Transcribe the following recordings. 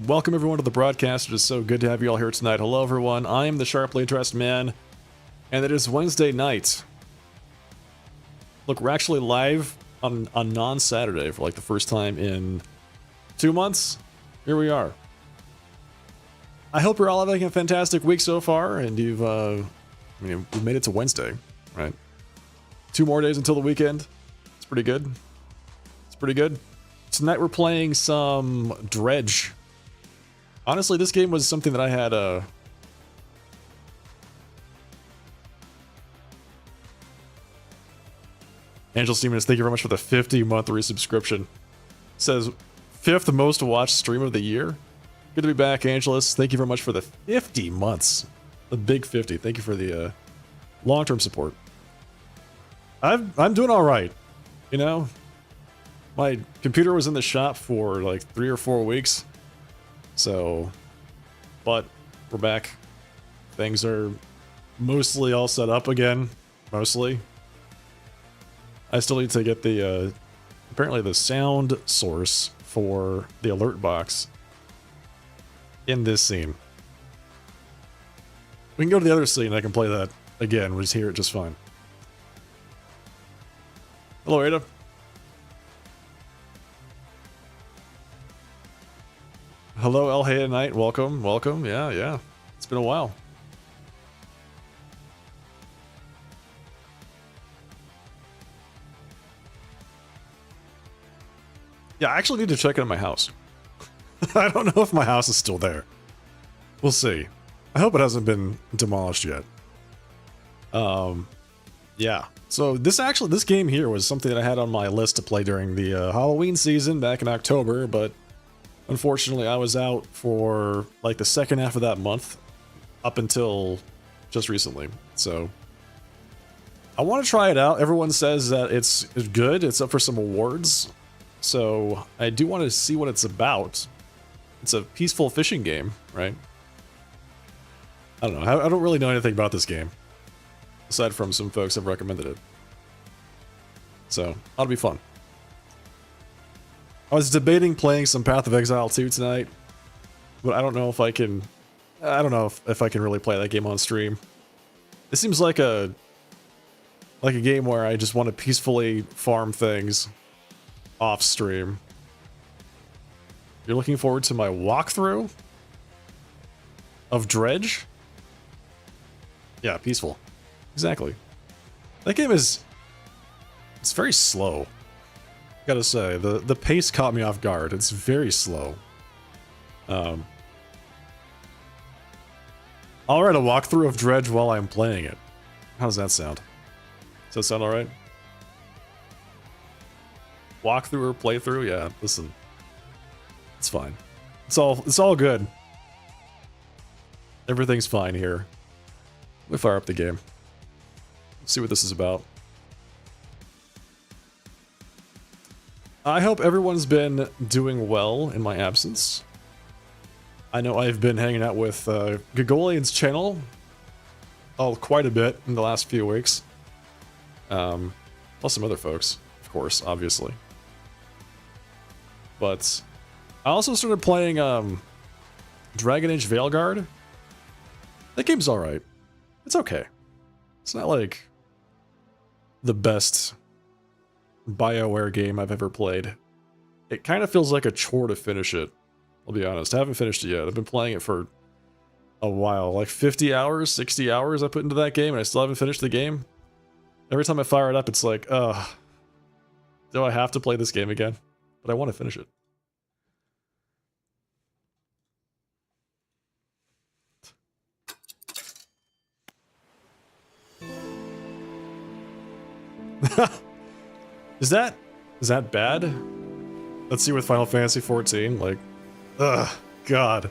Welcome everyone to the broadcast. It is so good to have you all here tonight. Hello everyone, I am the Sharply Dressed Man, and it is Wednesday night. Look, we're actually live on non-Saturday for like the first time in 2 months. Here we are. I hope you're all having a fantastic week so far, and we've made it to Wednesday, right? 2 more days until the weekend. It's pretty good. It's pretty good. Tonight we're playing some Dredge. Honestly, this game was something that I had Angel Stevens, thank you very much for the 50-month resubscription. Says 5th most watched stream of the year. Good to be back, Angelus. Thank you very much for the 50 months. The big 50. Thank you for the long-term support. I'm doing all right. You know, my computer was in the shop for like 3 or 4 weeks. So, but we're back. Things are mostly all set up again. Mostly. I still need to get the, apparently the sound source for the alert box in this scene. We can go to the other scene, I can play that again, we'll just hear it just fine. Hello, Ada. Hello, El Hey Knight. Welcome, welcome. Yeah. It's been a while. Yeah, I actually need to check it in my house. I don't know if my house is still there. We'll see. I hope it hasn't been demolished yet. Yeah. So this game here was something that I had on my list to play during the Halloween season back in October, but unfortunately I was out for like the second half of that month up until just recently. So I want to try it out. Everyone says that it's good. It's up for some awards. So I do want to see what it's about. It's a peaceful fishing game, right? I don't know. I don't really know anything about this game, aside from some folks have recommended it. So, ought to be fun. I was debating playing some Path of Exile 2 tonight, but I don't know if I can... I don't know if I can really play that game on stream. It seems like a game where I just want to peacefully farm things off stream. You're looking forward to my walkthrough of Dredge? Yeah, peaceful. Exactly. That game is... it's very slow. Gotta say, the pace caught me off guard. It's very slow. I'll write a walkthrough of Dredge while I'm playing it. How does that sound? Does that sound alright? Walkthrough or playthrough? Yeah, listen. It's fine. It's all good. Everything's fine here. Let me fire up the game. See what this is about. I hope everyone's been doing well in my absence. I know I've been hanging out with Gagolian's channel quite a bit in the last few weeks. Plus some other folks, of course, obviously. But I also started playing Dragon Age Veilguard. That game's alright. It's okay. It's not like the best BioWare game I've ever played. It kind of feels like a chore to finish it. I'll be honest. I haven't finished it yet. I've been playing it for a while. Like 50 hours, 60 hours I put into that game, and I still haven't finished the game. Every time I fire it up, it's like, ugh. Do I have to play this game again? But I want to finish it. Is that bad? Let's see with Final Fantasy 14, like, ugh, God.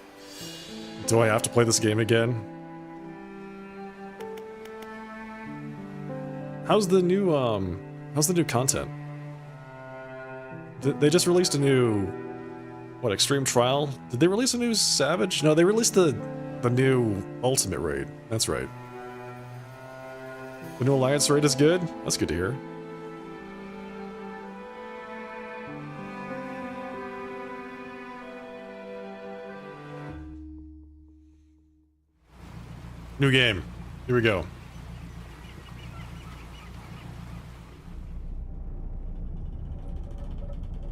Do I have to play this game again? How's the new content? They just released a new, what, Extreme Trial? Did they release a new Savage? No, they released the new Ultimate raid. That's right. The new Alliance raid is good? That's good to hear. New game. Here we go.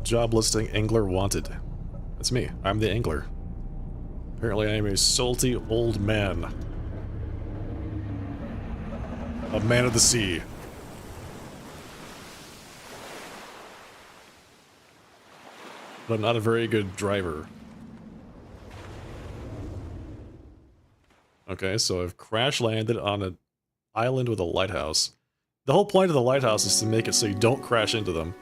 Job listing, angler wanted. That's me. I'm the angler. Apparently I am a salty old man. A man of the sea. But I'm not a very good driver. Okay, so I've crash landed on an island with a lighthouse. The whole point of the lighthouse is to make it so you don't crash into them.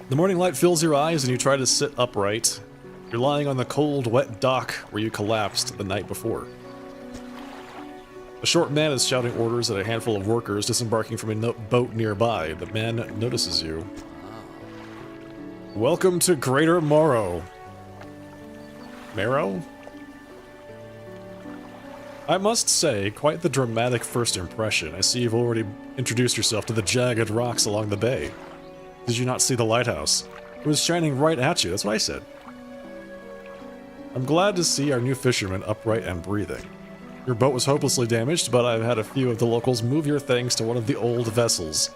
The morning light fills your eyes and you try to sit upright. You're lying on the cold, wet dock where you collapsed the night before. A short man is shouting orders at a handful of workers disembarking from a boat nearby. The man notices you. Welcome to Greater Morrow. Marrow? I must say, quite the dramatic first impression. I see you've already introduced yourself to the jagged rocks along the bay. Did you not see the lighthouse? It was shining right at you, that's what I said. I'm glad to see our new fisherman upright and breathing. Your boat was hopelessly damaged, but I've had a few of the locals move your things to one of the old vessels.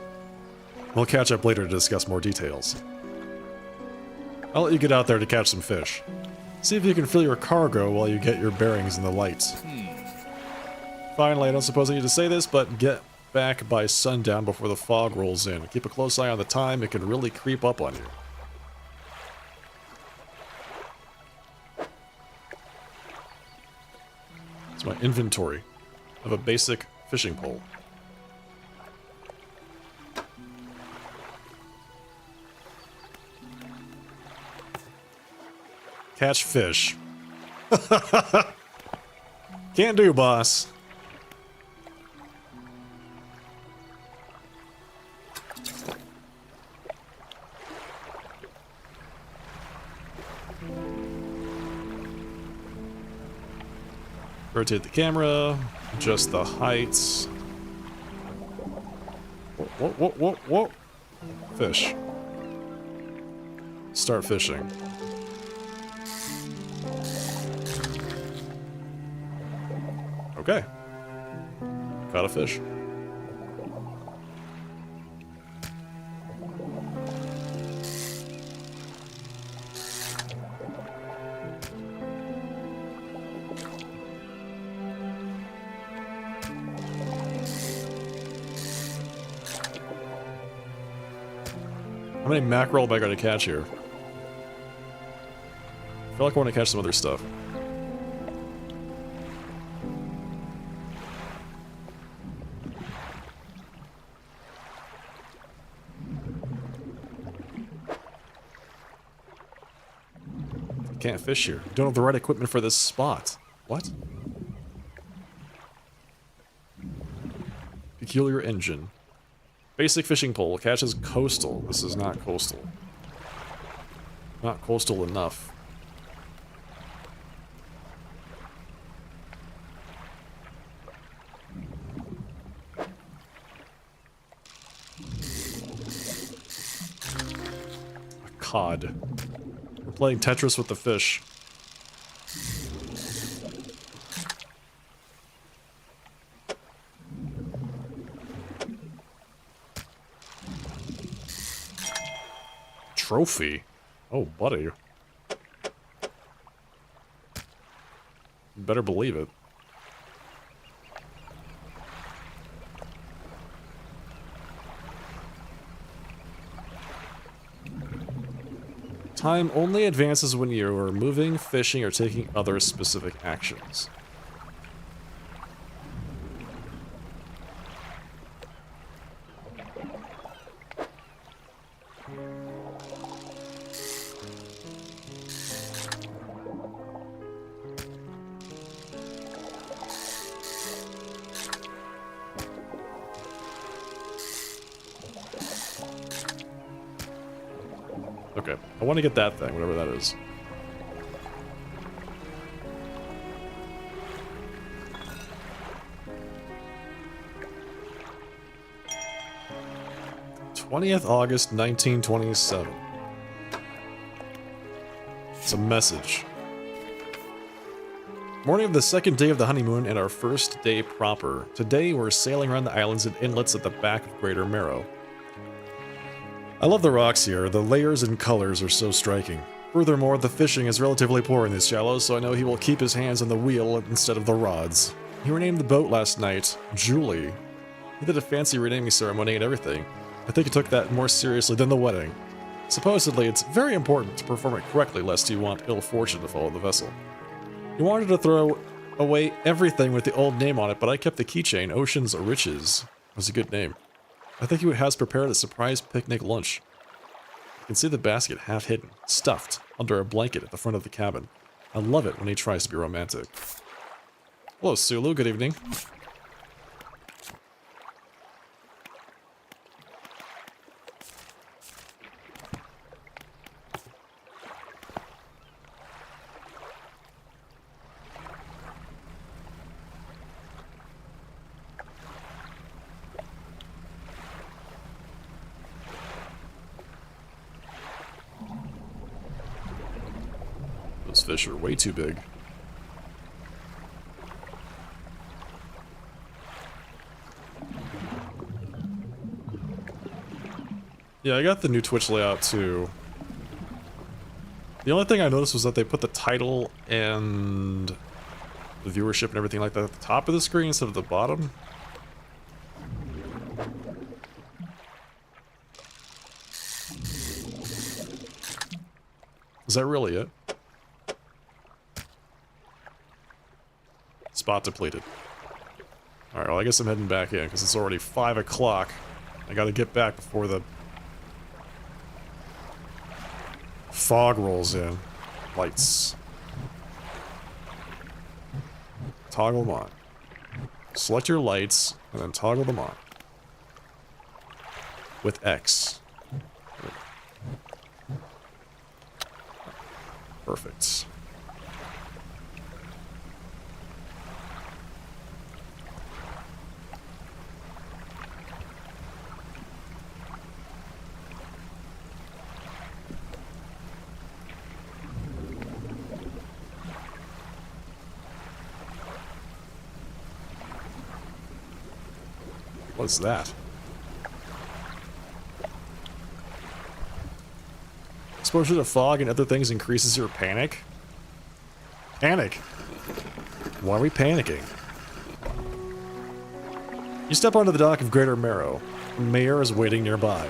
We'll catch up later to discuss more details. I'll let you get out there to catch some fish. See if you can fill your cargo while you get your bearings in the lights. Finally, I don't suppose I need to say this, but get back by sundown before the fog rolls in. Keep a close eye on the time, it can really creep up on you. It's my inventory of a basic fishing pole. Catch fish. Can't do, boss. Rotate the camera, adjust the heights. Whoa. Fish. Start fishing. Okay. Caught a fish. How many mackerel am I going to catch here? I feel like I want to catch some other stuff. Can't fish here. Don't have the right equipment for this spot. What? Peculiar engine. Basic fishing pole. Catches coastal. This is not coastal. Not coastal enough. A cod. We're playing Tetris with the fish. Trophy? Oh, buddy. Better believe it. Time only advances when you are moving, fishing, or taking other specific actions. Okay, I want to get that thing, whatever that is. 20th August 1927. It's a message. Morning of the second day of the honeymoon and our first day proper. Today we're sailing around the islands and inlets at the back of Greater Marrow. I love the rocks here. The layers and colors are so striking. Furthermore, the fishing is relatively poor in these shallows, so I know he will keep his hands on the wheel instead of the rods. He renamed the boat last night Julie. He did a fancy renaming ceremony and everything. I think he took that more seriously than the wedding. Supposedly, it's very important to perform it correctly lest you want ill fortune to follow the vessel. He wanted to throw away everything with the old name on it, but I kept the keychain, Ocean's Riches. It was a good name. I think he has prepared a surprise picnic lunch. You can see the basket half hidden, stuffed, under a blanket at the front of the cabin. I love it when he tries to be romantic. Hello, Sulu. Good evening. Those fish are way too big. Yeah, I got the new Twitch layout too. The only thing I noticed was that they put the title and the viewership and everything like that at the top of the screen instead of the bottom. Is that really it? Spot depleted. Alright, well I guess I'm heading back in because it's already 5 o'clock. I gotta get back before the fog rolls in. Lights. Toggle them on. Select your lights and then toggle them on. With X. Perfect. What's that? Exposure to fog and other things increases your panic? Panic? Why are we panicking? You step onto the dock of Greater Marrow. The mayor is waiting nearby.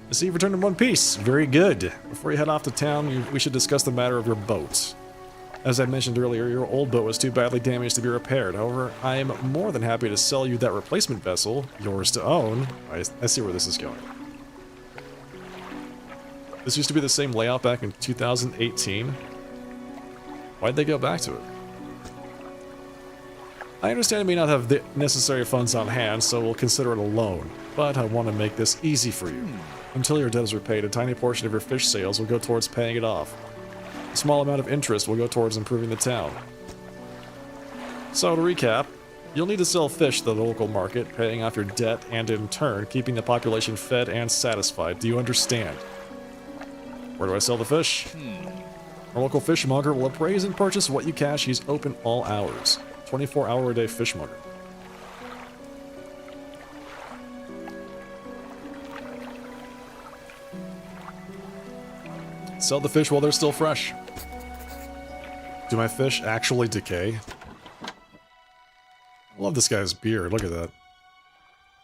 I see you've returned in one piece. Very good. Before you head off to town, we should discuss the matter of your boat. As I mentioned earlier, your old boat was too badly damaged to be repaired. However, I am more than happy to sell you that replacement vessel, yours to own. I see where this is going. This used to be the same layout back in 2018. Why'd they go back to it? I understand you may not have the necessary funds on hand, so we'll consider it a loan. But I want to make this easy for you. Until your debt is repaid, a tiny portion of your fish sales will go towards paying it off. A small amount of interest will go towards improving the town. So to recap, you'll need to sell fish to the local market, paying off your debt, and in turn, keeping the population fed and satisfied. Do you understand? Where do I sell the fish? Our local fishmonger will appraise and purchase what you cash. He's open all hours. 24-hour-a-day fishmonger. Sell the fish while they're still fresh. Do my fish actually decay? I love this guy's beard. Look at that.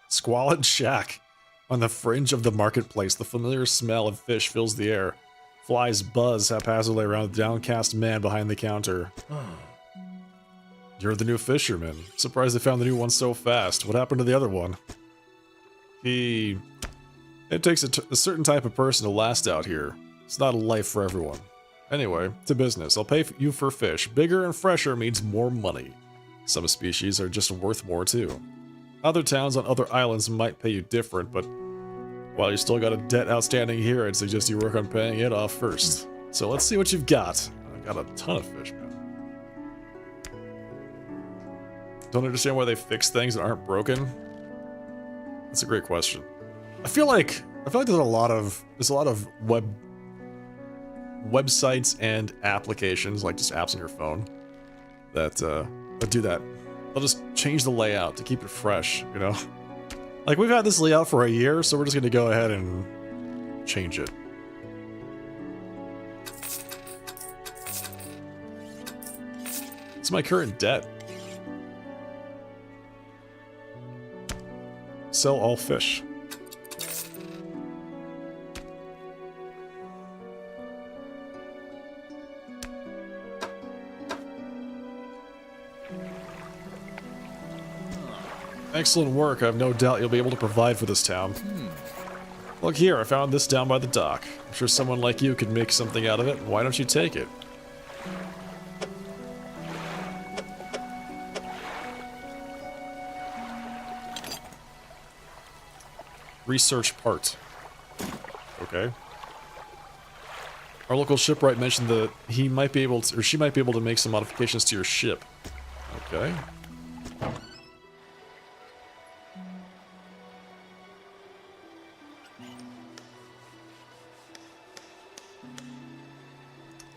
Squalid shack. On the fringe of the marketplace, the familiar smell of fish fills the air. Flies buzz haphazardly around the downcast man behind the counter. You're the new fisherman. Surprised they found the new one so fast. What happened to the other one? It takes a certain type of person to last out here. It's not a life for everyone. Anyway, to business. I'll pay you for fish. Bigger and fresher means more money. Some species are just worth more too. Other towns on other islands might pay you different, but while you still got a debt outstanding here, I'd suggest you work on paying it off first. So let's see what you've got. I've got a ton of fish, man. Don't understand why they fix things that aren't broken? That's a great question. I feel like there's a lot of websites and applications, like just apps on your phone, that do that. They'll just change the layout to keep it fresh, you know? Like, we've had this layout for a year, so we're just gonna go ahead and change it. It's my current debt. Sell all fish. Excellent work. I have no doubt you'll be able to provide for this town. Look here, I found this down by the dock. I'm sure someone like you could make something out of it. Why don't you take it? Research part. Okay. Our local shipwright mentioned that he might be able to, or she might be able to make some modifications to your ship. Okay.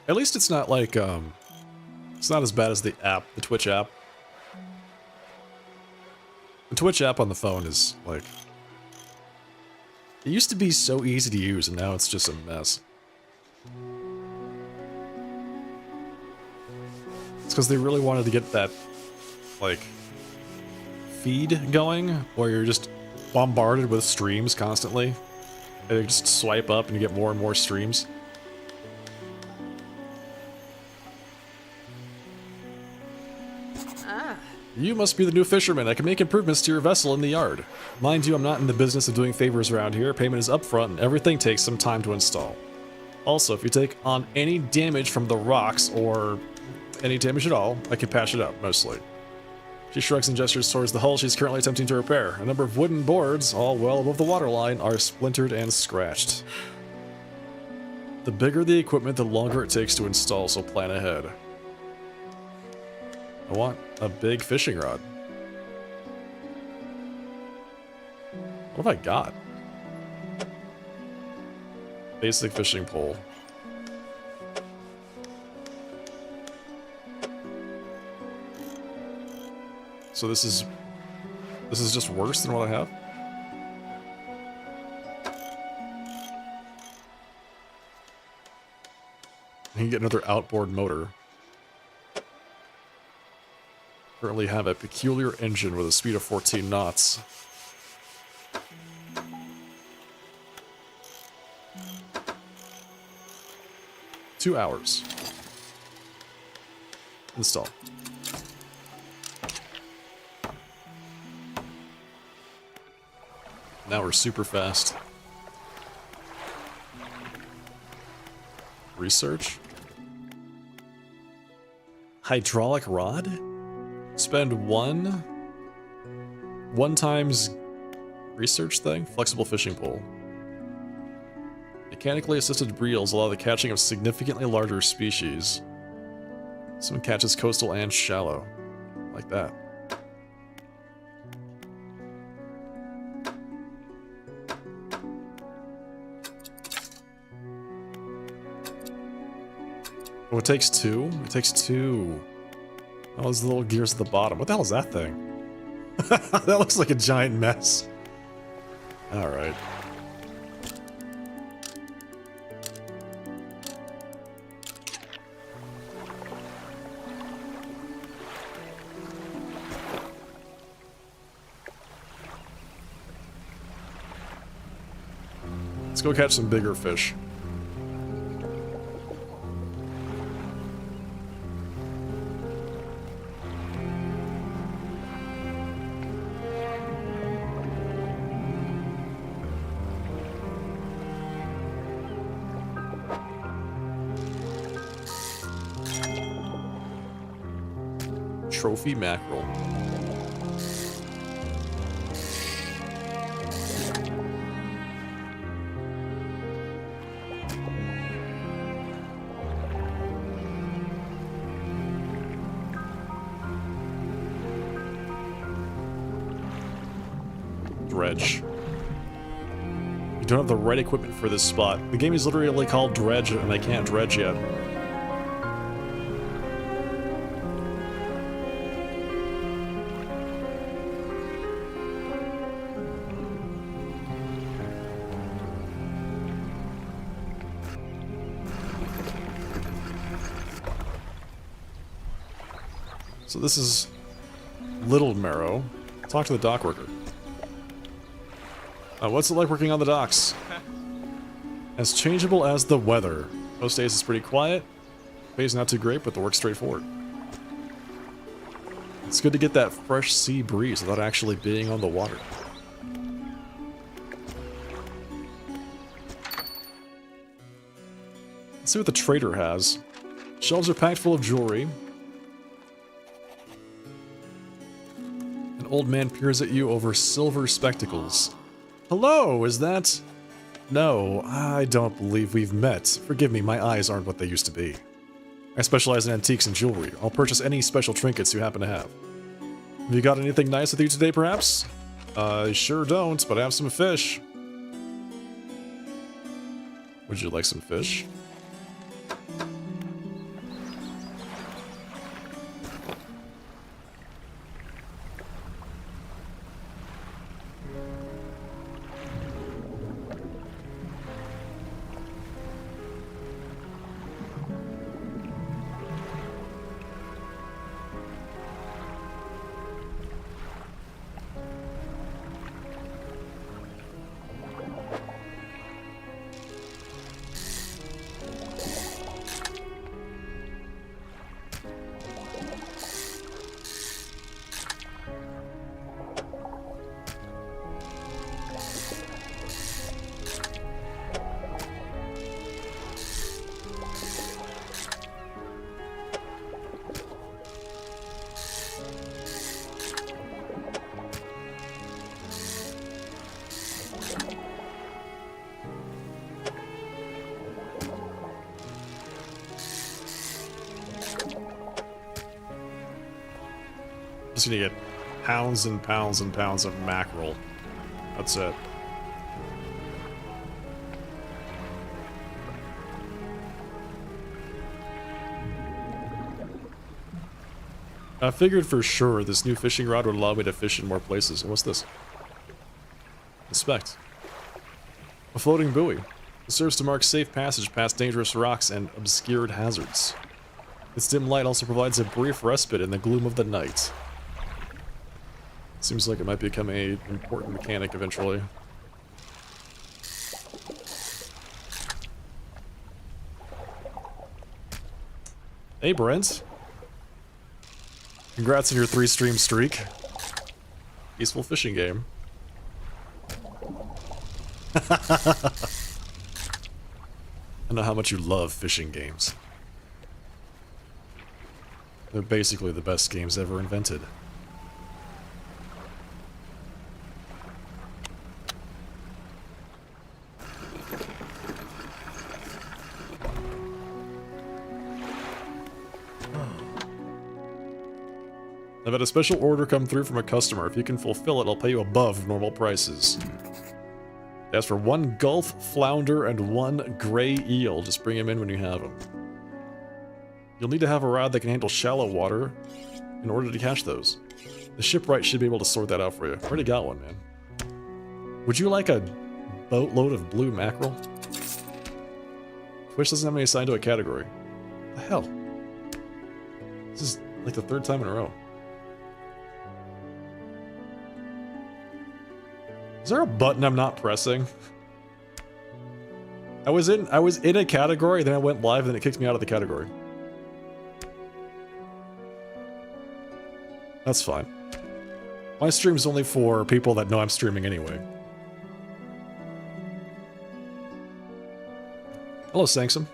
At least it's not like, it's not as bad as the app, the Twitch app. The Twitch app on the phone is, like... It used to be so easy to use, and now it's just a mess. It's because they really wanted to get that, like, feed going, where you're just bombarded with streams constantly. And you just swipe up and you get more and more streams. You must be the new fisherman. I can make improvements to your vessel in the yard. Mind you, I'm not in the business of doing favors around here. Payment is upfront and everything takes some time to install. Also, if you take on any damage from the rocks or any damage at all, I can patch it up, mostly. She shrugs and gestures towards the hull she's currently attempting to repair. A number of wooden boards, all well above the waterline, are splintered and scratched. The bigger the equipment, the longer it takes to install, so plan ahead. I want a big fishing rod. What have I got? Basic fishing pole. So this is just worse than what I have? I can get another outboard motor. Currently have a peculiar engine with a speed of 14 knots. Two hours. Install. Now we're super fast. Research. Hydraulic rod? Spend one times research thing? Flexible fishing pole. Mechanically assisted reels allow the catching of significantly larger species. Someone catches coastal and shallow. Like that. Oh, it takes two? It takes two. Oh, there's the little gears at the bottom. What the hell is that thing? That looks like a giant mess. Alright. Let's go catch some bigger fish. Trophy mackerel. Dredge. don't have the right equipment for this spot. The game is literally called Dredge, and I can't dredge yet. So this is Little Marrow. Talk to the dock worker. What's it like working on the docks? As changeable as the weather. Most days it's pretty quiet. Pay's not too great, but the work's straightforward. It's good to get that fresh sea breeze without actually being on the water. Let's see what the trader has. Shelves are packed full of jewelry. An old man peers at you over silver spectacles. Hello, is that... No, I don't believe we've met. Forgive me, my eyes aren't what they used to be. I specialize in antiques and jewelry. I'll purchase any special trinkets you happen to have. Have you got anything nice with you today, perhaps? I sure don't, but I have some fish. Would you like some fish? Just gonna get pounds and pounds and pounds of mackerel. That's it. I figured for sure this new fishing rod would allow me to fish in more places. And what's this? Inspect. A floating buoy. It serves to mark safe passage past dangerous rocks and obscured hazards. Its dim light also provides a brief respite in the gloom of the night. Seems like it might become an important mechanic eventually. Hey, Brent. Congrats on your 3-stream streak. Peaceful fishing game. I know how much you love fishing games. They're basically the best games ever invented. I've had a special order come through from a customer. If you can fulfill it, I'll pay you above normal prices. As for 1 gulf flounder and 1 gray eel, just bring them in when you have them. You'll need to have a rod that can handle shallow water in order to catch those. The shipwright should be able to sort that out for you. Already got one, man. Would you like a boatload of blue mackerel? Twitch doesn't have any assigned to a category. What the hell? This is like the 3rd time in a row. Is there a button I'm not pressing? I was in a category, then I went live, and then it kicked me out of the category. That's fine. My stream's only for people that know I'm streaming anyway. Hello, Sanksum.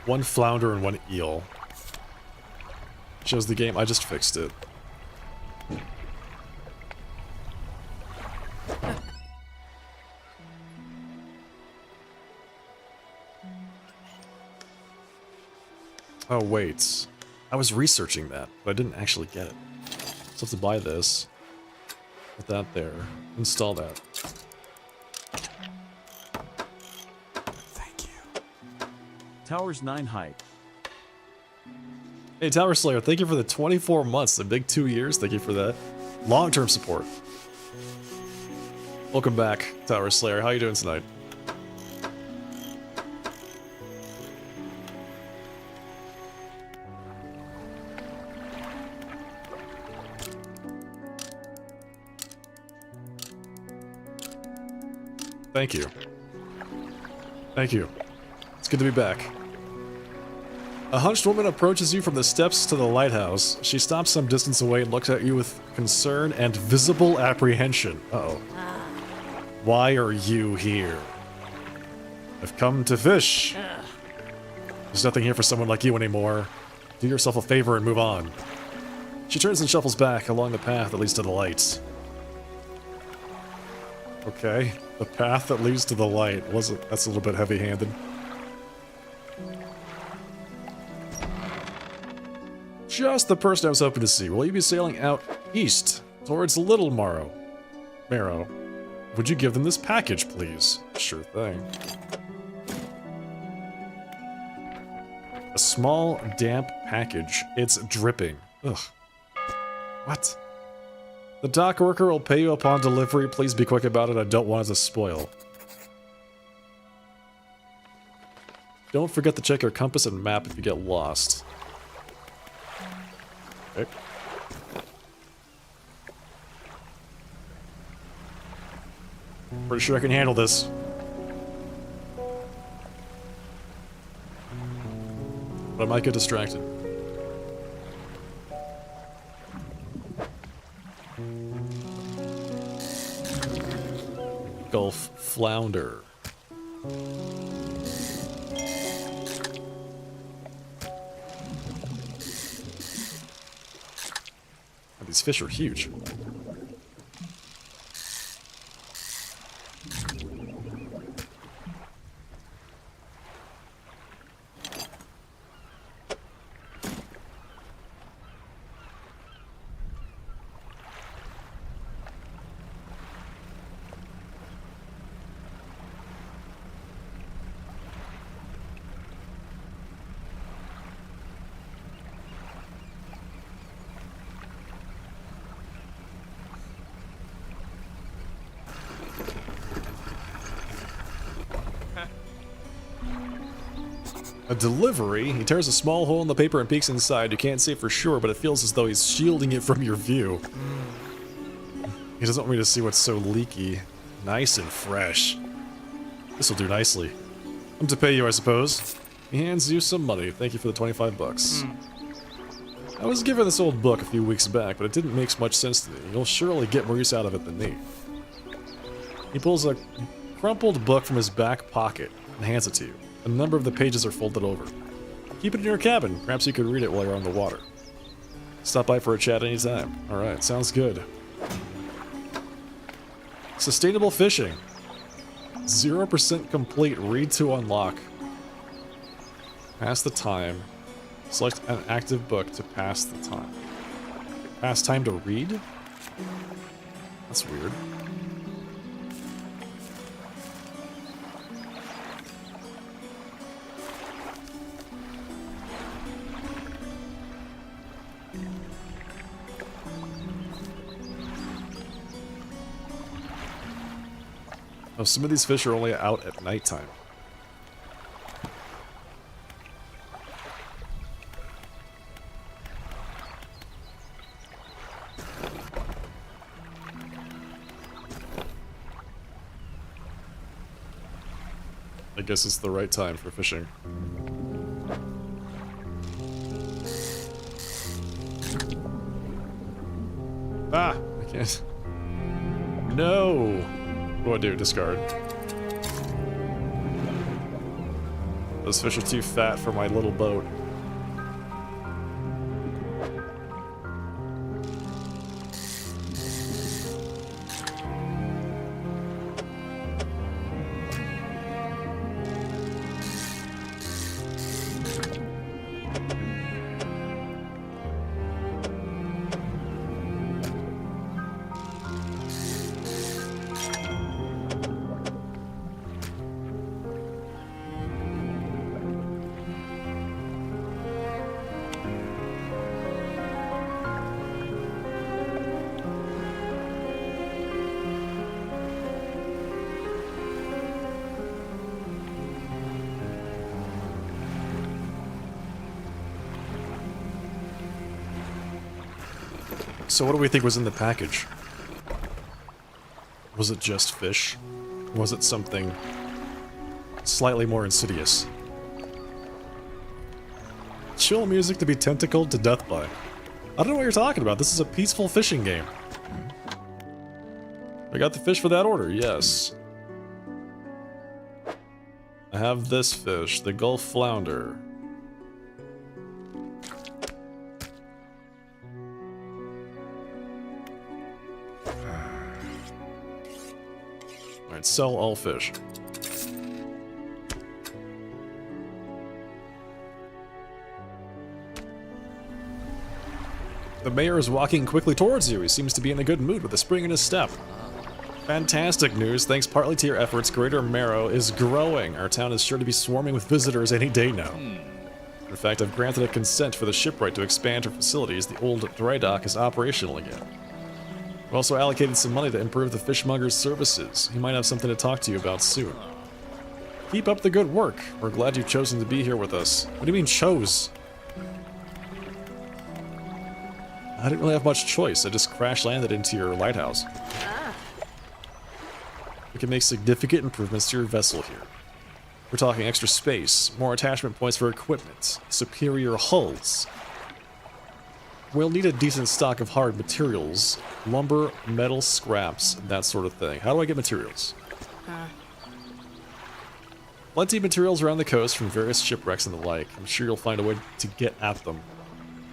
One flounder and 1 eel. Shows the game. I just fixed it. Oh, wait. I was researching that, but I didn't actually get it. So I have to buy this. Put that there. Install that. Thank you. Towers 9 height. Hey, Tower Slayer, thank you for the 24 months, the big 2 years. Thank you for that. Long-term support. Welcome back, Tower Slayer. How you doing tonight? Thank you. Thank you. It's good to be back. A hunched woman approaches you from the steps to the lighthouse. She stops some distance away and looks at you with concern and visible apprehension. Uh-oh. Why are you here? I've come to fish. There's nothing here for someone like you anymore. Do yourself a favor and move on. She turns and shuffles back along the path that leads to the lights. Okay, the path that leads to the light. That's a little bit heavy-handed. Just the person I was hoping to see. Will you be sailing out east towards Little Marrow? Would you give them this package, please? Sure thing. A small, damp package. It's dripping. Ugh. What? The dock worker will pay you upon delivery. Please be quick about it. I don't want it to spoil. Don't forget to check your compass and map if you get lost. Okay. Pretty sure I can handle this. But I might get distracted. Gulf flounder. These fish are huge. A delivery? He tears a small hole in the paper and peeks inside. You can't see it for sure, but it feels as though he's shielding it from your view. He doesn't want me to see what's so leaky. Nice and fresh. This'll do nicely. I'm to pay you, I suppose. He hands you some money. Thank you for the 25 bucks. I was given this old book a few weeks back, but it didn't make much sense to me. You'll surely get more use out of it than me. He pulls a crumpled book from his back pocket and hands it to you. A number of the pages are folded over. Keep it in your cabin. Perhaps you could read it while you're on the water. Stop by for a chat anytime. Alright, sounds good. Sustainable fishing. 0% complete. Read to unlock. Pass the time. Select an active book to pass the time. Pass time to read? That's weird. Oh, some of these fish are only out at nighttime. I guess it's the right time for fishing. Ah! I can't. No! What do I do? Discard. Those fish are too fat for my little boat. So what do we think was in the package? Was it just fish? Was it something slightly more insidious? Chill music to be tentacled to death by. I don't know what you're talking about. This is a peaceful fishing game. I got the fish for that order, yes. I have this fish, the Gulf Flounder. Alright, sell all fish. The mayor is walking quickly towards you. He seems to be in a good mood with a spring in his step. Fantastic news. Thanks partly to your efforts, Greater Marrow is growing. Our town is sure to be swarming with visitors any day now. In fact, I've granted a consent for the shipwright to expand her facilities. The old dry dock is operational again. We've also allocated some money to improve the fishmonger's services. He might have something to talk to you about soon. Keep up the good work. We're glad you've chosen to be here with us. What do you mean, chose? I didn't really have much choice. I just crash-landed into your lighthouse. We can make significant improvements to your vessel here. We're talking extra space, more attachment points for equipment, superior hulls. We'll need a decent stock of hard materials, lumber, metal scraps, that sort of thing. How do I get materials? Plenty of materials around the coast from various shipwrecks and the like. I'm sure you'll find a way to get at them.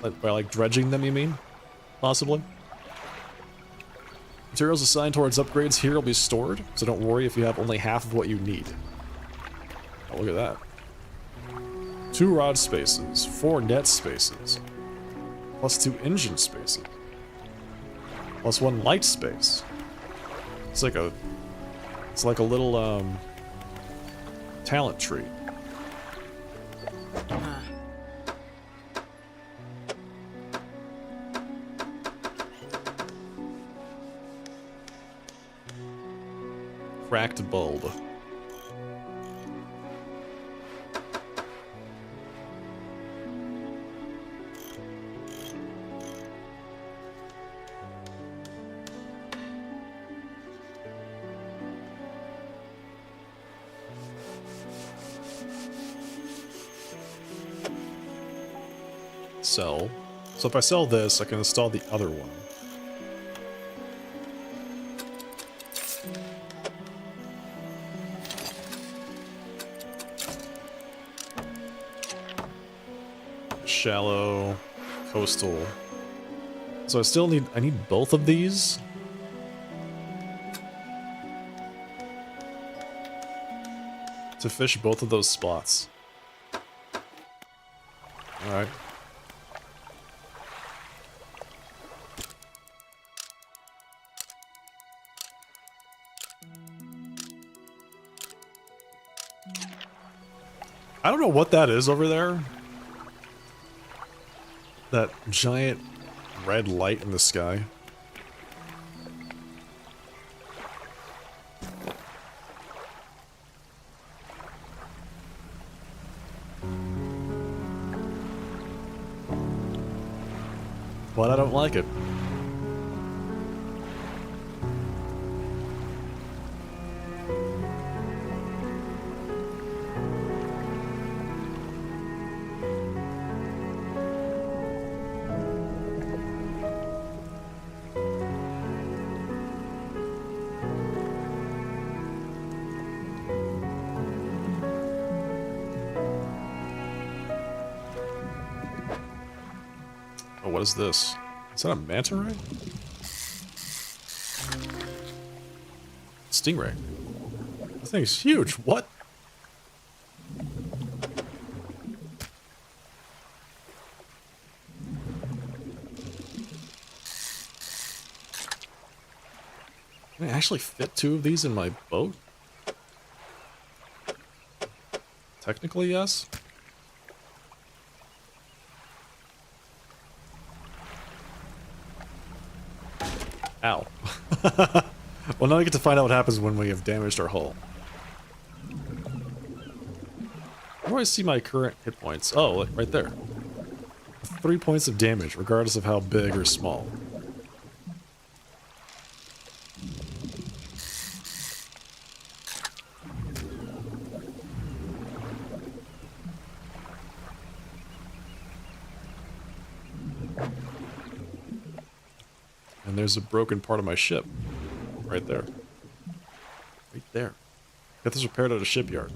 By like dredging them, you mean? Possibly? Materials assigned towards upgrades here will be stored, so don't worry if you have only half of what you need. Oh, look at that. 2 rod spaces, 4 net spaces, plus 2 engine spaces, plus 1 light space. It's like a little, talent tree. Cracked bulb. Sell. So if I sell this, I can install the other one. Shallow, coastal. So I need both of these. To fish both of those spots. Alright. I don't know what that is over there. That giant red light in the sky. But I don't like it. What is this? Is that a manta ray? Stingray. This thing's huge. What? Can I actually fit 2 of these in my boat? Technically, yes. Ow. Well, now I get to find out what happens when we have damaged our hull. How do I see my current hit points? Oh, right there. 3 points of damage, regardless of how big or small. And there's a broken part of my ship. Right there. Right there. Get this repaired at a shipyard.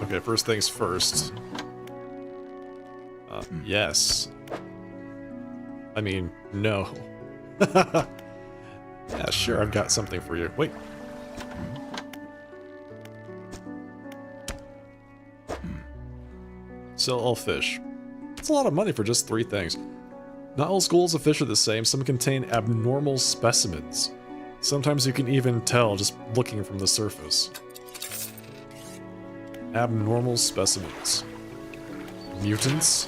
Okay, first things first. Yes. I mean, no. Yeah, sure, I've got something for you. Wait. Sell all fish. That's a lot of money for just 3 things. Not all schools of fish are the same. Some contain abnormal specimens. Sometimes you can even tell just looking from the surface. Abnormal specimens. Mutants?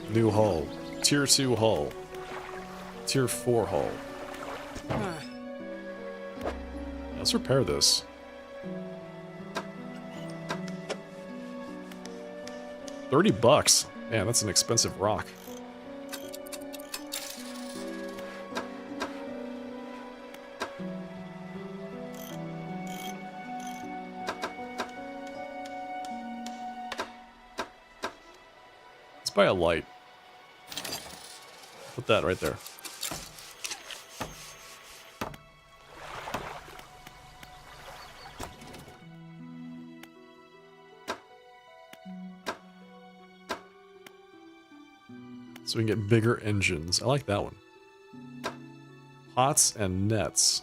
New hull. Tier 2 hull. Tier 4 hull. Let's repair this. $30. Man, that's an expensive rock. Let's buy a light. Put that right there. So we can get bigger engines. I like that one. Pots and nets.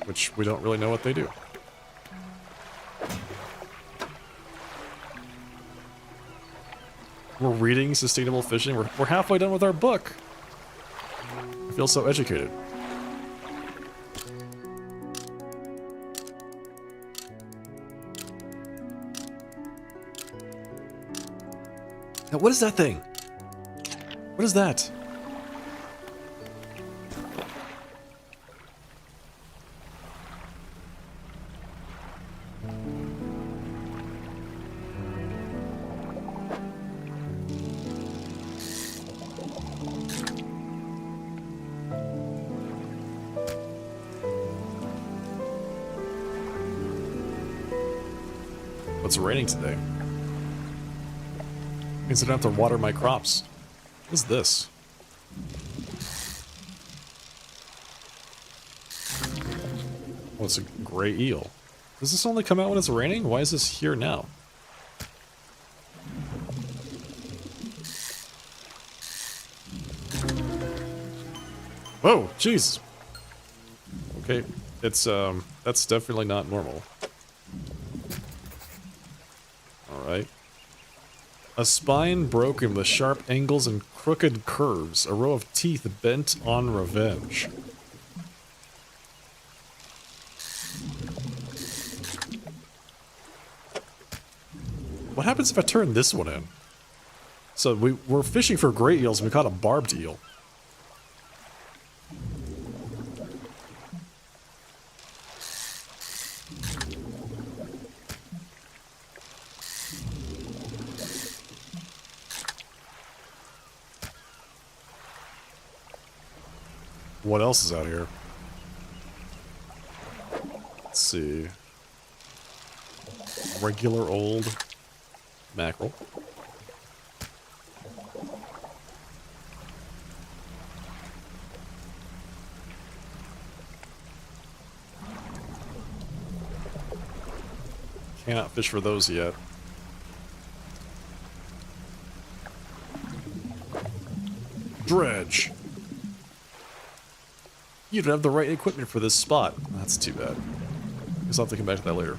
Which we don't really know what they do. We're reading sustainable fishing. We're halfway done with our book. I feel so educated. Now, what is that thing? What is that? It's raining today. Means I don't have to water my crops. What is this? Oh, it's a gray eel. Does this only come out when it's raining? Why is this here now? Whoa, jeez. Okay, it's that's definitely not normal. Alright. A spine broken with sharp angles and crooked curves. A row of teeth bent on revenge. What happens if I turn this one in? So we're fishing for gray eels and we caught a barbed eel. What else is out here? Let's see. Regular old mackerel. Cannot fish for those yet. Dredge. You don't have the right equipment for this spot. That's too bad. Guess I'll have to come back to that later.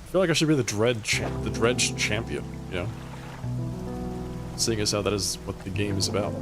I feel like I should be the Dredge champion, you know? Seeing as how that is what the game is about.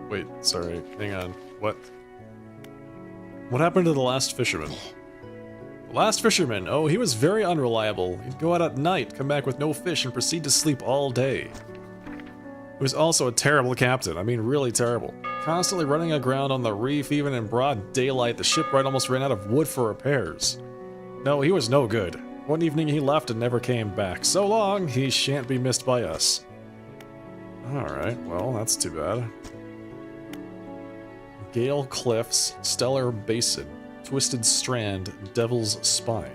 Wait, sorry. Hang on. What? What happened to the last fisherman? The last fisherman. Oh, he was very unreliable. He'd go out at night, come back with no fish, and proceed to sleep all day. He was also a terrible captain. I mean, really terrible. Constantly running aground on the reef, even in broad daylight. The shipwright almost ran out of wood for repairs. No, he was no good. One evening he left and never came back. So long, he shan't be missed by us. Alright, well, that's too bad. Gale Cliffs, Stellar Basin, Twisted Strand, Devil's Spine.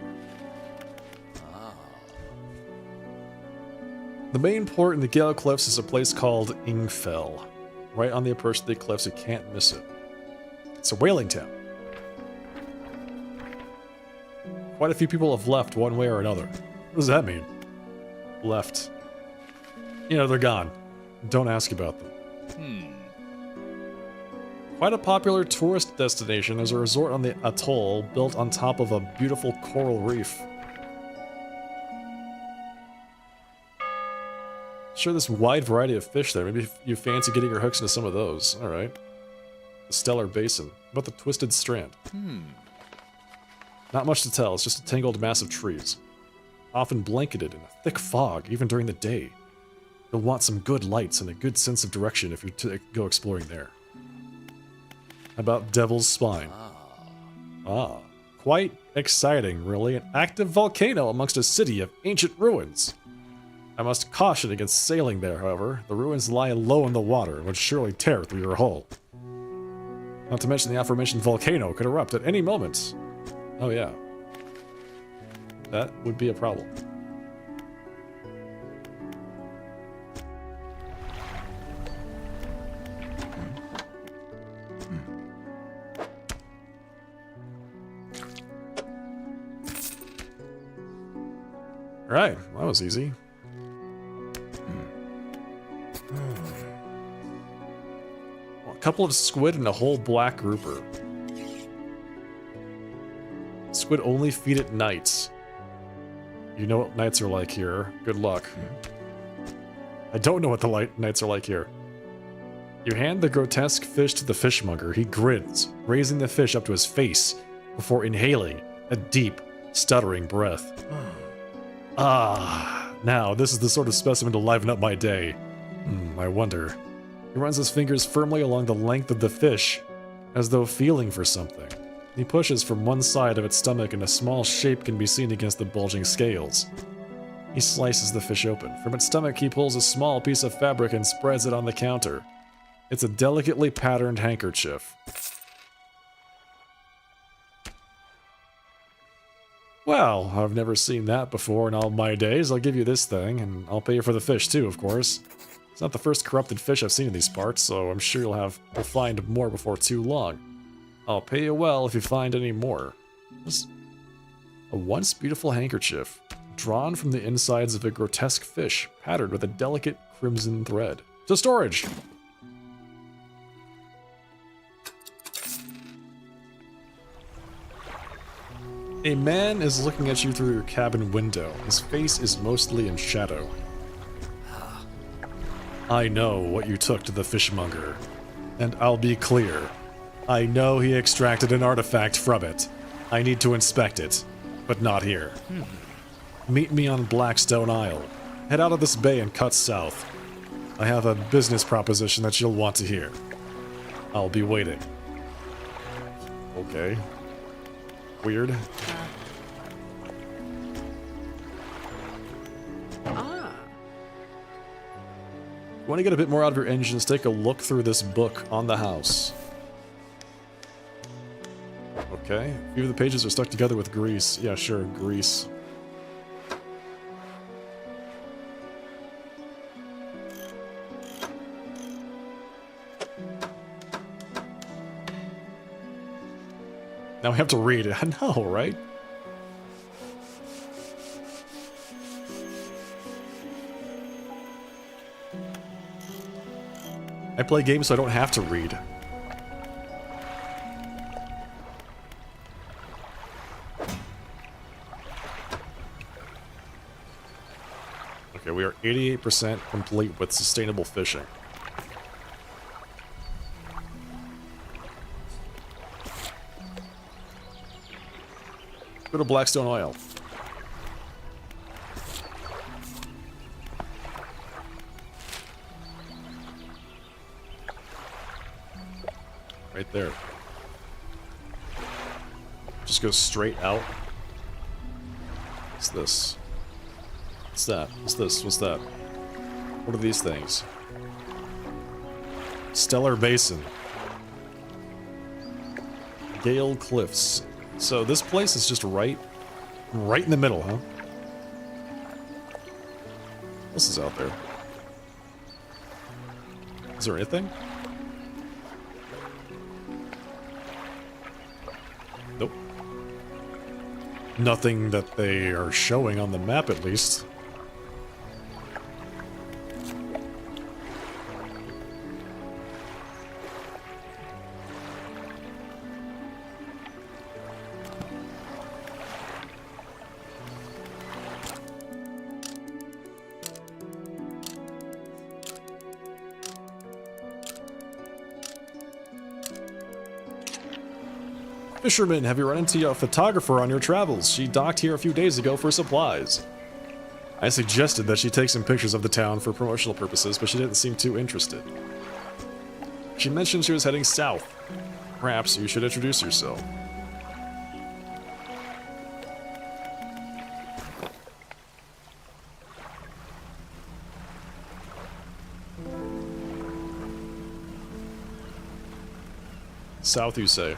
The main port in the Gale Cliffs is a place called Ingfell. Right on the approach to the cliffs, you can't miss it. It's a whaling town. Quite a few people have left one way or another. What does that mean? Left. You know, they're gone. Don't ask about them. Quite a popular tourist destination. There's a resort on the atoll built on top of a beautiful coral reef. Sure, there's a wide variety of fish there. Maybe you fancy getting your hooks into some of those. Alright. The Stellar Basin. What about the Twisted Strand? Not much to tell. It's just a tangled mass of trees. Often blanketed in a thick fog, even during the day. You'll want some good lights and a good sense of direction if you go exploring there. How about Devil's Spine? Ah, quite exciting, really. An active volcano amongst a city of ancient ruins. I must caution against sailing there, however. The ruins lie low in the water and would surely tear through your hull. Not to mention the aforementioned volcano could erupt at any moment. Oh yeah. That would be a problem. Right, that was easy. A couple of squid and a whole black grouper. Squid only feed at nights. You know what nights are like here. Good luck. I don't know what the nights are like here. You hand the grotesque fish to the fishmonger. He grins, raising the fish up to his face before inhaling a deep, stuttering breath. Ah, now this is the sort of specimen to liven up my day. I wonder. He runs his fingers firmly along the length of the fish, as though feeling for something. He pushes from one side of its stomach and a small shape can be seen against the bulging scales. He slices the fish open. From its stomach he pulls a small piece of fabric and spreads it on the counter. It's a delicately patterned handkerchief. Well, I've never seen that before in all my days. I'll give you this thing, and I'll pay you for the fish too, of course. It's not the first corrupted fish I've seen in these parts, so I'm sure you'll find more before too long. I'll pay you well if you find any more. Just a once beautiful handkerchief, drawn from the insides of a grotesque fish, patterned with a delicate crimson thread. To storage! A man is looking at you through your cabin window. His face is mostly in shadow. I know what you took to the fishmonger, and I'll be clear. I know he extracted an artifact from it. I need to inspect it, but not here. Meet me on Blackstone Isle. Head out of this bay and cut south. I have a business proposition that you'll want to hear. I'll be waiting. Okay. Weird. You want to get a bit more out of your engines, take a look through this book on the house. Okay, a few of the pages are stuck together with grease. Yeah, sure, grease. Now we have to read it. I know, right? I play games so I don't have to read. Okay, we are 88% complete with sustainable fishing. Go to Blackstone Isle. Right there. Just go straight out. What's this? What's that? What's this? What's that? What are these things? Stellar Basin. Gale Cliffs. So this place is just right in the middle, huh? What else is out there? Is there anything? Nope. Nothing that they are showing on the map, at least. Fisherman, have you run into a photographer on your travels? She docked here a few days ago for supplies. I suggested that she take some pictures of the town for promotional purposes, but she didn't seem too interested. She mentioned she was heading south. Perhaps you should introduce yourself. South, you say?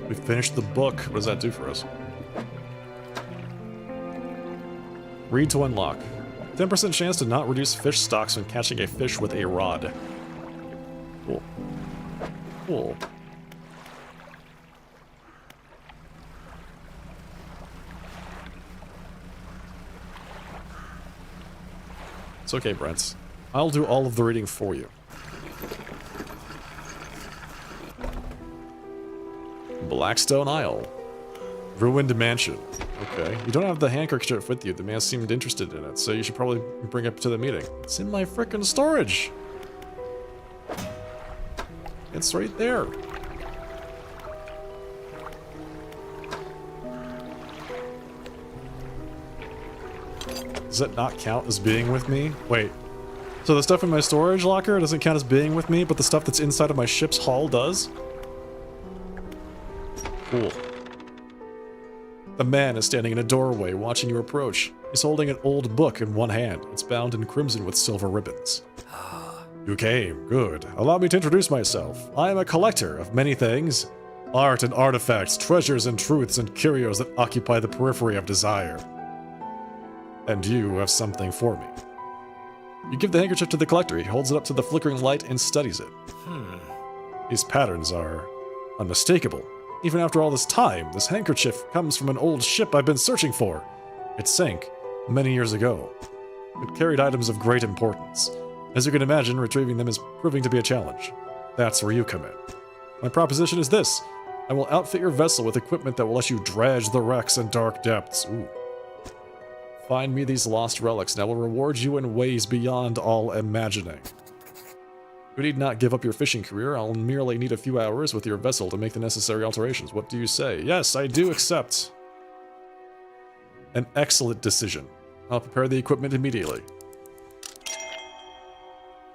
We finished the book. What does that do for us? Read to unlock. 10% chance to not reduce fish stocks when catching a fish with a rod. Cool. Cool. It's okay, Brent. I'll do all of the reading for you. Blackstone Isle. Ruined mansion. Okay. You don't have the handkerchief with you. The man seemed interested in it, so you should probably bring it to the meeting. It's in my frickin' storage. It's right there. Does that not count as being with me? Wait. So the stuff in my storage locker doesn't count as being with me, but the stuff that's inside of my ship's hull does? Cool. The man is standing in a doorway watching you approach. He's holding an old book in one hand. It's bound in crimson with silver ribbons. You came. Good. Allow me to introduce myself. I am a collector of many things. Art and artifacts, treasures and truths and curios that occupy the periphery of desire. And you have something for me. You give the handkerchief to the collector. He holds it up to the flickering light and studies it. These patterns are unmistakable. Even after all this time, this handkerchief comes from an old ship I've been searching for. It sank many years ago. It carried items of great importance. As you can imagine, retrieving them is proving to be a challenge. That's where you come in. My proposition is this. I will outfit your vessel with equipment that will let you dredge the wrecks and dark depths. Ooh. Find me these lost relics, and I will reward you in ways beyond all imagining. You need not give up your fishing career. I'll merely need a few hours with your vessel to make the necessary alterations. What do you say? Yes, I do accept. An excellent decision. I'll prepare the equipment immediately.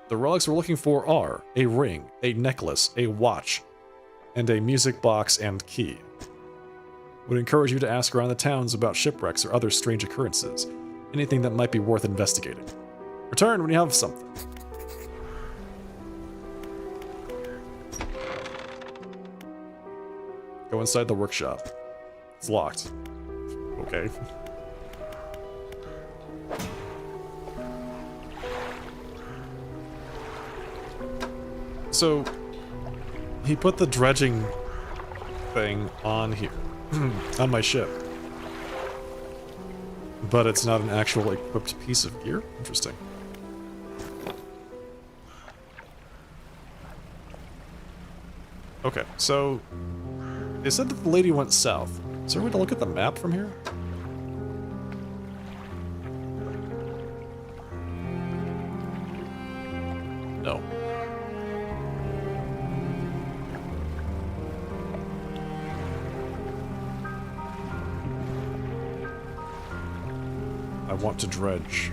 The relics we're looking for are a ring, a necklace, a watch, and a music box and key. Would encourage you to ask around the towns about shipwrecks or other strange occurrences. Anything that might be worth investigating. Return when you have something. Go inside the workshop. It's locked. Okay. So, he put the dredging thing on here. On my ship. But it's not an actual equipped piece of gear? Interesting. Okay, so... They said that the lady went south. Is there a way to look at the map from here? No. I want to dredge.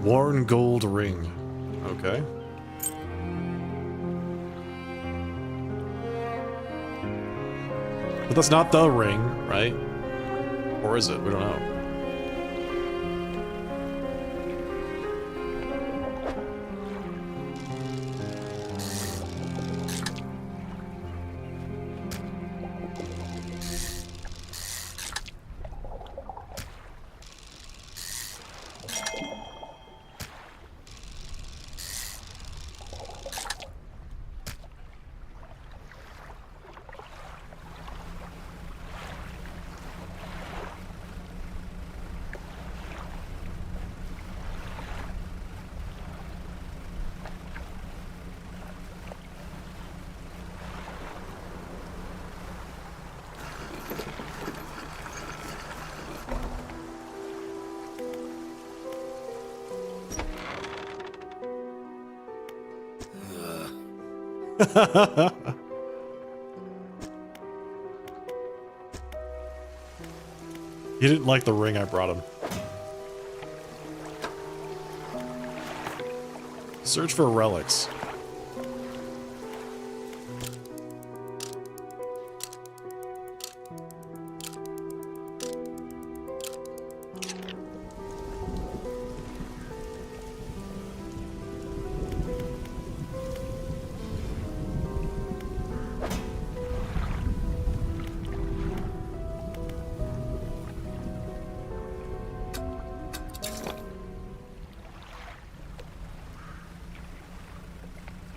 Worn gold ring. Okay. But that's not the ring, right? Or is it? We don't know. He didn't like the ring I brought him. Search for relics.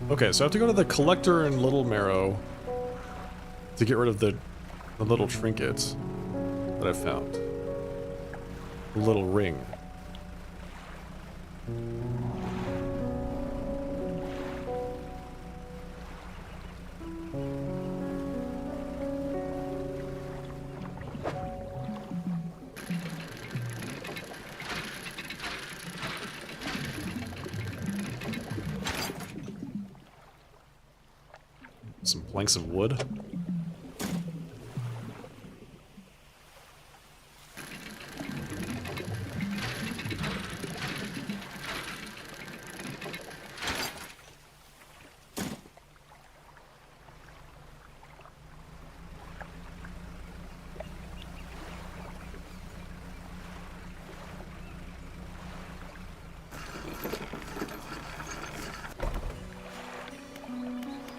Okay, so I have to go to the collector in Little Marrow to get rid of the little trinket that I found. The little ring. Some planks of wood.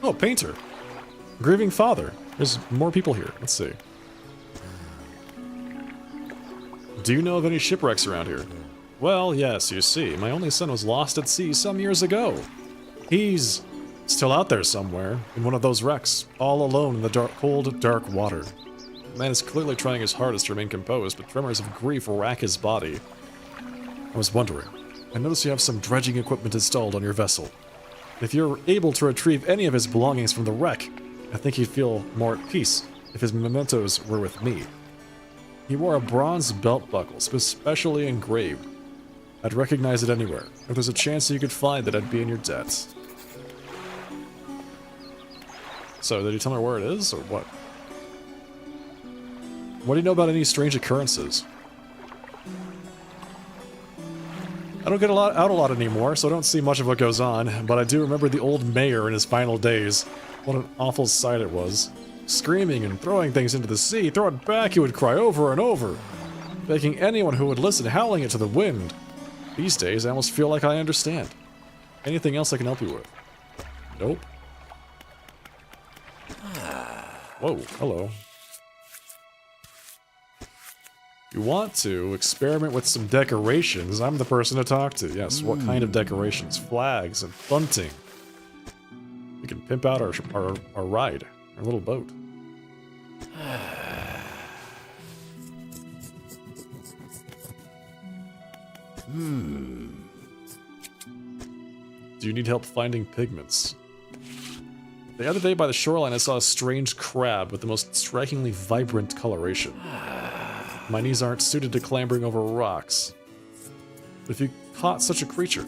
Oh, painter. Grieving father. There's more people here. Let's see. Do you know of any shipwrecks around here? Well, yes, you see. My only son was lost at sea some years ago. He's still out there somewhere, in one of those wrecks, all alone in the dark, cold, dark water. The man is clearly trying his hardest to remain composed, but tremors of grief rack his body. I was wondering. I noticed you have some dredging equipment installed on your vessel. If you're able to retrieve any of his belongings from the wreck, I think he'd feel more at peace if his mementos were with me. He wore a bronze belt buckle, specially engraved. I'd recognize it anywhere. If there's a chance that you could find it, I'd be in your debt. So, did you tell me where it is, or what? What do you know about any strange occurrences? I don't get out a lot anymore, so I don't see much of what goes on, but I do remember the old mayor in his final days. What an awful sight it was. Screaming and throwing things into the sea, throw it back, he would cry over and over, making anyone who would listen howling it to the wind. These days, I almost feel like I understand. Anything else I can help you with? Nope. Whoa, hello. You want to experiment with some decorations, I'm the person to talk to. Yes, what kind of decorations? Flags and bunting. We can pimp out our ride, our little boat. Do you need help finding pigments? The other day by the shoreline I saw a strange crab with the most strikingly vibrant coloration. My knees aren't suited to clambering over rocks. But if you caught such a creature...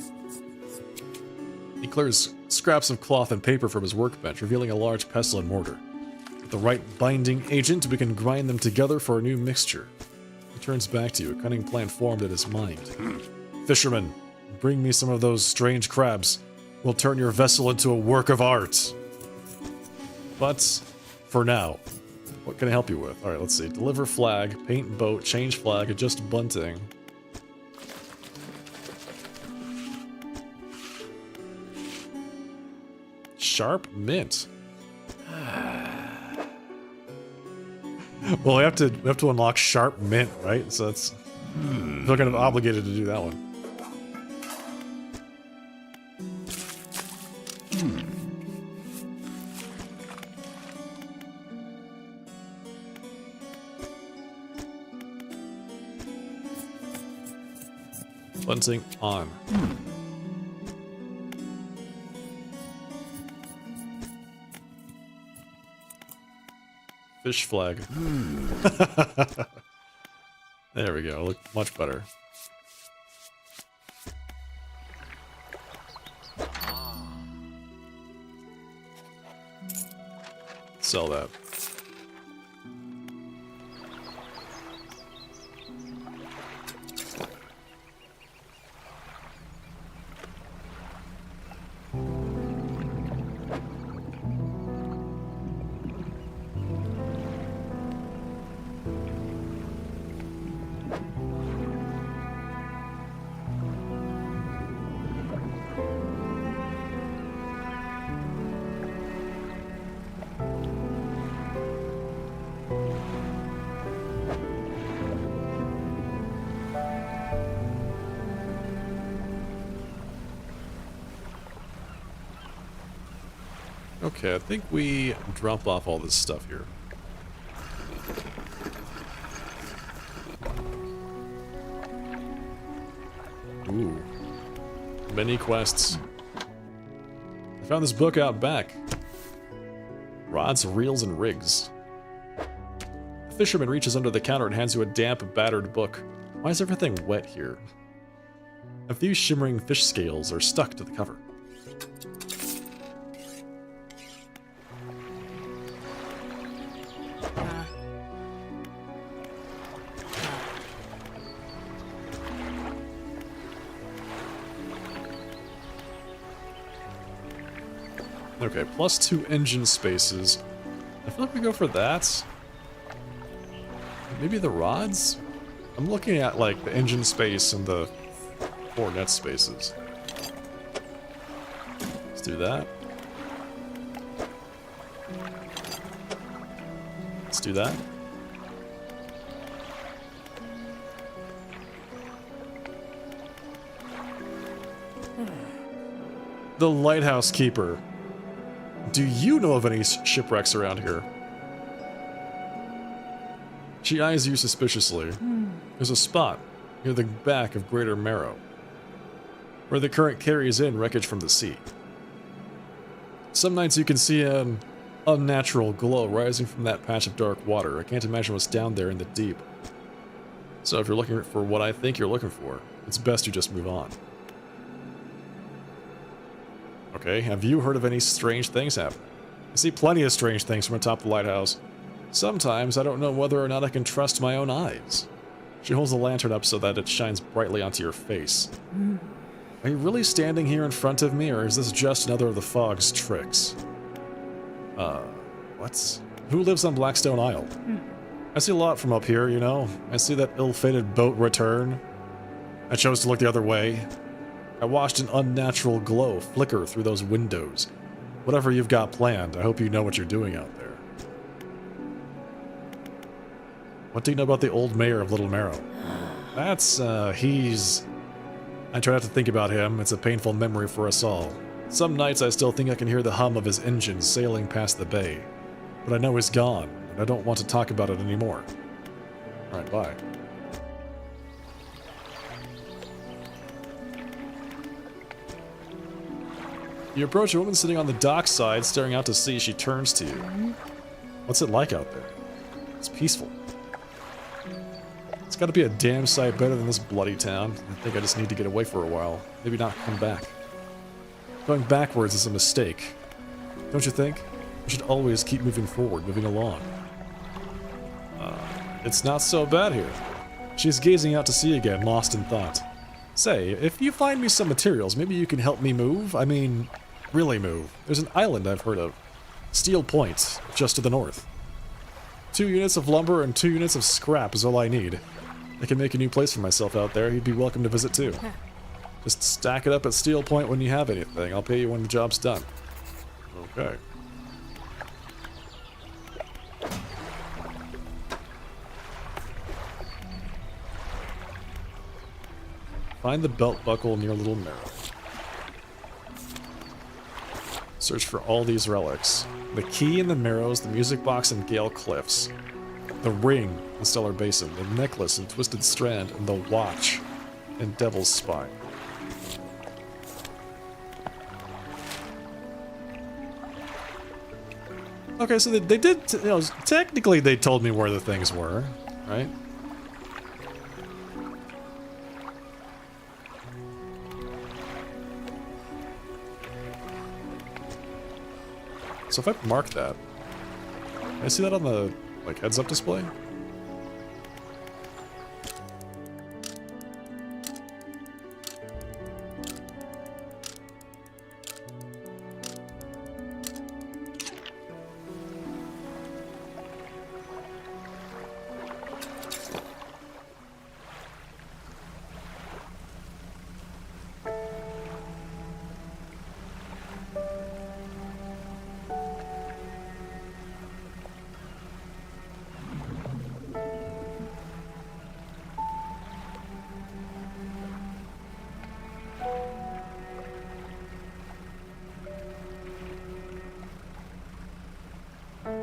He clears scraps of cloth and paper from his workbench, revealing a large pestle and mortar. With the right binding agent, we can grind them together for a new mixture. He turns back to you, a cunning plan formed in his mind. Fisherman, bring me some of those strange crabs. We'll turn your vessel into a work of art. But, for now, what can I help you with? Alright, let's see. Deliver flag, paint boat, change flag, adjust bunting. Sharp mint. Well, we have to unlock sharp mint, right? So that's we're kind of obligated to do that one. Bunting on. Fish flag. There we go. Look much better. Sell that. Okay, I think we drop off all this stuff here. Ooh. Many quests. I found this book out back. Rods, reels, and rigs. The fisherman reaches under the counter and hands you a damp, battered book. Why is everything wet here? A few shimmering fish scales are stuck to the cover. Okay, +2 engine spaces. I feel like we go for that. Maybe the rods? I'm looking at, like, the engine space and the 4 net spaces. Let's do that. Let's do that. The lighthouse keeper. Do you know of any shipwrecks around here? She eyes you suspiciously. There's a spot near the back of Greater Marrow, where the current carries in wreckage from the sea. Some nights you can see an unnatural glow rising from that patch of dark water. I can't imagine what's down there in the deep. So if you're looking for what I think you're looking for, it's best you just move on. Okay, have you heard of any strange things happening? I see plenty of strange things from atop the lighthouse. Sometimes I don't know whether or not I can trust my own eyes. She holds the lantern up so that it shines brightly onto your face. Are you really standing here in front of me, or is this just another of the fog's tricks? What? Who lives on Blackstone Isle? I see a lot from up here, you know? I see that ill-fated boat return. I chose to look the other way. I watched an unnatural glow flicker through those windows. Whatever you've got planned, I hope you know what you're doing out there. What do you know about the old mayor of Little Marrow? That's, he's... I try not to think about him. It's a painful memory for us all. Some nights I still think I can hear the hum of his engine sailing past the bay. But I know he's gone, and I don't want to talk about it anymore. Alright, bye. You approach a woman sitting on the dockside, staring out to sea. She turns to you. What's it like out there? It's peaceful. It's gotta be a damn sight better than this bloody town. I think I just need to get away for a while. Maybe not come back. Going backwards is a mistake. Don't you think? We should always keep moving forward, moving along. It's not so bad here. She's gazing out to sea again, lost in thought. Say, if you find me some materials, maybe you can help me move? I mean, really move. There's an island I've heard of. Steel Point, just to the north. 2 units of lumber and 2 units of scrap is all I need. I can make a new place for myself out there. You'd be welcome to visit too. Just stack it up at Steel Point when you have anything. I'll pay you when the job's done. Okay. Find the belt buckle near Little Marrow. Search for all these relics. The key in the Marrows, the music box in Gale Cliffs. The ring in Stellar Basin, the necklace in Twisted Strand, and the watch in Devil's Spine. Okay, so they did, you know, technically they told me where the things were, right? So if I mark that, can I see that on the, like, heads-up display?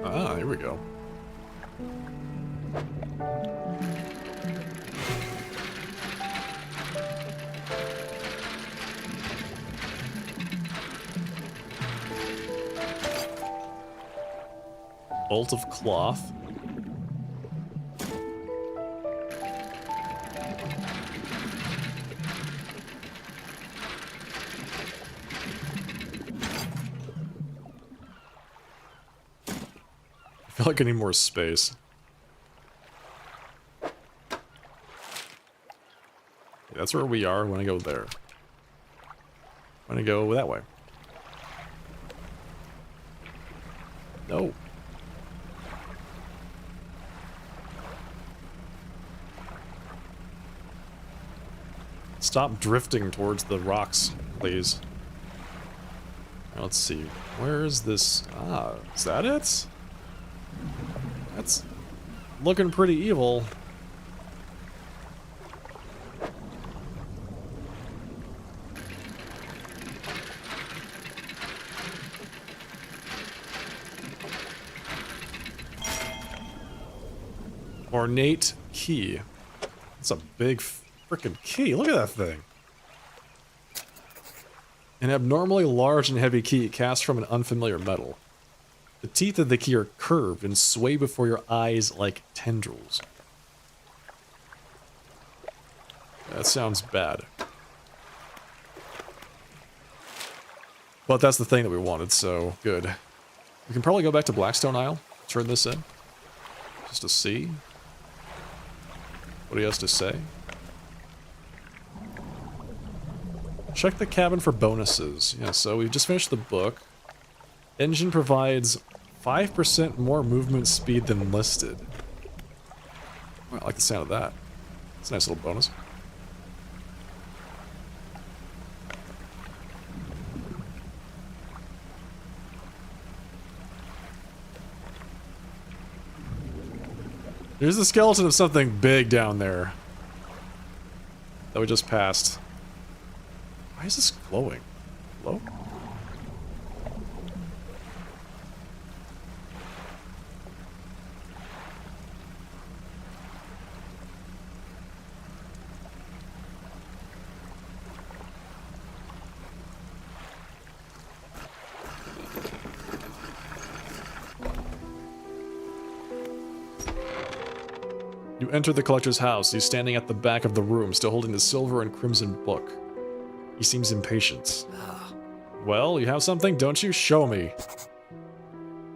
Ah, here we go. Bolt of cloth. I feel like I need more space. That's where we are. I want to go there. I want to go that way. No. Stop drifting towards the rocks, please. Now, let's see. Where is this? Ah, is that it? That's looking pretty evil. Ornate key. That's a big frickin' key. Look at that thing. An abnormally large and heavy key cast from an unfamiliar metal. The teeth of the key are curved and sway before your eyes like tendrils. That sounds bad. But that's the thing that we wanted, so good. We can probably go back to Blackstone Isle, turn this in, just to see what he has to say. Check the cabin for bonuses. Yeah, so we've just finished the book. Engine provides 5% more movement speed than listed. Well, I like the sound of that. It's a nice little bonus. There's the skeleton of something big down there that we just passed. Why is this glowing? Hello? You enter the collector's house. He's standing at the back of the room, still holding the silver and crimson book. He seems impatient. Well, you have something, don't you? Show me.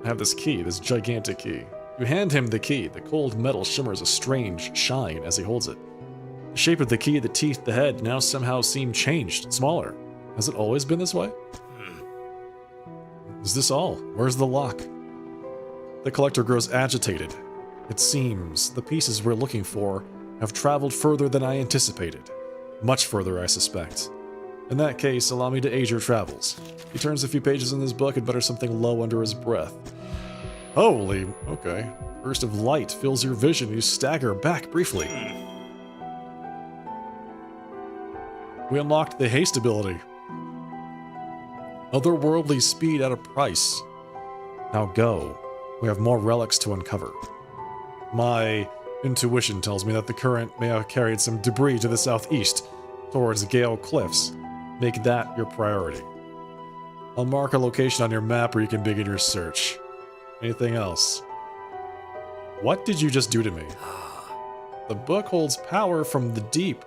I have this key, this gigantic key. You hand him the key. The cold metal shimmers a strange shine as he holds it. The shape of the key, the teeth, the head now somehow seem changed, smaller. Has it always been this way? Is this all? Where's the lock? The collector grows agitated. It seems the pieces we're looking for have traveled further than I anticipated. Much further, I suspect. In that case, allow me to aid your travels. He turns a few pages in his book and mutters something low under his breath. Holy, okay. Burst of light fills your vision. You stagger back briefly. We unlocked the haste ability. Otherworldly speed at a price. Now go. We have more relics to uncover. My intuition tells me that the current may have carried some debris to the southeast, towards Gale Cliffs. Make that your priority. I'll mark a location on your map where you can begin your search. Anything else? What did you just do to me? The book holds power from the deep.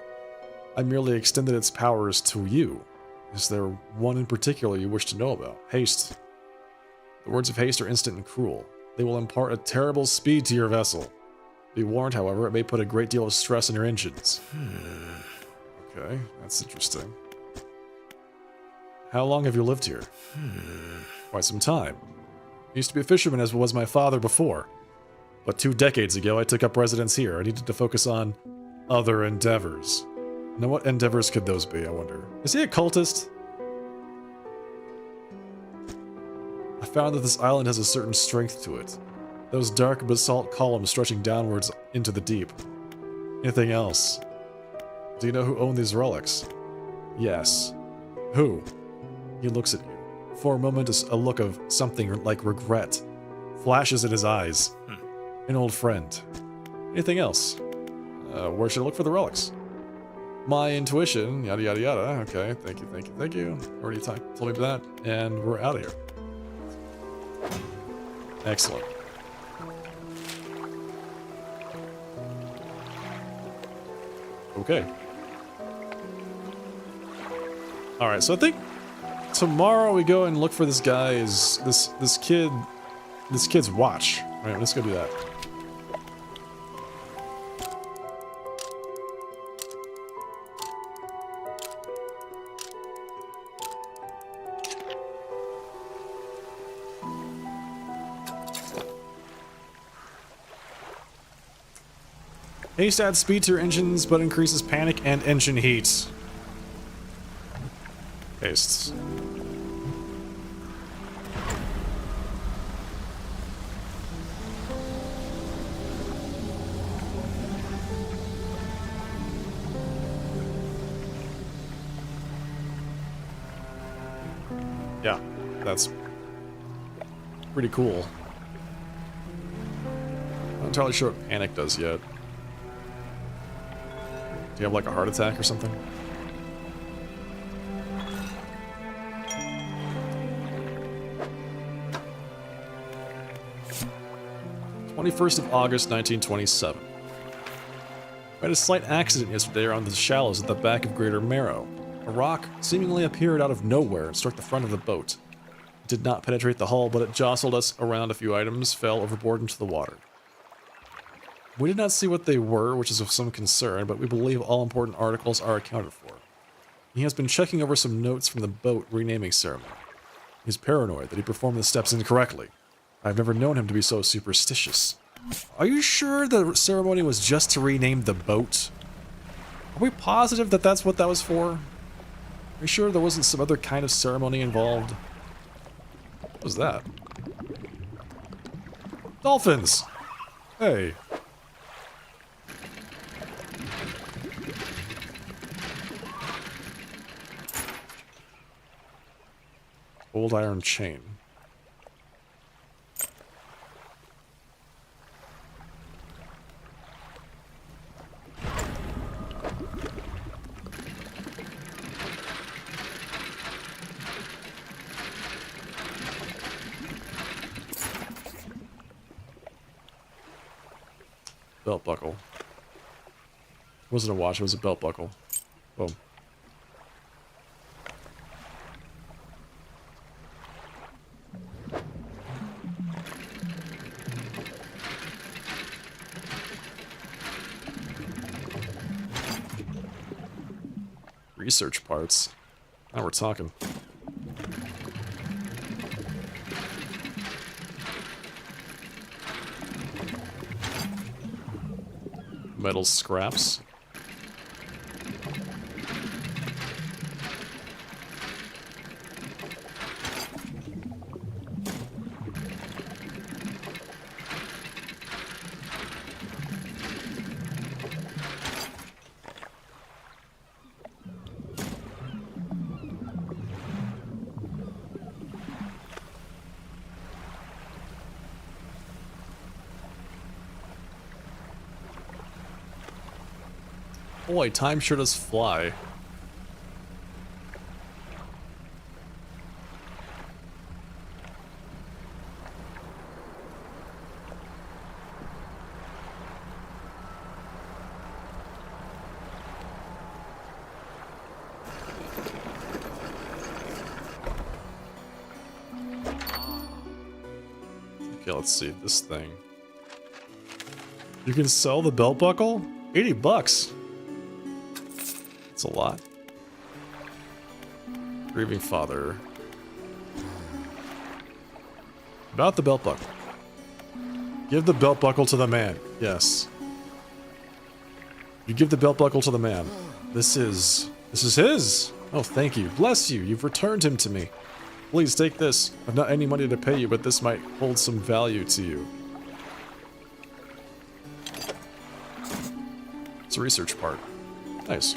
I merely extended its powers to you. Is there one in particular you wish to know about? Haste. The words of haste are instant and cruel. They will impart a terrible speed to your vessel. Be warned, however, it may put a great deal of stress on your engines. Okay, that's interesting. How long have you lived here? Quite some time. I used to be a fisherman, as was my father before. But 2 decades ago, I took up residence here. I needed to focus on other endeavors. Now, what endeavors could those be, I wonder? Is he a cultist? I found that this island has a certain strength to it. Those dark basalt columns stretching downwards into the deep. Anything else? Do you know who owned these relics? Yes. Who? He looks at you. For a moment, a look of something like regret flashes in his eyes. An old friend. Anything else? Where should I look for the relics? My intuition, yada yada yada. Okay, thank you, thank you, thank you. Already told me that, and we're out of here. Excellent. Okay. Alright, so I think tomorrow we go and look for this guy's this kid's watch. Alright, let's go do that. Haste adds speed to your engines, but increases panic and engine heat. Haste. Yeah, that's pretty cool. Not entirely sure what panic does yet. Do you have like a heart attack or something? 21st of August, 1927. We had a slight accident yesterday around the shallows at the back of Greater Marrow. A rock seemingly appeared out of nowhere and struck the front of the boat. It did not penetrate the hull, but it jostled us around a few items, fell overboard into the water. We did not see what they were, which is of some concern, but we believe all important articles are accounted for. He has been checking over some notes from the boat renaming ceremony. He's paranoid that he performed the steps incorrectly. I've never known him to be so superstitious. Are you sure the ceremony was just to rename the boat? Are we positive that that's what that was for? Are you sure there wasn't some other kind of ceremony involved? What was that? Dolphins! Hey. Old iron chain. Belt buckle. It wasn't a watch, it was a belt buckle. Boom. Research parts. Now we're talking. Metal scraps. Boy, time sure does fly. Okay, let's see this thing. You can sell the belt buckle? 80 bucks. That's a lot. Grieving father. About the belt buckle. Give the belt buckle to the man. Yes. You give the belt buckle to the man. This is his. Oh, thank you. Bless you. You've returned him to me. Please take this. I've not any money to pay you, but this might hold some value to you. It's a research part. Nice.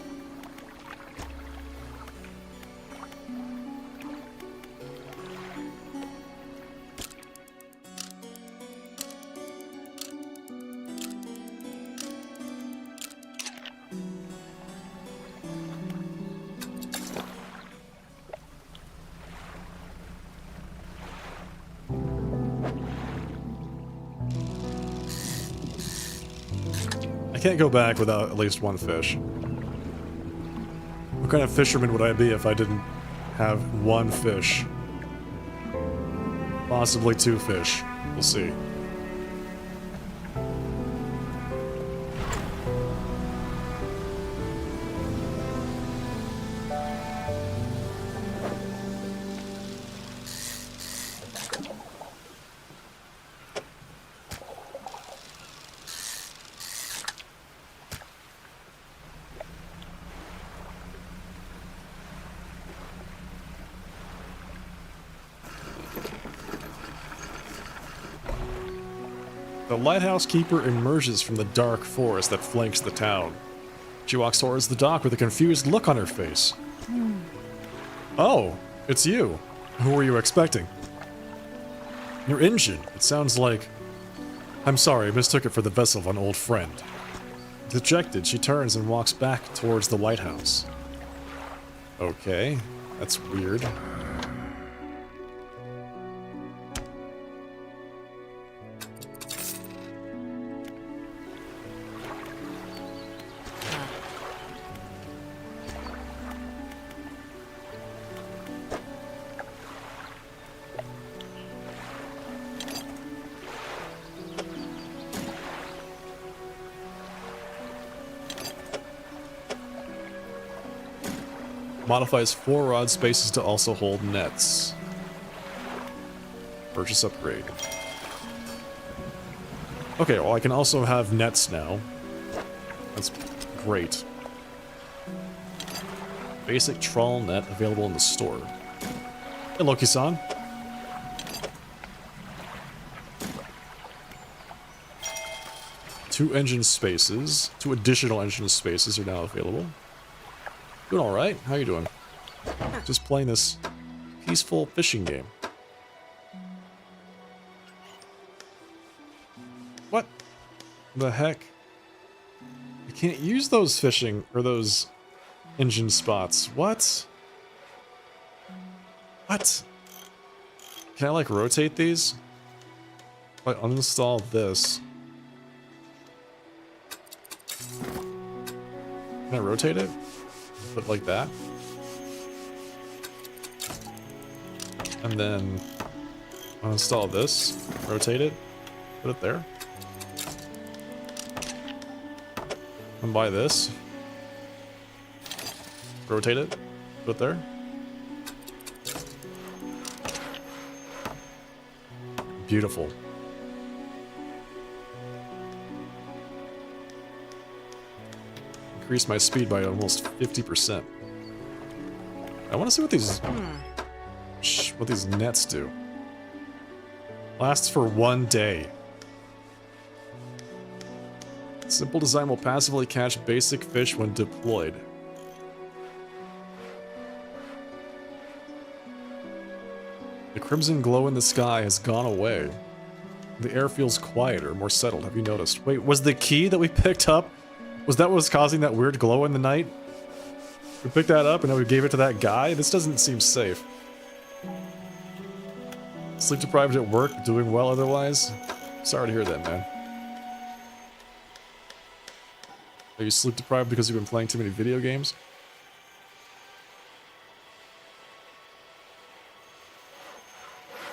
I can't go back without at least one fish. What kind of fisherman would I be if I didn't have one fish? Possibly two fish. We'll see. The lighthouse keeper emerges from the dark forest that flanks the town. She walks towards the dock with a confused look on her face. Oh, it's you. Who were you expecting? Your engine. It sounds like... I'm sorry, I mistook it for the vessel of an old friend. Dejected, she turns and walks back towards the lighthouse. Okay, that's weird. Modifies 4 rod spaces to also hold nets. Purchase upgrade. Okay, well I can also have nets now. That's great. Basic trawl net available in the store. Hey Loki-san. Two additional engine spaces are now available. Doing alright. How you doing? Just playing this peaceful fishing game. What the heck? I can't use those fishing or those engine spots. What? What? Can I like rotate these? If I uninstall this. Can I rotate it? Put like that? And then uninstall this, rotate it, put it there. And buy this. Rotate it, put it there. Beautiful. Increase my speed by almost 50%. I want to see what these nets do. Lasts for 1 day. Simple design will passively catch basic fish when deployed. The crimson glow in the sky has gone away. The air feels quieter, more settled. Have you noticed? Wait, was the key that we picked up, was that what was causing that weird glow in the night? We picked that up and then we gave it to that guy? This doesn't seem safe. Sleep deprived at work, doing well otherwise? Sorry to hear that, man. Are you sleep deprived because you've been playing too many video games?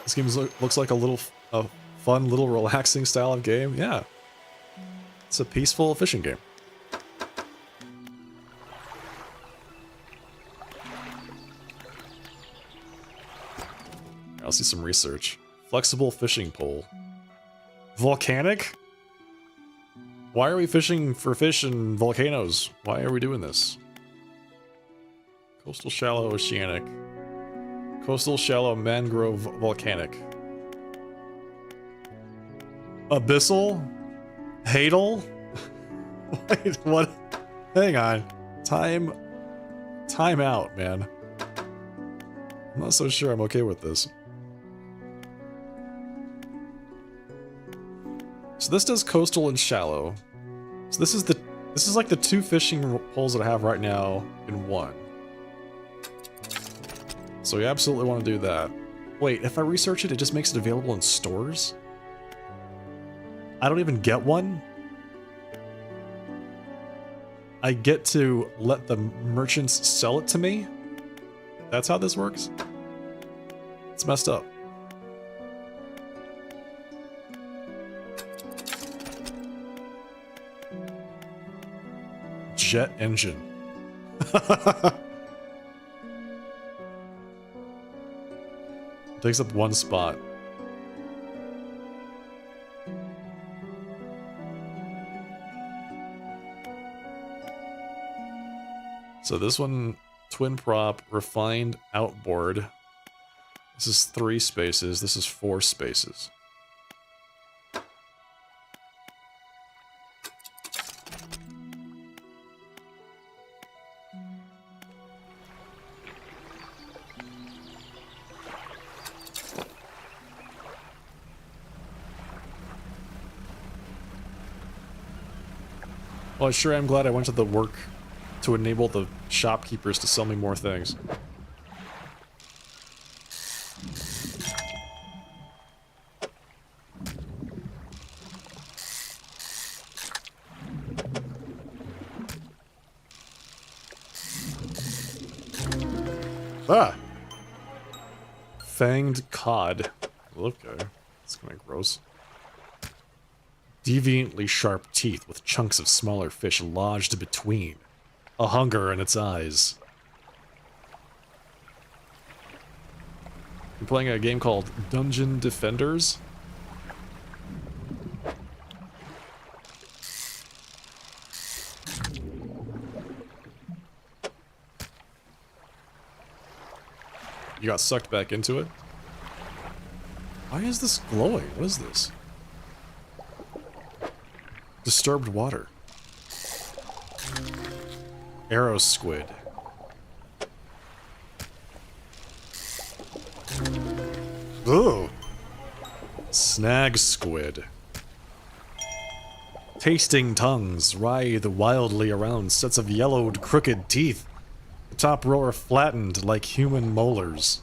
This game looks like a fun, little relaxing style of game. Yeah. It's a peaceful fishing game. I'll see some research. Flexible fishing pole. Volcanic? Why are we fishing for fish in volcanoes? Why are we doing this? Coastal shallow oceanic. Coastal shallow mangrove volcanic. Abyssal? Hadal? Wait, what? Hang on. Time out, man. I'm not so sure I'm okay with this. So this does coastal and shallow. So this is like the 2 fishing poles that I have right now in one. So we absolutely want to do that. Wait, if I research it, it just makes it available in stores? I don't even get one? I get to let the merchants sell it to me? That's how this works? It's messed up. Jet engine. Takes up 1 spot. So this one, twin prop, refined outboard. This is 3 spaces. This is 4 spaces. Well, I sure am glad I went to the work to enable the shopkeepers to sell me more things. Ah! Fanged cod. Okay, that's kind of gross. Deviantly sharp teeth with chunks of smaller fish lodged between. A hunger in its eyes. I'm playing a game called Dungeon Defenders. You got sucked back into it? Why is this glowing? What is this? Disturbed water. Arrow squid. Ugh. Snag squid. Tasting tongues writhe wildly around sets of yellowed, crooked teeth. The top row are flattened like human molars.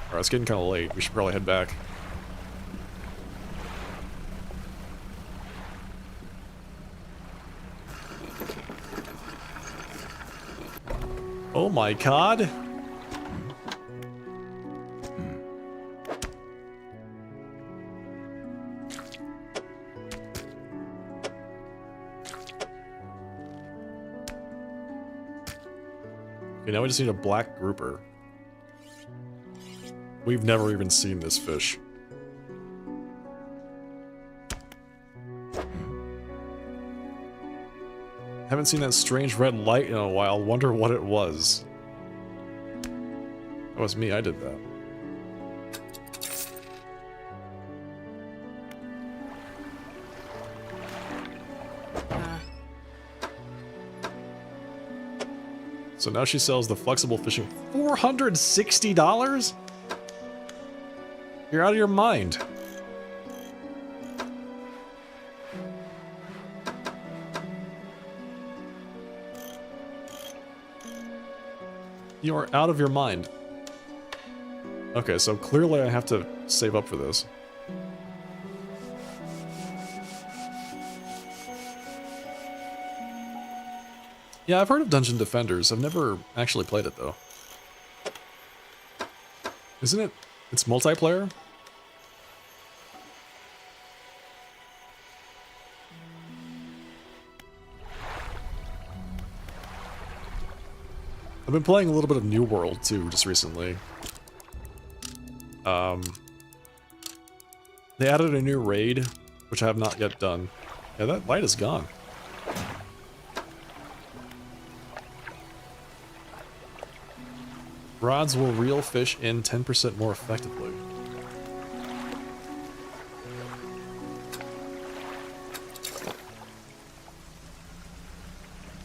Alright, it's getting kind of late. We should probably head back. Oh my god! Okay, now we just need a black grouper. We've never even seen this fish. Haven't seen that strange red light in a while. Wonder what it was. That was me, I did that. So now she sells the flexible fishing. $460? You're out of your mind. You are out of your mind. Okay, so clearly I have to save up for this. Yeah, I've heard of Dungeon Defenders. I've never actually played it, though. Isn't it? It's multiplayer? I've been playing a little bit of New World, too, just recently. They added a new raid, which I have not yet done. Yeah, that light is gone. Rods will reel fish in 10% more effectively.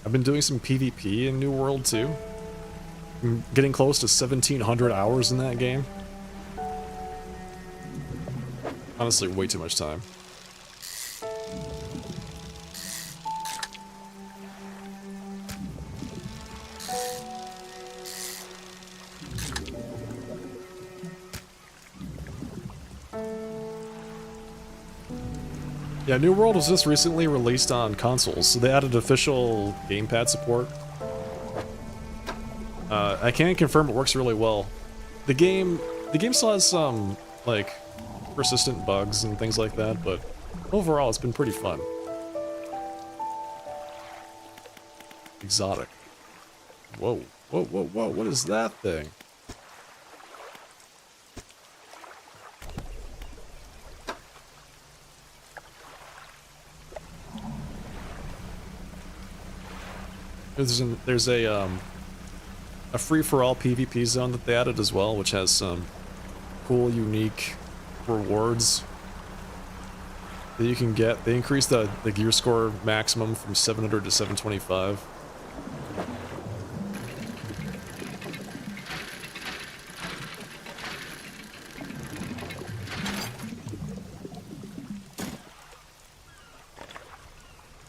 I've been doing some PvP in New World, too. I'm getting close to 1,700 hours in that game. Honestly, way too much time. Yeah, New World was just recently released on consoles, so they added official gamepad support. I can confirm it works really well. The game still has some, like, persistent bugs and things like that, but overall it's been pretty fun. Exotic. Whoa, whoa, whoa, whoa, what is that thing? There's a free-for-all PvP zone that they added as well, which has some cool, unique rewards that you can get. They increased the gear score maximum from 700 to 725.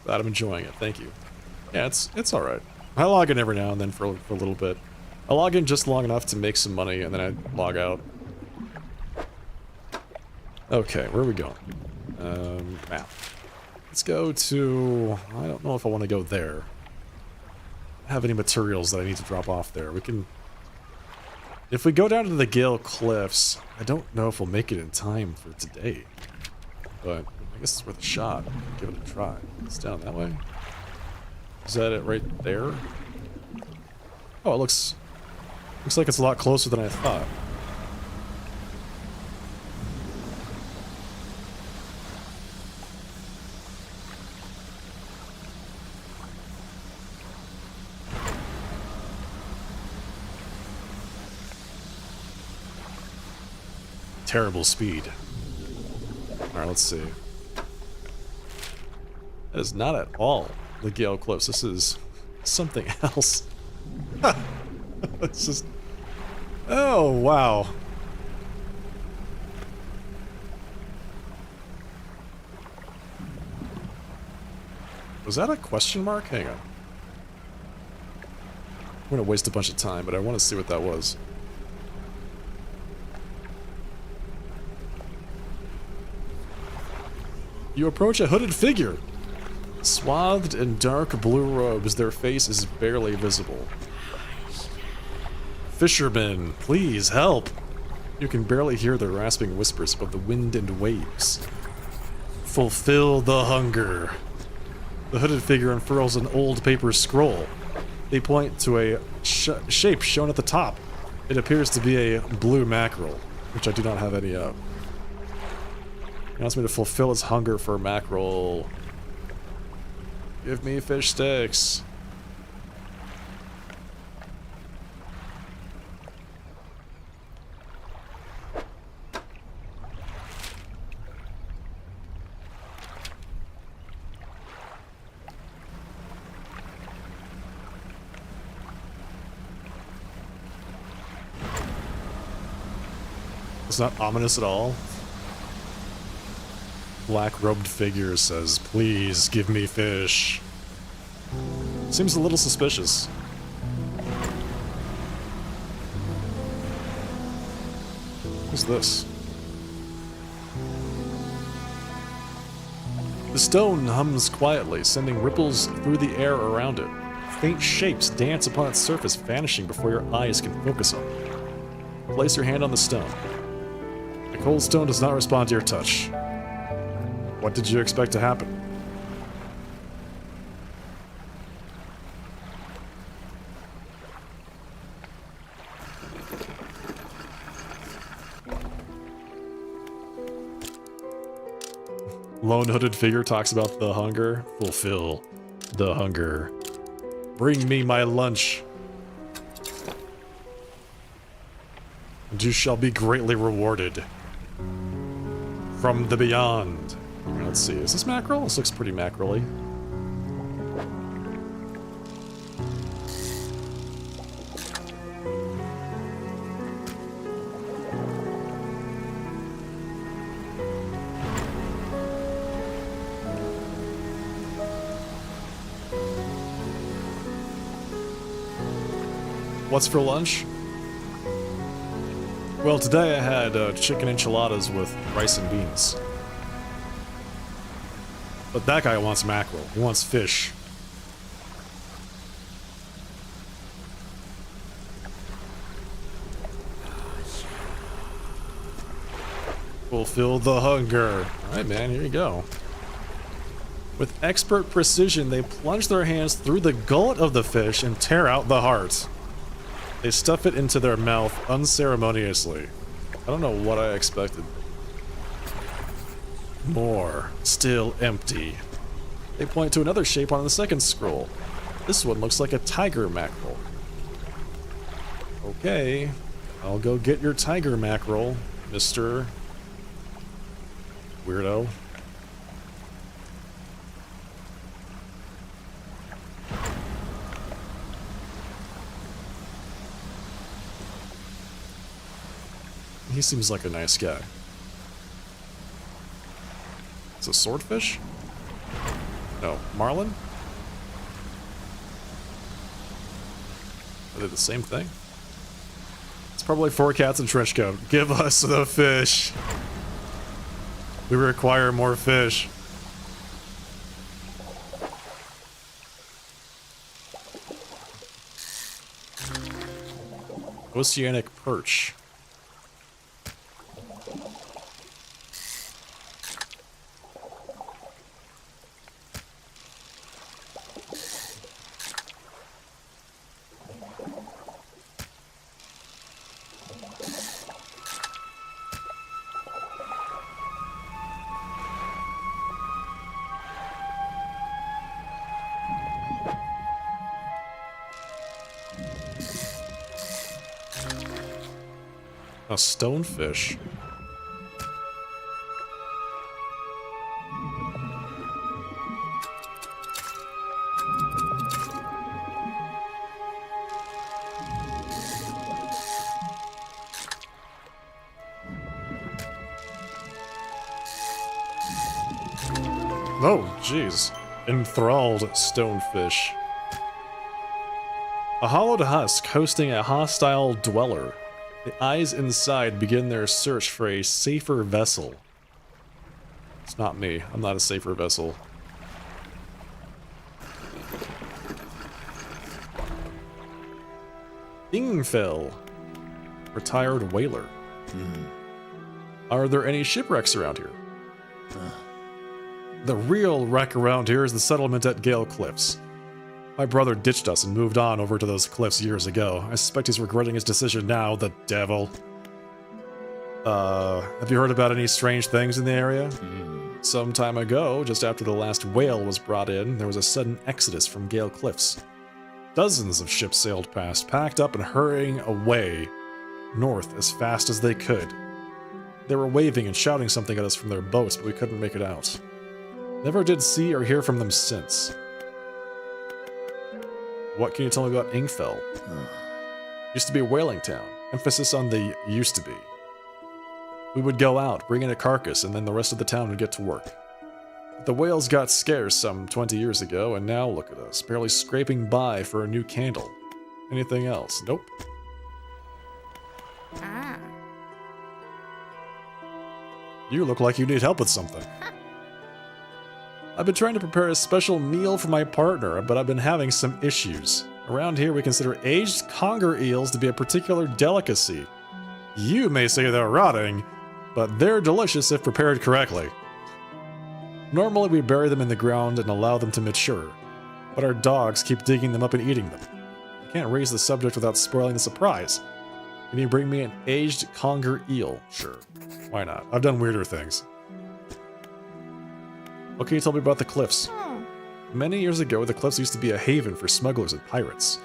Glad I'm enjoying it, thank you. Yeah, it's alright. I log in every now and then for a little bit. I log in just long enough to make some money, and then I log out. Okay, where are we going? Map. Let's go to... I don't know if I want to go there. I don't have any materials that I need to drop off there. We can... If we go down to the Gale Cliffs, I don't know if we'll make it in time for today. But I guess it's worth a shot. Give it a try. It's down that way. Is that it right there? Oh, it looks like it's a lot closer than I thought. Terrible speed. Alright, let's see. That is not at all the Gale Cliffs. This is something else. It's just... Oh, wow. Was that a question mark? Hang on. I'm gonna waste a bunch of time, but I want to see what that was. You approach a hooded figure. Swathed in dark blue robes, their face is barely visible. Fishermen, please help! You can barely hear their rasping whispers above the wind and waves. Fulfill the hunger. The hooded figure unfurls an old paper scroll. They point to a shape shown at the top. It appears to be a blue mackerel, which I do not have any of. He wants me to fulfill his hunger for mackerel. Give me fish sticks. It's not ominous at all. Black-robed figure says, please give me fish. Seems a little suspicious. What's this? The stone hums quietly, sending ripples through the air around it. Faint shapes dance upon its surface, vanishing before your eyes can focus on them. Place your hand on the stone. The cold stone does not respond to your touch. What did you expect to happen? Lone hooded figure talks about the hunger. Fulfill the hunger. Bring me my lunch. And you shall be greatly rewarded. From the beyond. Let's see, is this mackerel? This looks pretty mackerel-y. What's for lunch? Well, today I had chicken enchiladas with rice and beans. But that guy wants mackerel. He wants fish. Fulfill the hunger. Alright, man, here you go. With expert precision, they plunge their hands through the gullet of the fish and tear out the heart. They stuff it into their mouth unceremoniously. I don't know what I expected. More. Still empty. They point to another shape on the second scroll. This one looks like a tiger mackerel. Okay. I'll go get your tiger mackerel, Mr. Weirdo. He seems like a nice guy. It's a swordfish? No, marlin? Are they the same thing? It's probably 4 cats in trench coat. Give us the fish! We require more fish. Oceanic perch. A stonefish. Oh, jeez. Enthralled stonefish. A hollowed husk hosting a hostile dweller. The eyes inside begin their search for a safer vessel. It's not me. I'm not a safer vessel. Ingfell. Retired whaler. Are there any shipwrecks around here? The real wreck around here is the settlement at Gale Cliffs. My brother ditched us and moved on over to those cliffs years ago. I suspect he's regretting his decision now, the devil. Have you heard about any strange things in the area? Some time ago, just after the last whale was brought in, there was a sudden exodus from Gale Cliffs. Dozens of ships sailed past, packed up and hurrying away north as fast as they could. They were waving and shouting something at us from their boats, but we couldn't make it out. Never did see or hear from them since. What can you tell me about Ingfell? Used to be a whaling town. Emphasis on the used to be. We would go out, bring in a carcass, and then the rest of the town would get to work. But the whales got scarce some 20 years ago, and now look at us, barely scraping by for a new candle. Anything else? Nope. You look like you need help with something. I've been trying to prepare a special meal for my partner, but I've been having some issues. Around here, we consider aged conger eels to be a particular delicacy. You may say they're rotting, but they're delicious if prepared correctly. Normally, we bury them in the ground and allow them to mature, but our dogs keep digging them up and eating them. I can't raise the subject without spoiling the surprise. Can you bring me an aged conger eel? Sure. Why not? I've done weirder things. What can you tell me about the cliffs? Many years ago, the cliffs used to be a haven for smugglers and pirates.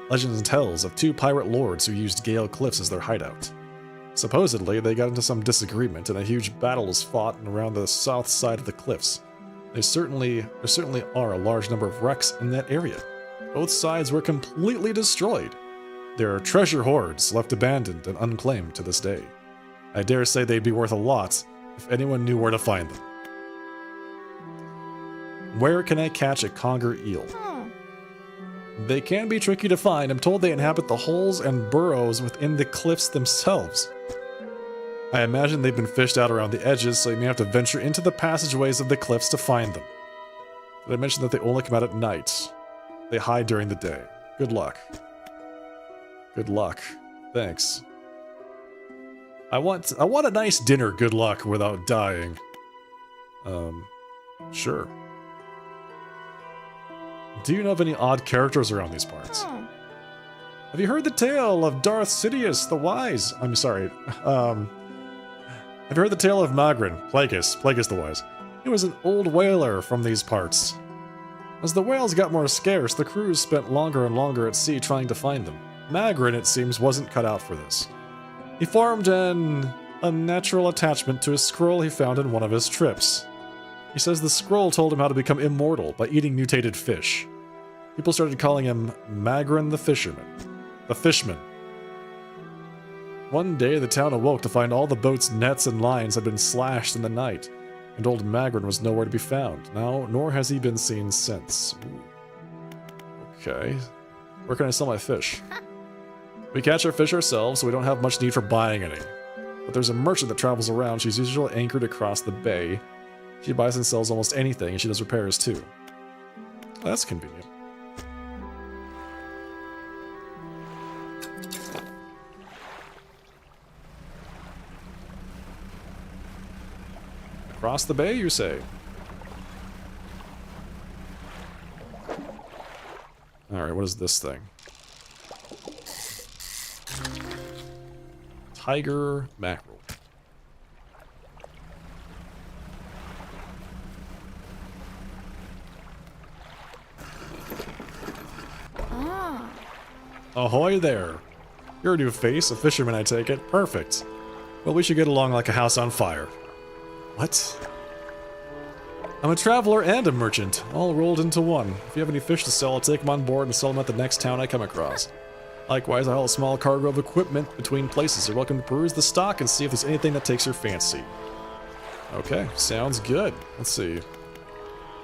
Legends tells of two pirate lords who used Gale Cliffs as their hideout. Supposedly, they got into some disagreement and a huge battle was fought around the south side of the cliffs. There certainly are a large number of wrecks in that area. Both sides were completely destroyed. There are treasure hoards left abandoned and unclaimed to this day. I dare say they'd be worth a lot if anyone knew where to find them. Where can I catch a conger eel? They can be tricky to find. I'm told they inhabit the holes and burrows within the cliffs themselves. I imagine they've been fished out around the edges, so you may have to venture into the passageways of the cliffs to find them. Did I mention that they only come out at night? They hide during the day. Good luck. Good luck. Thanks. I want a nice dinner, good luck, without dying. Sure. Do you know of any odd characters around these parts? Have you heard the tale of Darth Sidious the Wise? I'm sorry. Have you heard the tale of Magrin, Plagueis the Wise? He was an old whaler from these parts. As the whales got more scarce, the crews spent longer and longer at sea trying to find them. Magrin, it seems, wasn't cut out for this. He formed an unnatural attachment to a scroll he found in one of his trips. He says the scroll told him how to become immortal by eating mutated fish. People started calling him Magrin the Fisherman. The Fishman. One day, the town awoke to find all the boat's nets and lines had been slashed in the night, and old Magrin was nowhere to be found. Now, nor has he been seen since. Ooh. Okay. Where can I sell my fish? We catch our fish ourselves, so we don't have much need for buying any. But there's a merchant that travels around. She's usually anchored across the bay. She buys and sells almost anything, and she does repairs too. That's convenient. Across the bay, you say? Alright, what is this thing? Tiger mackerel. Ahoy there! You're a new face, a fisherman I take it. Perfect. Well, we should get along like a house on fire. What? I'm a traveler and a merchant, all rolled into one. If you have any fish to sell, I'll take them on board and sell them at the next town I come across. Likewise, I haul a small cargo of equipment between places. You're welcome to peruse the stock and see if there's anything that takes your fancy. Okay, sounds good. Let's see.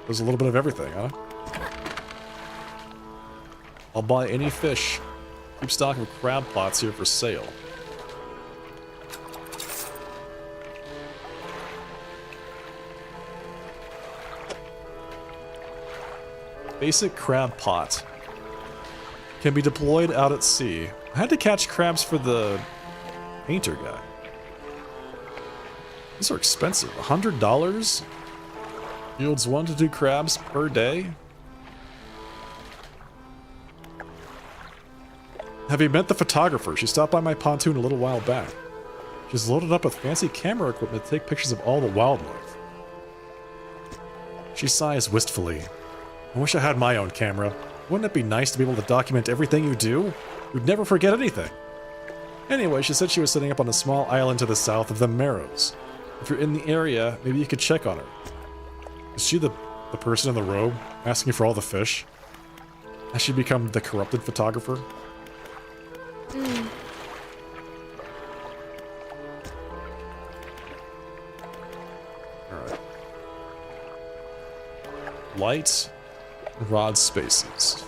There's a little bit of everything, huh? I'll buy any fish. Keep stock of crab pots here for sale. Basic crab pot. Can be deployed out at sea. I had to catch crabs for the painter guy. These are expensive. $100? Yields 1 to 2 crabs per day? Have you met the photographer? She stopped by my pontoon a little while back. She's loaded up with fancy camera equipment to take pictures of all the wildlife. She sighs wistfully. I wish I had my own camera. Wouldn't it be nice to be able to document everything you do? You'd never forget anything. Anyway, she said she was setting up on a small island to the south of the Marrows. If you're in the area, maybe you could check on her. Is she the person in the robe asking for all the fish? Has she become the corrupted photographer? Alright. Light, rod spaces.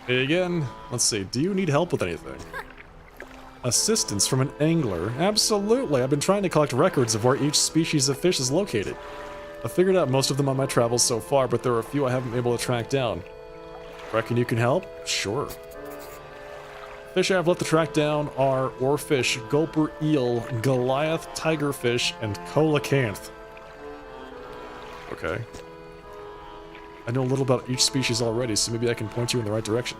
Hey again. Let's see. Do you need help with anything? Assistance from an angler. Absolutely. I've been trying to collect records of where each species of fish is located. I figured out most of them on my travels so far, but there are a few I haven't been able to track down. Reckon you can help? Sure. Fish I have left to track down are oarfish, gulper eel, Goliath tigerfish, and coelacanth. Okay. I know a little about each species already, so maybe I can point you in the right direction.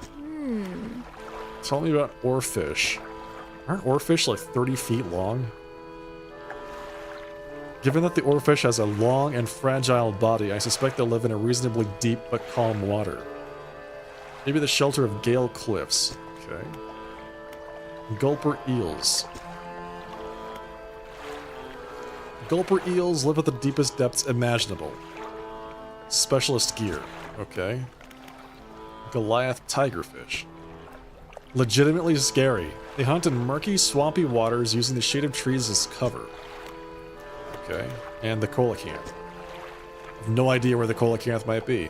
Tell me about oarfish. Aren't oarfish like 30 feet long? Given that the oarfish has a long and fragile body, I suspect they'll live in a reasonably deep but calm water. Maybe the shelter of Gale Cliffs. Okay. Gulper eels. Gulper eels live at the deepest depths imaginable. Specialist gear. Okay. Goliath tigerfish. Legitimately scary. They hunt in murky, swampy waters using the shade of trees as cover. Okay. And the coelacanth. I have no idea where the coelacanth might be,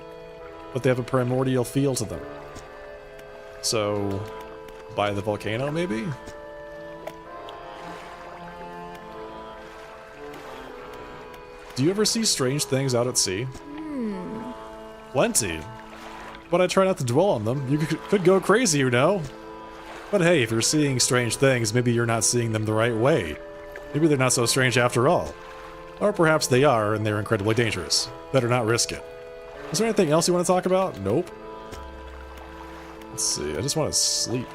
but they have a primordial feel to them. So, by the volcano, maybe? Do you ever see strange things out at sea? Plenty. But I try not to dwell on them. You could go crazy, you know? But hey, if you're seeing strange things, maybe you're not seeing them the right way. Maybe they're not so strange after all. Or perhaps they are, and they're incredibly dangerous. Better not risk it. Is there anything else you want to talk about? Nope. Let's see, I just want to sleep.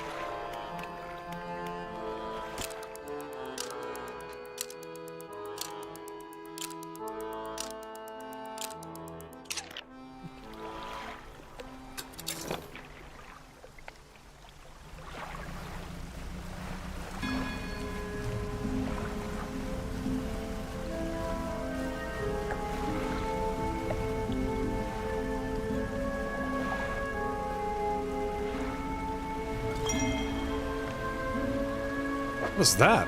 What was that?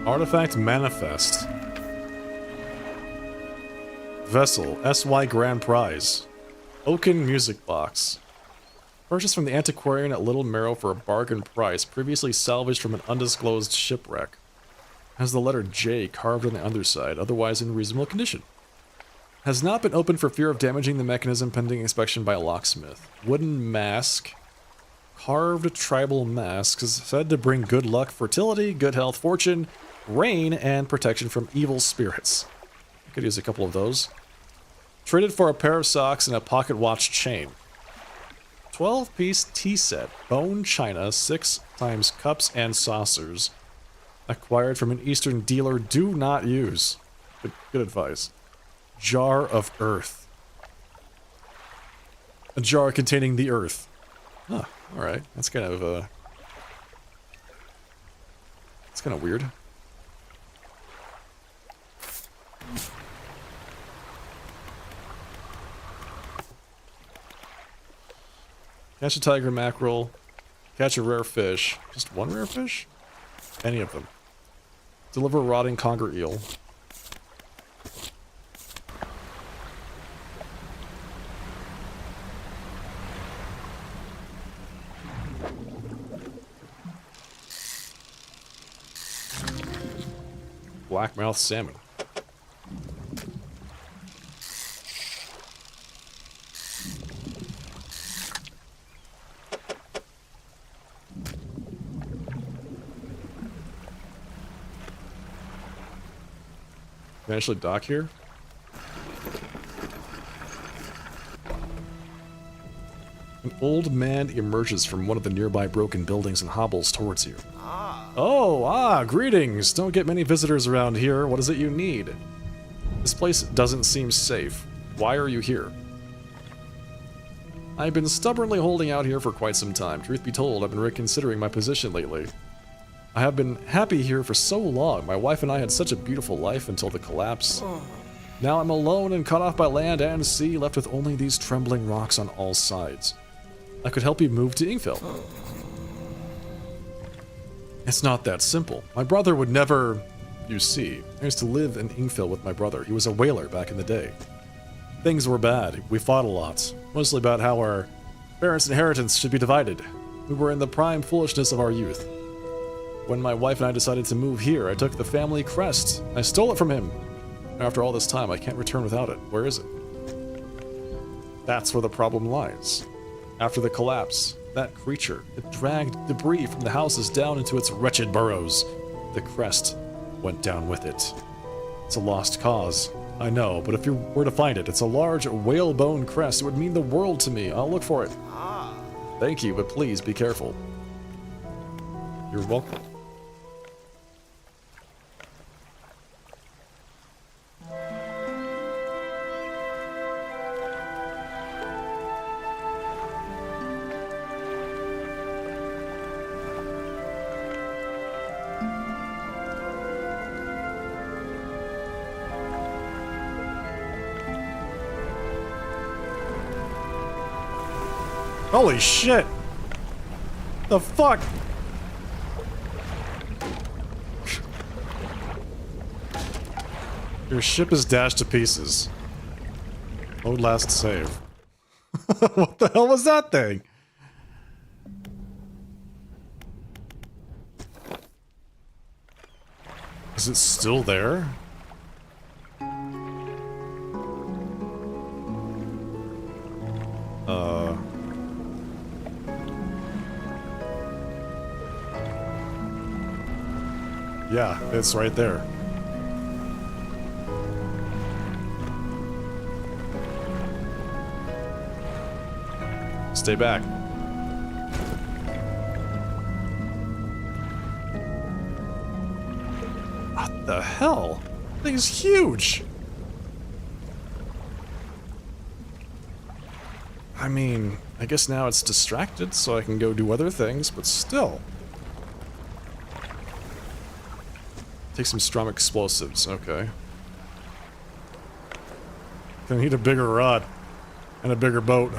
Artifact Manifest. Vessel, SY Grand Prize. Oaken Music Box. Purchased from the antiquarian at Little Marrow for a bargain price, previously salvaged from an undisclosed shipwreck. Has the letter J carved on the underside, otherwise in reasonable condition. Has not been opened for fear of damaging the mechanism pending inspection by a locksmith. Wooden mask. Carved tribal masks is said to bring good luck, fertility, good health, fortune, rain, and protection from evil spirits. I could use a couple of those. Traded for a pair of socks and a pocket watch chain. 12-piece tea set, bone china, 6 times cups and saucers. Acquired from an Eastern dealer, do not use. Good advice. Jar of earth. A jar containing the earth. Huh, alright. That's kind of, it's kind of weird. Catch a tiger mackerel. Catch a rare fish. Just one rare fish? Any of them. Deliver a rotting conger eel. Blackmouth salmon. Can I actually dock here? An old man emerges from one of the nearby broken buildings and hobbles towards you. Greetings! Don't get many visitors around here. What is it you need? This place doesn't seem safe. Why are you here? I've been stubbornly holding out here for quite some time. Truth be told, I've been reconsidering my position lately. I have been happy here for so long. My wife and I had such a beautiful life until the collapse. Now I'm alone and cut off by land and sea, left with only these trembling rocks on all sides. I could help you move to Inkville. It's not that simple. My brother would never... You see, I used to live in Inkville with my brother. He was a whaler back in the day. Things were bad. We fought a lot. Mostly about how our parents' inheritance should be divided. We were in the prime foolishness of our youth. When my wife and I decided to move here, I took the family crest. I stole it from him. After all this time, I can't return without it. Where is it? That's where the problem lies. After the collapse, that creature, it dragged debris from the houses down into its wretched burrows. The crest went down with it. It's a lost cause, I know, but if you were to find it, it's a large whalebone crest. It would mean the world to me. I'll look for it. Thank you, but please be careful. You're welcome. Holy shit! The fuck? Your ship is dashed to pieces. Load last save. What the hell was that thing? Is it still there? Yeah, it's right there. Stay back. What the hell? That thing is huge! I mean, I guess now it's distracted so I can go do other things, but still. Take some strong explosives, okay. Gonna need a bigger rod and a bigger boat.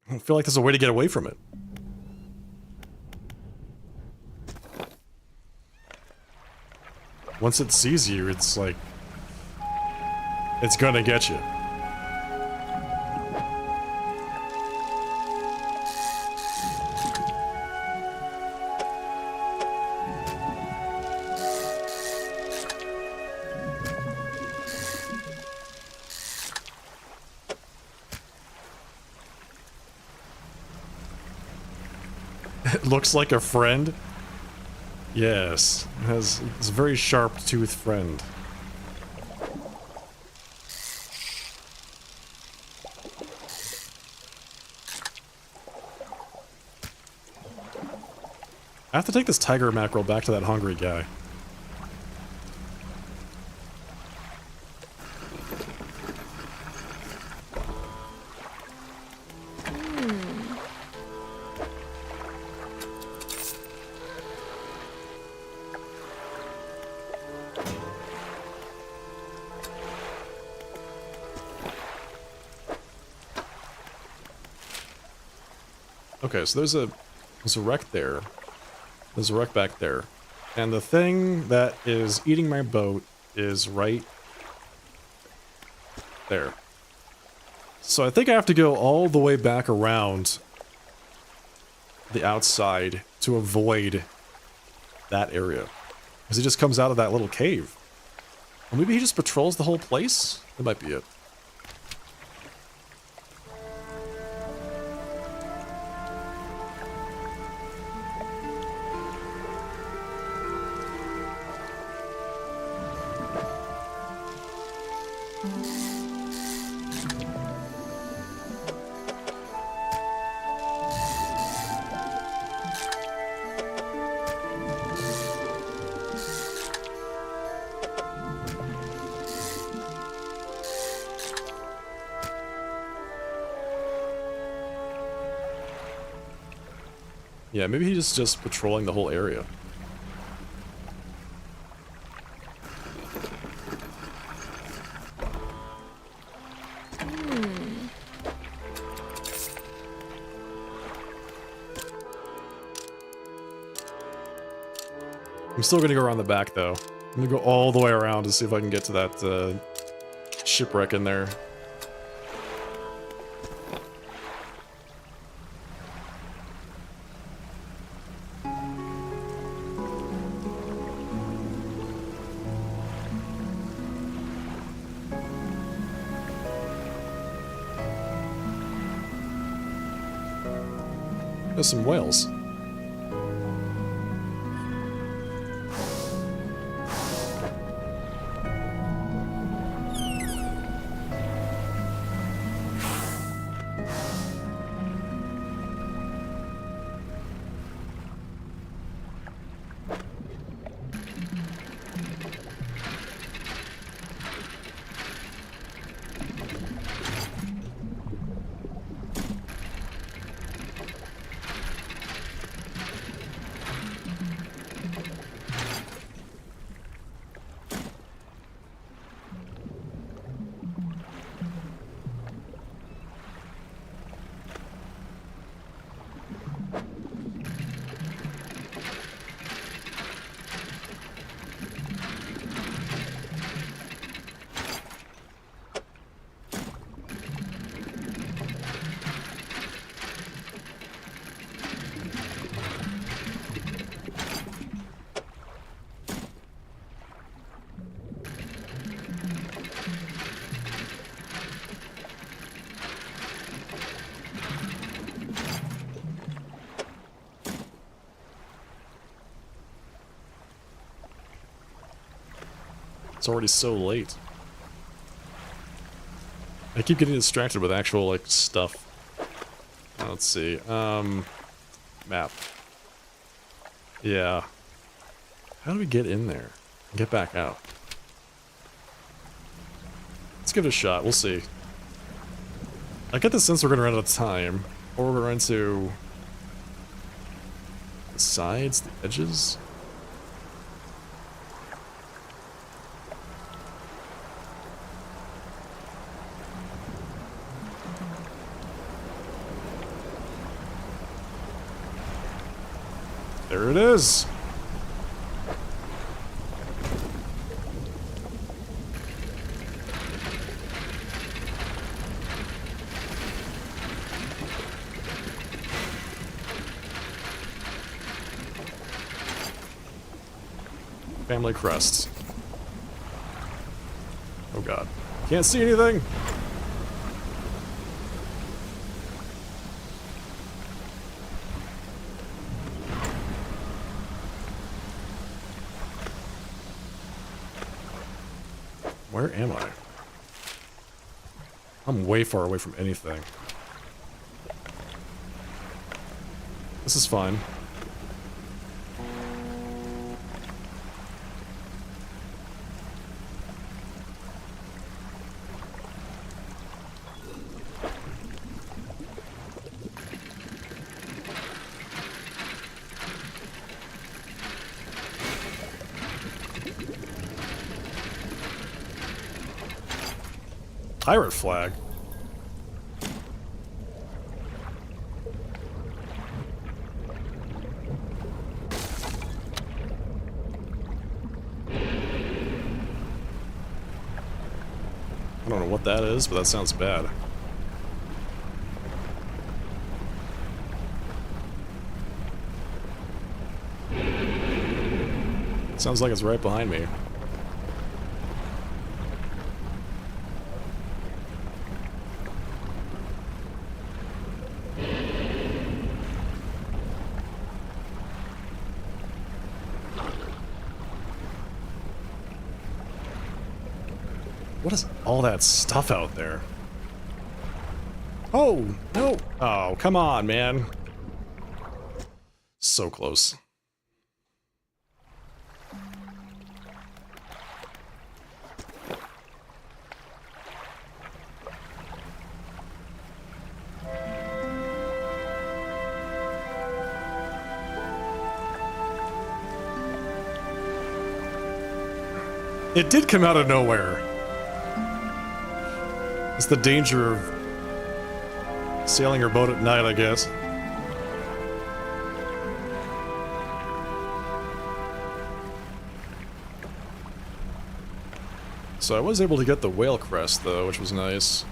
I feel like there's a way to get away from it. Once it sees you, it's like... it's gonna get you. It looks like a friend. Yes, it's a very sharp-toothed friend. I have to take this tiger mackerel back to that hungry guy. Okay, so there's a wreck there. There's a wreck back there. And the thing that is eating my boat is right there. So I think I have to go all the way back around the outside to avoid that area. Because he just comes out of that little cave. Or maybe he just patrols the whole place? That might be it. Yeah, maybe he's just patrolling the whole area. I'm still gonna go around the back, though. I'm gonna go all the way around to see if I can get to that shipwreck in there. There's some whales. It's already so late. I keep getting distracted with actual, like, stuff. Let's see. Map. Yeah. How do we get in there? And get back out? Let's give it a shot. We'll see. I get the sense we're gonna run out of time. Or we're gonna run into the sides, the edges. There it is. Family crest. Oh god. Can't see anything. Where am I? I'm way far away from anything. This is fine. pirate flag. I don't know what that is, but that sounds bad. Sounds like it's right behind me. What is all that stuff out there? Oh, no. Oh, come on, man. So close. It did come out of nowhere. It's the danger of sailing your boat at night, I guess. So I was able to get the whale crest, though, which was nice.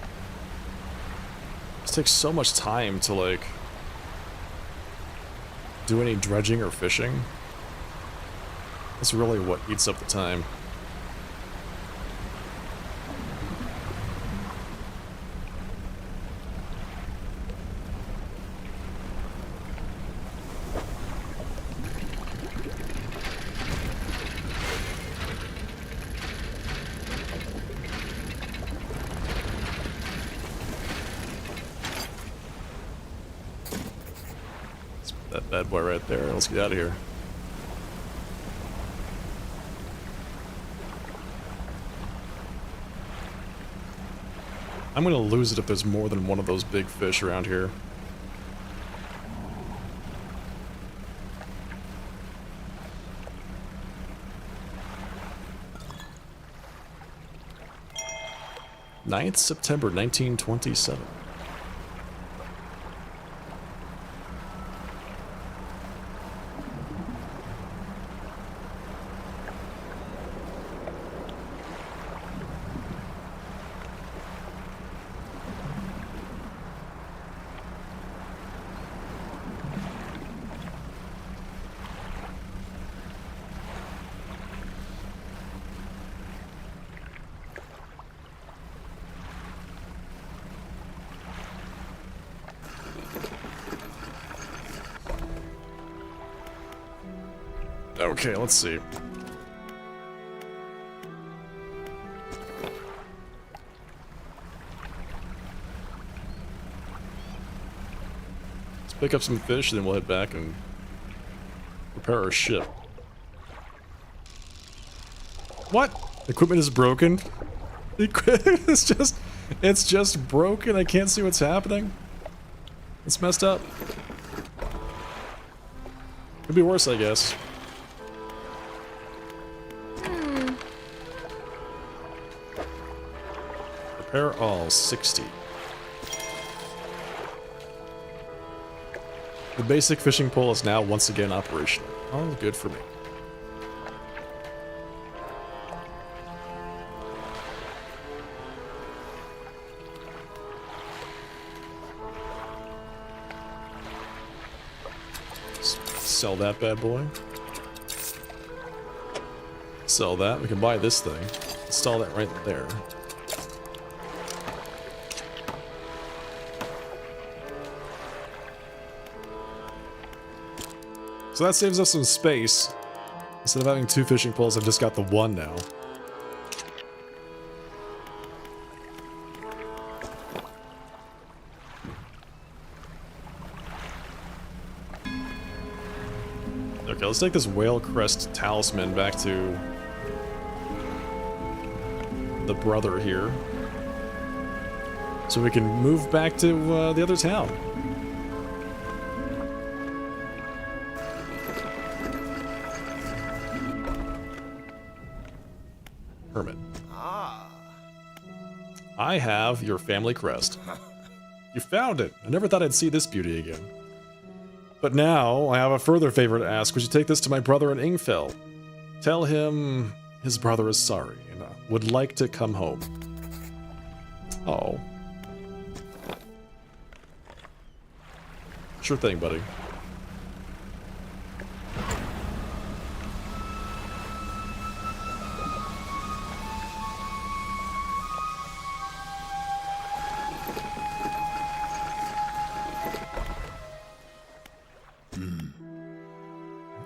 It takes so much time to, like, do any dredging or fishing. That's really what eats up the time. That bad boy right there. Let's get out of here. I'm gonna lose it if there's more than one of those big fish around here. September 1927. Okay, let's see. Let's pick up some fish, then we'll head back and repair our ship. What? Equipment is broken? The equipment is just... It's just broken. I can't see what's happening. It's messed up. Could be worse, I guess. Repair all 60. The basic fishing pole is now once again operational. Oh, good for me. Sell that bad boy. Sell that. We can buy this thing. Install that right there. So that saves us some space. Instead of having 2 fishing poles, I've just got the 1 now. Okay, let's take this whale crest talisman back to the brother here, so we can move back to the other town. Hermit. I have your family crest. You found it. I never thought I'd see this beauty again. But now, I have a further favor to ask. Would you take this to my brother in Ingfell? Tell him his brother is sorry and would like to come home. Oh. Sure thing, buddy.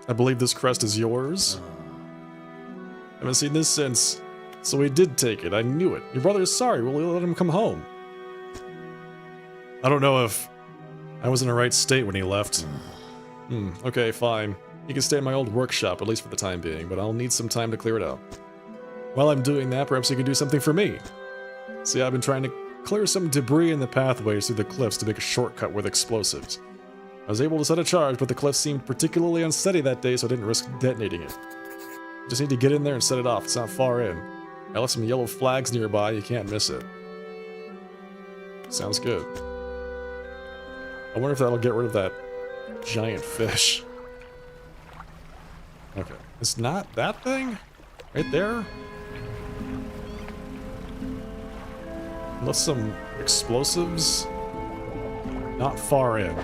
I believe this crest is yours. Haven't seen this since, so we did take it. I knew it. Your brother is sorry. Will you let him come home? I don't know if I was in the right state when he left. Okay, fine. He can stay in my old workshop, at least for the time being, but I'll need some time to clear it out. While I'm doing that, perhaps you can do something for me. See, I've been trying to clear some debris in the pathways through the cliffs to make a shortcut with explosives. I was able to set a charge, but the cliff seemed particularly unsteady that day, so I didn't risk detonating it. Just need to get in there and set it off. It's not far in. I left some yellow flags nearby. You can't miss it. Sounds good. I wonder if that'll get rid of that giant fish. Okay. It's not that thing? Right there? Unless some explosives? Not far in.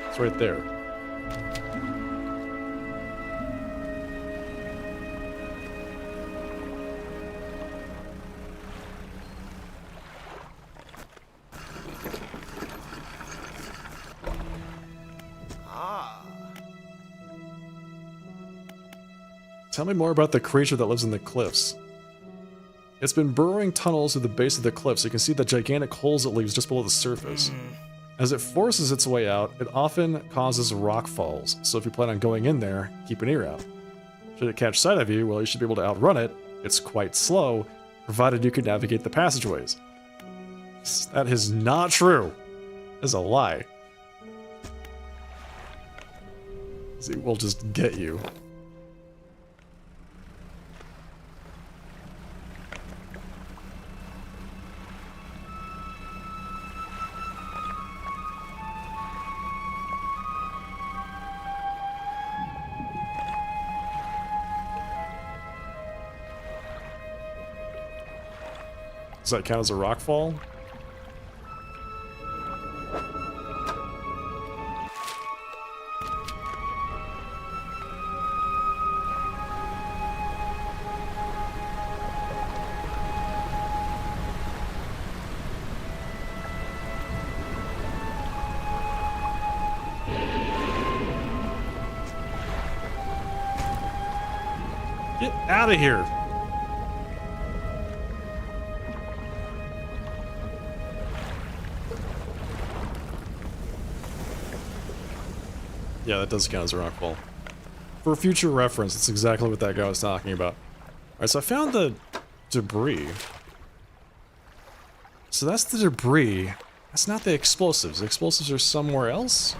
It's right there. Tell me more about the creature that lives in the cliffs. It's been burrowing tunnels through the base of the cliffs. You can see the gigantic holes it leaves just below the surface. As it forces its way out, it often causes rock falls, so if you plan on going in there, keep an ear out. Should it catch sight of you, well, you should be able to outrun it. It's quite slow, provided you can navigate the passageways. That is not true. That is a lie. It will just get you. Does that count as a rock fall? Get out of here! Yeah, that does count as a rock fall. For future reference, that's exactly what that guy was talking about. Alright, so I found the debris. So that's the debris. That's not the explosives. The explosives are somewhere else?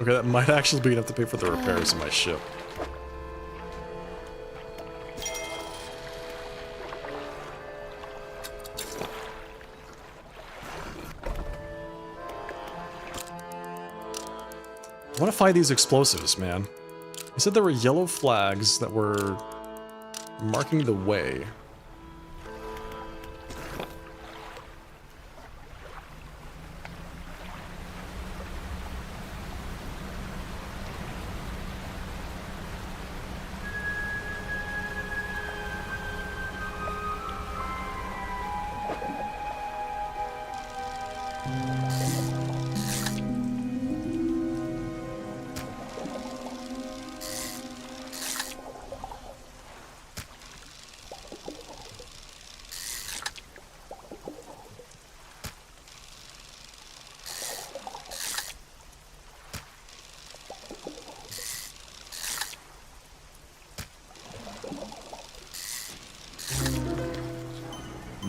Okay, that might actually be enough to pay for the repairs of my ship. I want to find these explosives, man. He said there were yellow flags that were marking the way.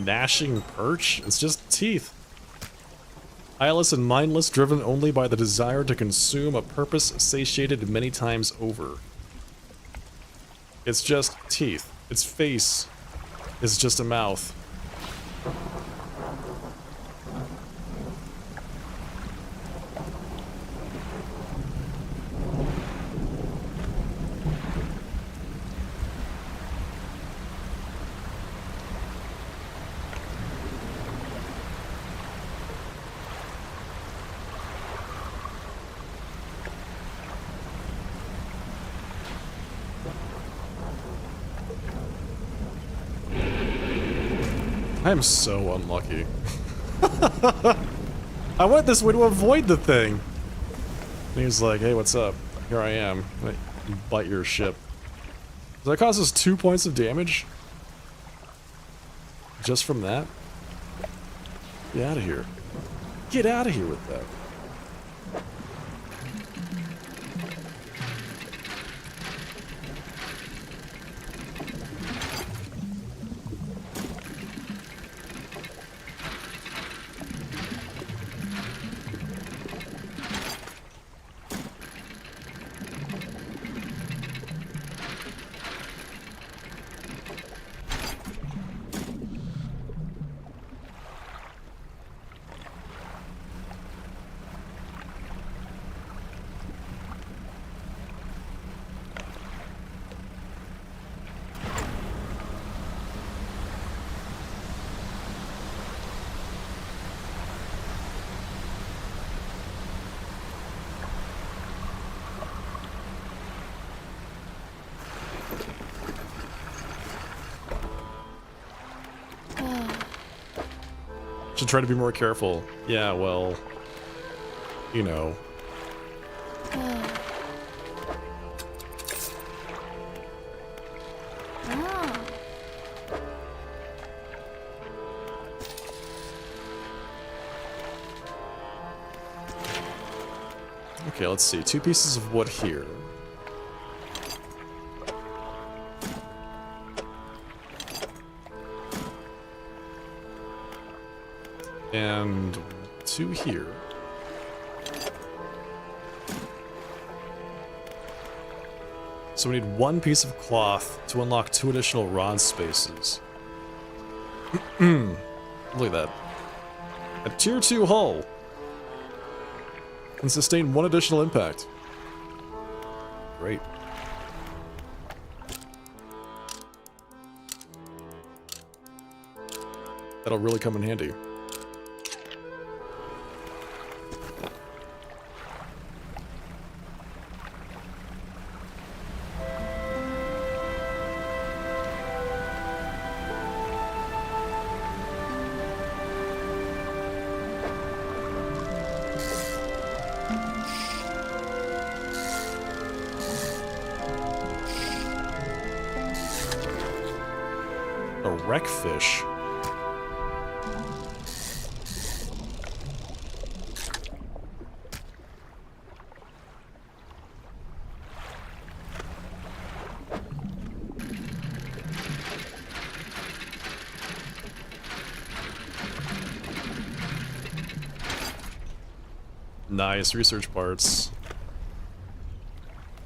Gnashing perch? It's just teeth. Eyeless and mindless, driven only by the desire to consume, a purpose satiated many times over. It's just teeth. Its face is just a mouth. I am so unlucky. I went this way to avoid the thing. And he was like, hey, what's up? Here I am. I bite your ship. Does that cause us 2 points of damage? Just from that? Get out of here. Get out of here with that. Should try to be more careful. Yeah, well, you know. Okay, let's see. 2 pieces of wood here. And 2 here. So we need 1 piece of cloth to unlock 2 additional rod spaces. Look at that. A tier 2 hull can sustain 1 additional impact. Great. That'll really come in handy. A wreckfish. Nice research parts.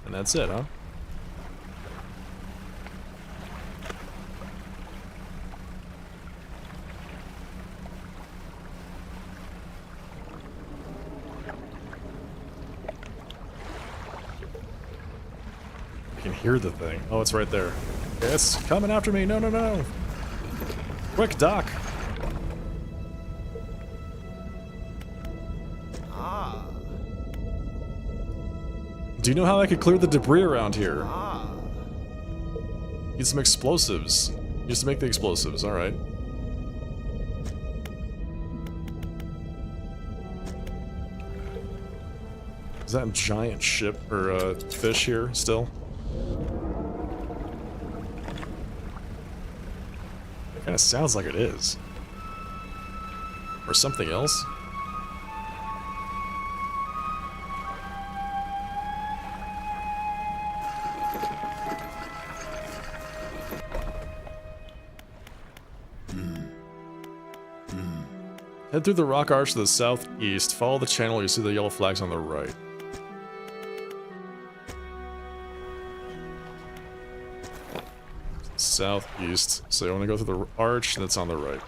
And that's it, huh? hear the thing. Oh, it's right there. It's coming after me. No, no, no. Quick, Doc. Do you know how I could clear the debris around here? Need some explosives. Just to make the explosives, alright. Is that a giant ship or fish here still? It kinda sounds like it is. Or something else? Head through the rock arch to the southeast. Follow the channel, you see the yellow flags on the right. Southeast. So you want to go through the arch that's on the right.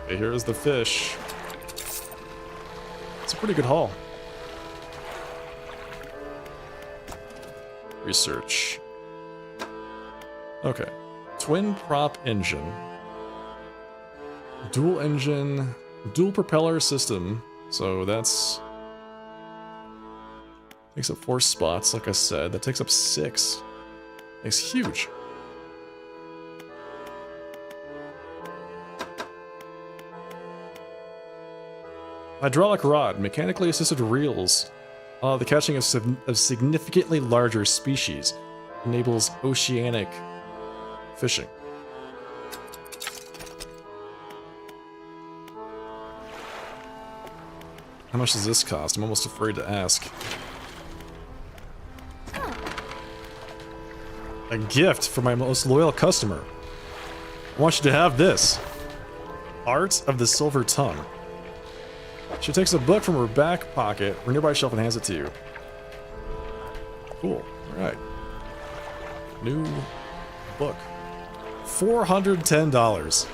Okay, here is the fish. It's a pretty good haul. Research. Okay. Twin prop engine. Dual engine. Dual propeller system. So that's... takes up 4 spots, like I said. That takes up 6. It's huge. Hydraulic rod, mechanically assisted reels. The catching of significantly larger species enables oceanic fishing. How much does this cost? I'm almost afraid to ask. A gift for my most loyal customer. I want you to have this. Art of the Silver Tongue. She takes a book from her back pocket or nearby shelf and hands it to you. Cool. Alright. New book. $410.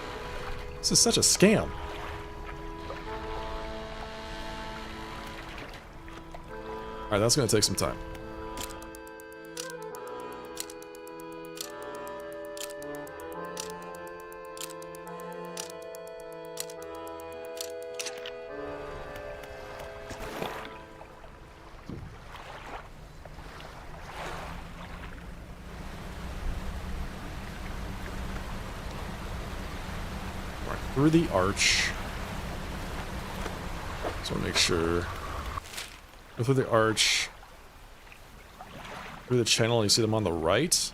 This is such a scam. Alright, that's gonna take some time. Through the arch. Just want to make sure. Go through the arch. Through the channel, you see them on the right.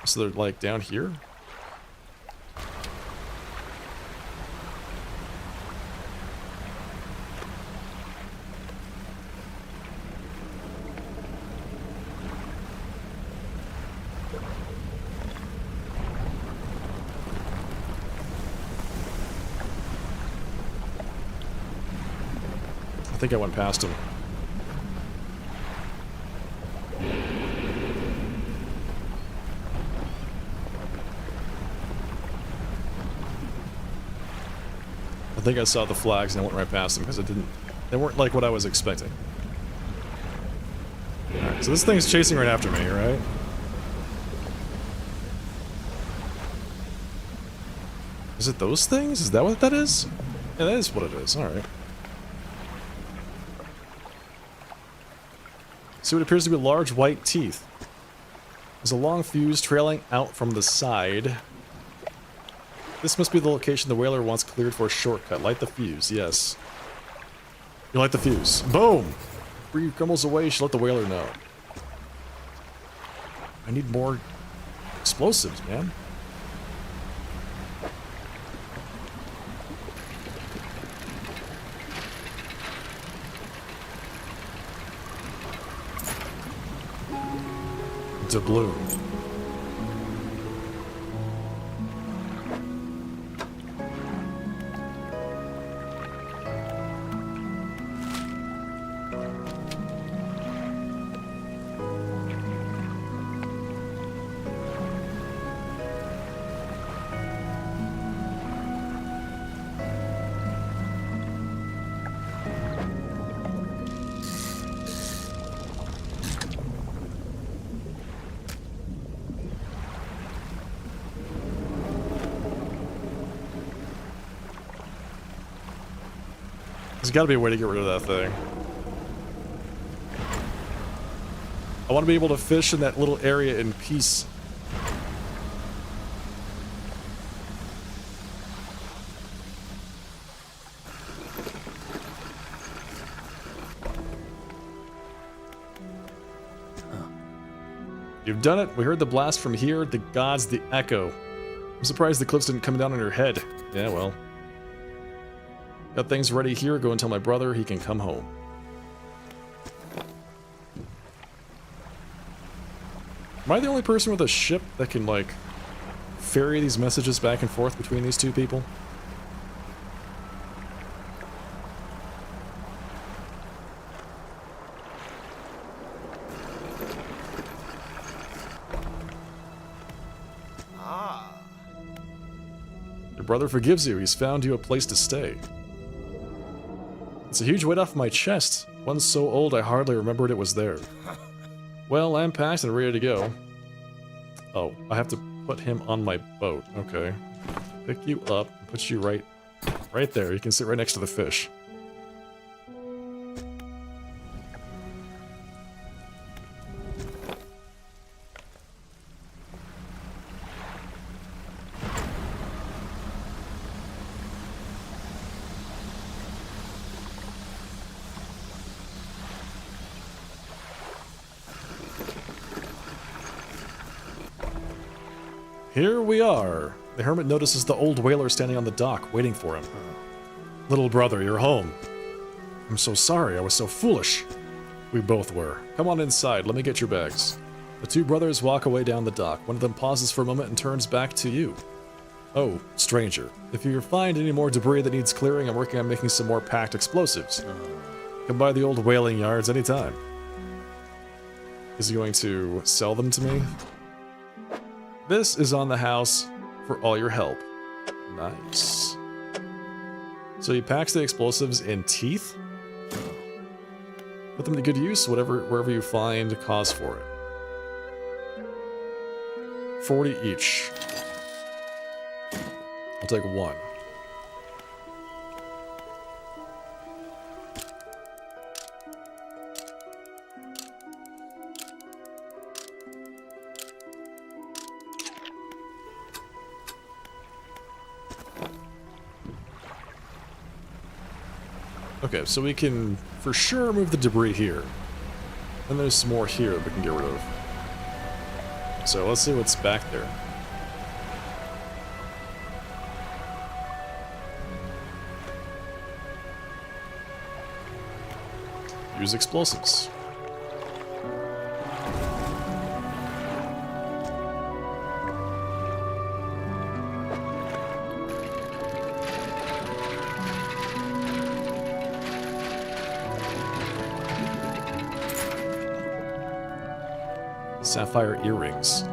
So they're like down here. I think I went past him. I think I saw the flags and I went right past them because they weren't like what I was expecting. Alright, so this thing's chasing right after me, right? Is it those things? Is that what that is? Yeah, that is what it is. Alright. See what appears to be large white teeth. There's a long fuse trailing out from the side. This must be the location the whaler once cleared for a shortcut. Light the fuse, yes. You light the fuse. Boom! Before you crumbles away, you should let the whaler know. I need more explosives, man. doubloon. There's got to be a way to get rid of that thing. I want to be able to fish in that little area in peace. You've done it. We heard the blast from here. The gods, the echo. I'm surprised the cliffs didn't come down on your head. Yeah, well. Got things ready here. Go and tell my brother he can come home. Am I the only person with a ship that can, like, ferry these messages back and forth between these two people? Your brother forgives you. He's found you a place to stay. It's a huge weight off my chest. One so old I hardly remembered it was there. Well, I'm packed and ready to go. Oh, I have to put him on my boat. Okay. Pick you up and put you right there. You can sit right next to the fish. Here we are. The hermit notices the old whaler standing on the dock, waiting for him. Little brother, you're home. I'm so sorry, I was so foolish. We both were. Come on inside, let me get your bags. The two brothers walk away down the dock. One of them pauses for a moment and turns back to you. Oh, stranger, if you find any more debris that needs clearing, I'm working on making some more packed explosives. Come by the old whaling yards anytime. Is he going to sell them to me? This is on the house for all your help. Nice. So he packs the explosives in teeth? Put them to good use, wherever you find cause for it. 40 each. I'll take one. Okay, so we can for sure move the debris here. And there's some more here that we can get rid of. So let's see what's back there. Use explosives. Sapphire earrings.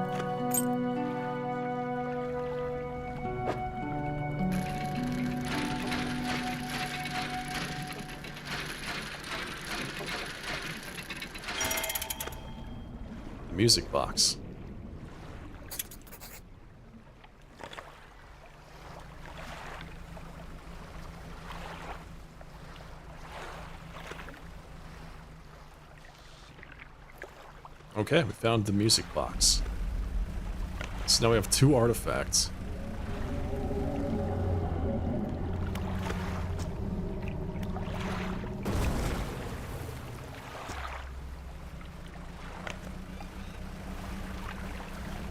Music box. Okay, we found the music box. So now we have 2 artifacts.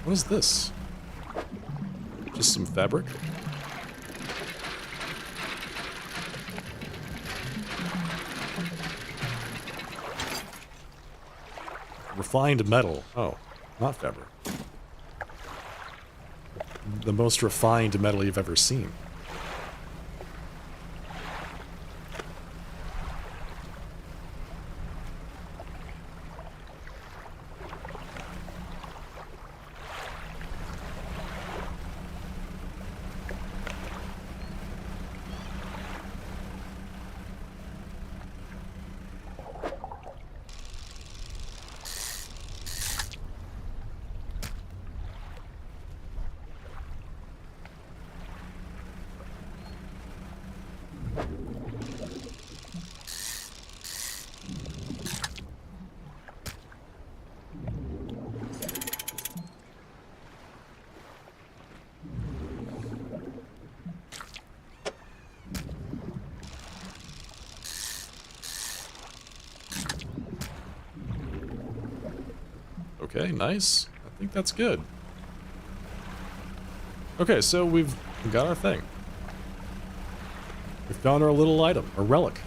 What is this? Just some fabric? Refined metal. Oh, Not fabric. The most refined metal you've ever seen. Okay, nice. I think that's good. Okay, so we've got our thing. We found our little item, a relic.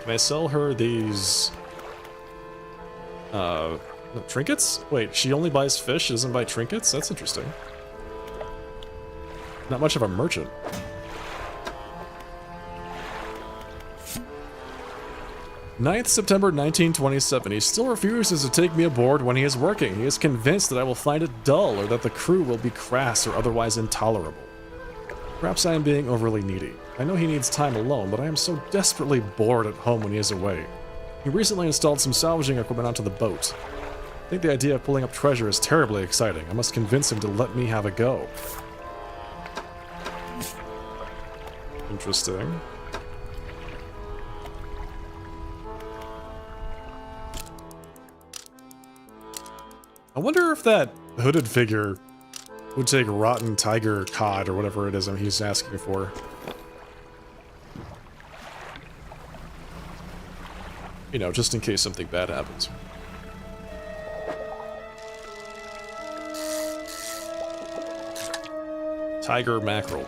Can I sell her these... trinkets? Wait, she only buys fish, she doesn't buy trinkets? That's interesting. Not much of a merchant. September 1927. He still refuses to take me aboard when he is working. He is convinced that I will find it dull or that the crew will be crass or otherwise intolerable. Perhaps I am being overly needy. I know he needs time alone, but I am so desperately bored at home when he is away. He recently installed some salvaging equipment onto the boat. I think the idea of pulling up treasure is terribly exciting. I must convince him to let me have a go. Interesting. I wonder if that hooded figure would take rotten tiger cod or whatever it is he's asking for. You know, just in case something bad happens. Tiger mackerel.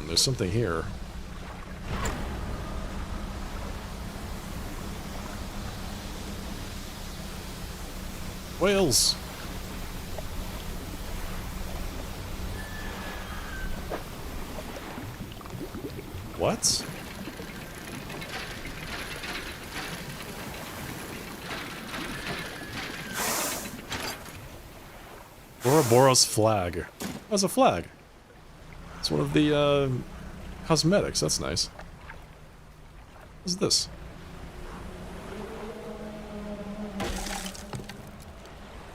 There's something here. Whales! What? Ouroboros flag. That's a flag. It's one of the, cosmetics. That's nice. What's this?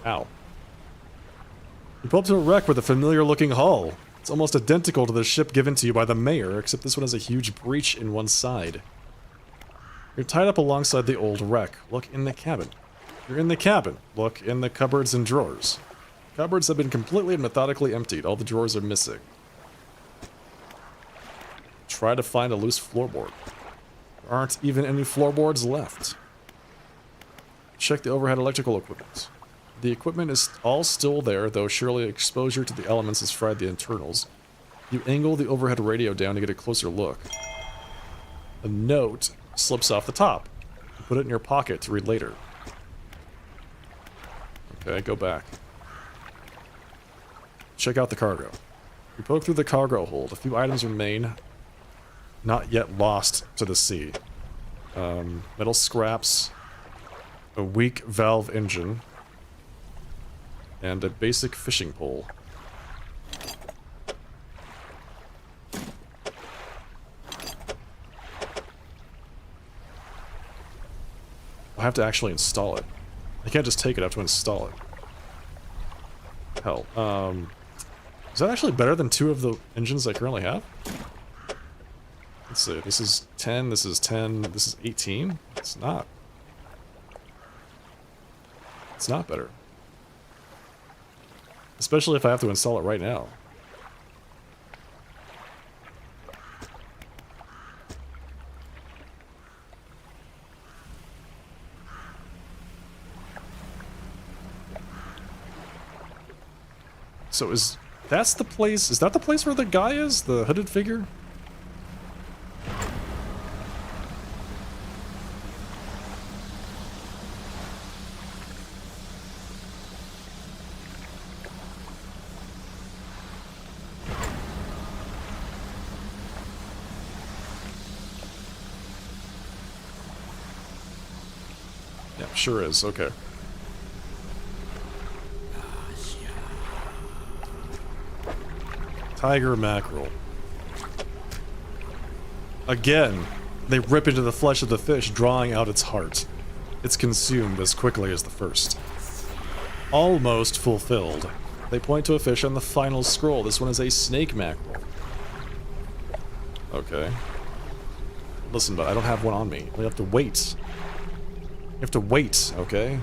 Ow. You pull up to a wreck with a familiar-looking hull. It's almost identical to the ship given to you by the mayor, except this one has a huge breach in one side. You're tied up alongside the old wreck. Look in the cabin. You're in the cabin. Look in the cupboards and drawers. Cupboards have been completely and methodically emptied. All the drawers are missing. Try to find a loose floorboard. There aren't even any floorboards left. Check the overhead electrical equipment. The equipment is all still there, though surely exposure to the elements has fried the internals. You angle the overhead radio down to get a closer look. A note slips off the top. You put it in your pocket to read later. Okay, go back. Check out the cargo. You poke through the cargo hold. A few items remain, not yet lost to the sea. Metal scraps, a weak valve engine, and a basic fishing pole. I have to actually install it. I can't just take it, I have to install it. Hell, is that actually better than two of the engines I currently have? Let's see, this is 10, this is 10, this is 18? It's not. It's not better. Especially if I have to install it right now. So is that the place where the guy is? The hooded figure? Yeah, sure is. Okay. Tiger mackerel. Again, they rip into the flesh of the fish, drawing out its heart. It's consumed as quickly as the first. Almost fulfilled. They point to a fish on the final scroll. This one is a snake mackerel. Okay. Listen, but I don't have one on me. We have to wait. You have to wait, okay?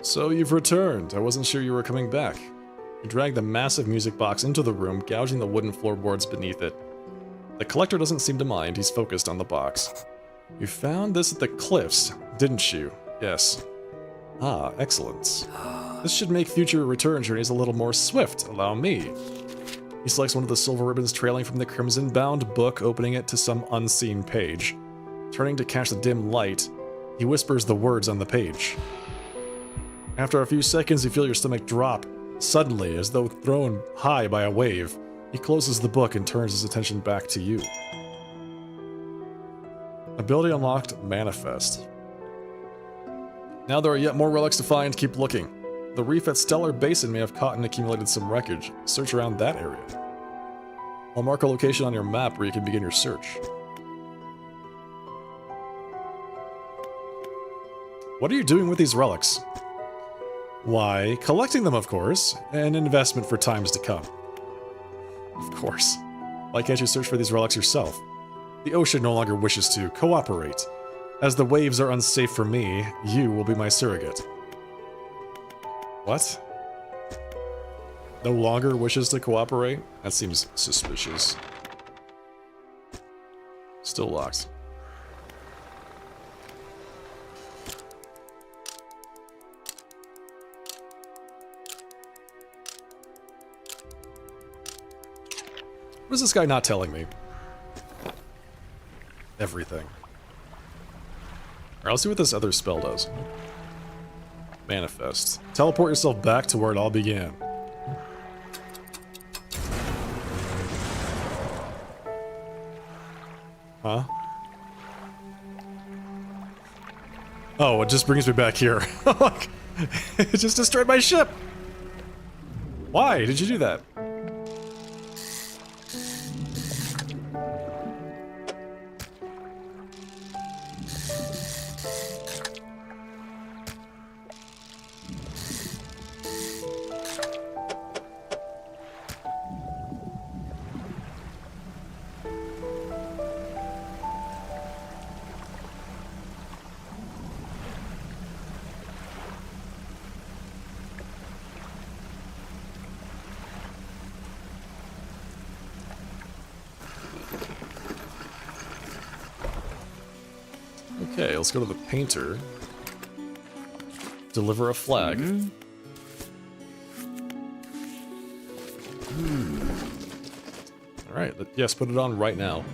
So you've returned. I wasn't sure you were coming back. You drag the massive music box into the room, gouging the wooden floorboards beneath it. The collector doesn't seem to mind, he's focused on the box. You found this at the cliffs, didn't you? Yes. Ah, excellent. This should make future return journeys a little more swift, allow me. He selects one of the silver ribbons trailing from the crimson-bound book, opening it to some unseen page. Turning to catch the dim light, he whispers the words on the page. After a few seconds, you feel your stomach drop. Suddenly, as though thrown high by a wave, he closes the book and turns his attention back to you. Ability unlocked, Manifest. Now there are yet more relics to find, keep looking. The reef at Stellar Basin may have caught and accumulated some wreckage. Search around that area. I'll mark a location on your map where you can begin your search. What are you doing with these relics? Why, collecting them, of course. An investment for times to come. Of course. Why can't you search for these relics yourself? The ocean no longer wishes to cooperate. As the waves are unsafe for me, you will be my surrogate. What? No longer wishes to cooperate? That seems suspicious. Still locked. What is this guy not telling me? Everything. Alright, let's see what this other spell does. Manifest. Teleport yourself back to where it all began. Huh? Oh, it just brings me back here. It just destroyed my ship! Why did you do that? Okay, let's go to the painter. Deliver a flag. Alright, yes, put it on right now.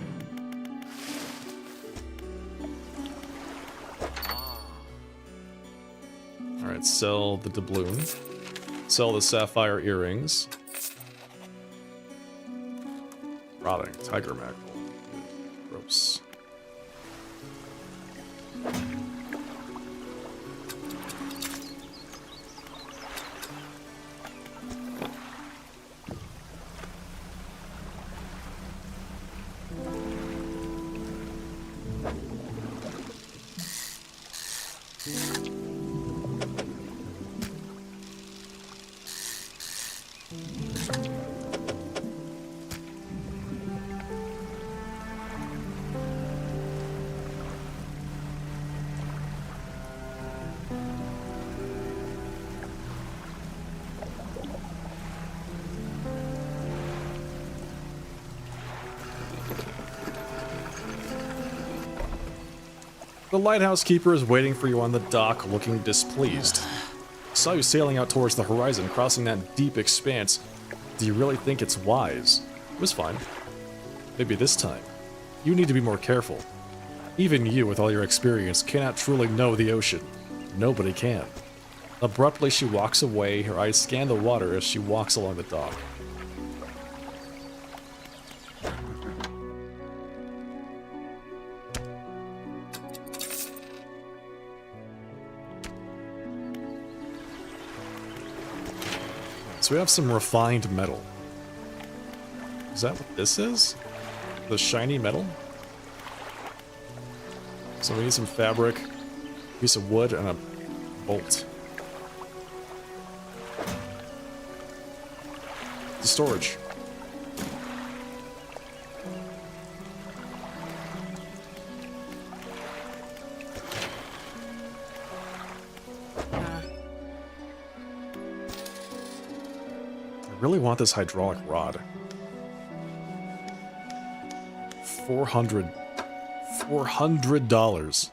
Let's sell the doubloon. Sell the sapphire earrings. Rotting tiger mackerel. Gross. The lighthouse keeper is waiting for you on the dock, looking displeased. Saw you sailing out towards the horizon, crossing that deep expanse. Do you really think it's wise? It was fine. Maybe this time. You need to be more careful. Even you, with all your experience, cannot truly know the ocean. Nobody can. Abruptly, she walks away, her eyes scan the water as she walks along the dock. So we have some refined metal. Is that what this is? The shiny metal? So we need some fabric, piece of wood, and a bolt. The storage. I really want this hydraulic rod. $400.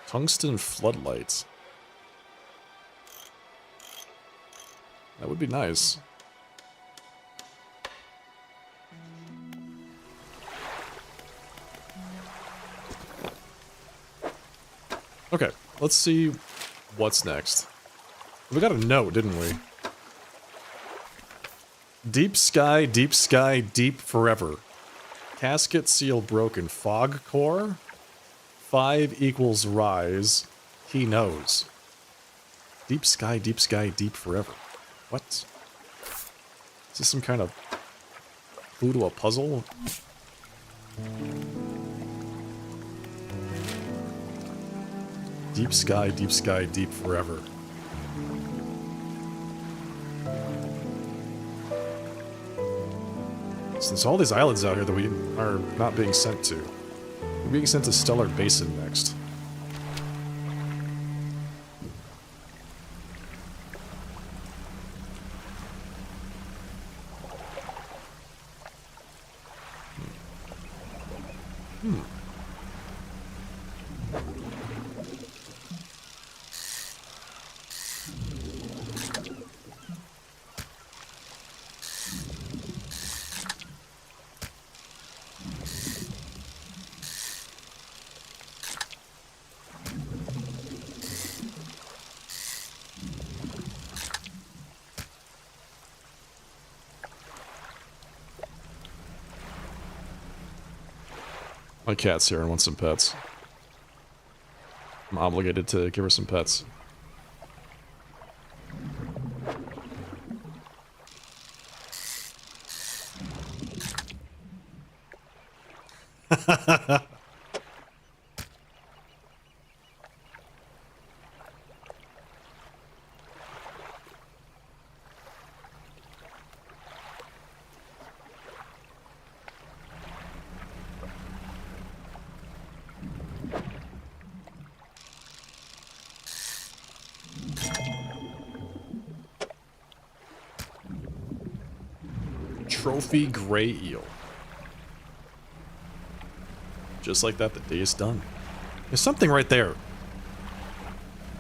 Tungsten floodlights. That would be nice. Okay, let's see what's next. We got a note, didn't we? Deep sky, deep forever. Casket seal broken. Fog core? 5 equals rise. He knows. Deep sky, deep forever. What? Is this some kind of clue to a puzzle? Deep sky, deep forever. So there's all these islands out here that we are not being sent to. We're being sent to Stellar Basin next. My cat's here and wants some pets. I'm obligated to give her some pets. Trophy gray eel. Just like that, the day is done. There's something right there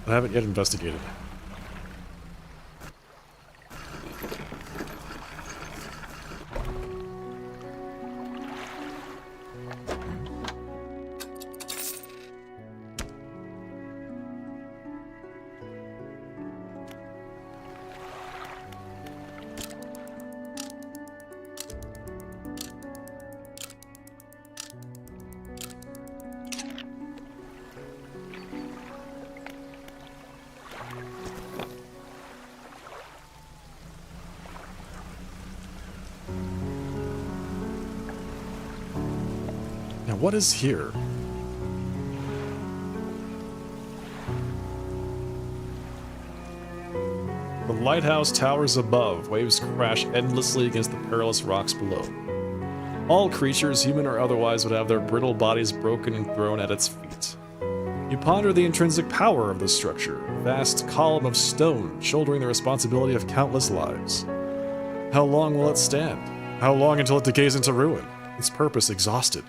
that I haven't yet investigated. Now, what is here? The lighthouse towers above. Waves crash endlessly against the perilous rocks below. All creatures, human or otherwise, would have their brittle bodies broken and thrown at its feet. You ponder the intrinsic power of the structure, a vast column of stone shouldering the responsibility of countless lives. How long will it stand? How long until it decays into ruin? Its purpose exhausted.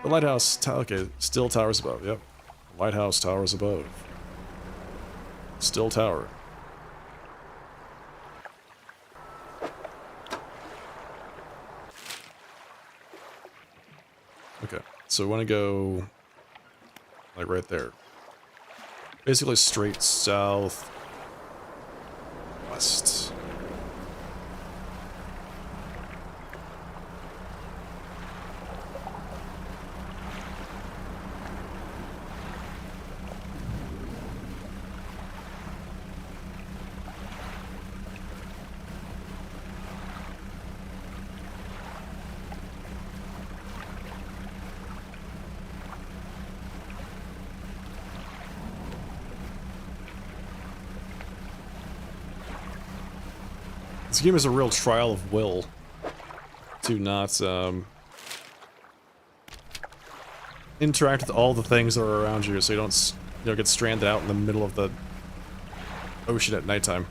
The lighthouse, okay, still towers above, yep. Lighthouse towers above. Still tower. Okay, so we want to go, like, right there. Basically straight south, west. This game is a real trial of will to not interact with all the things that are around you, so you don't get stranded out in the middle of the ocean at nighttime.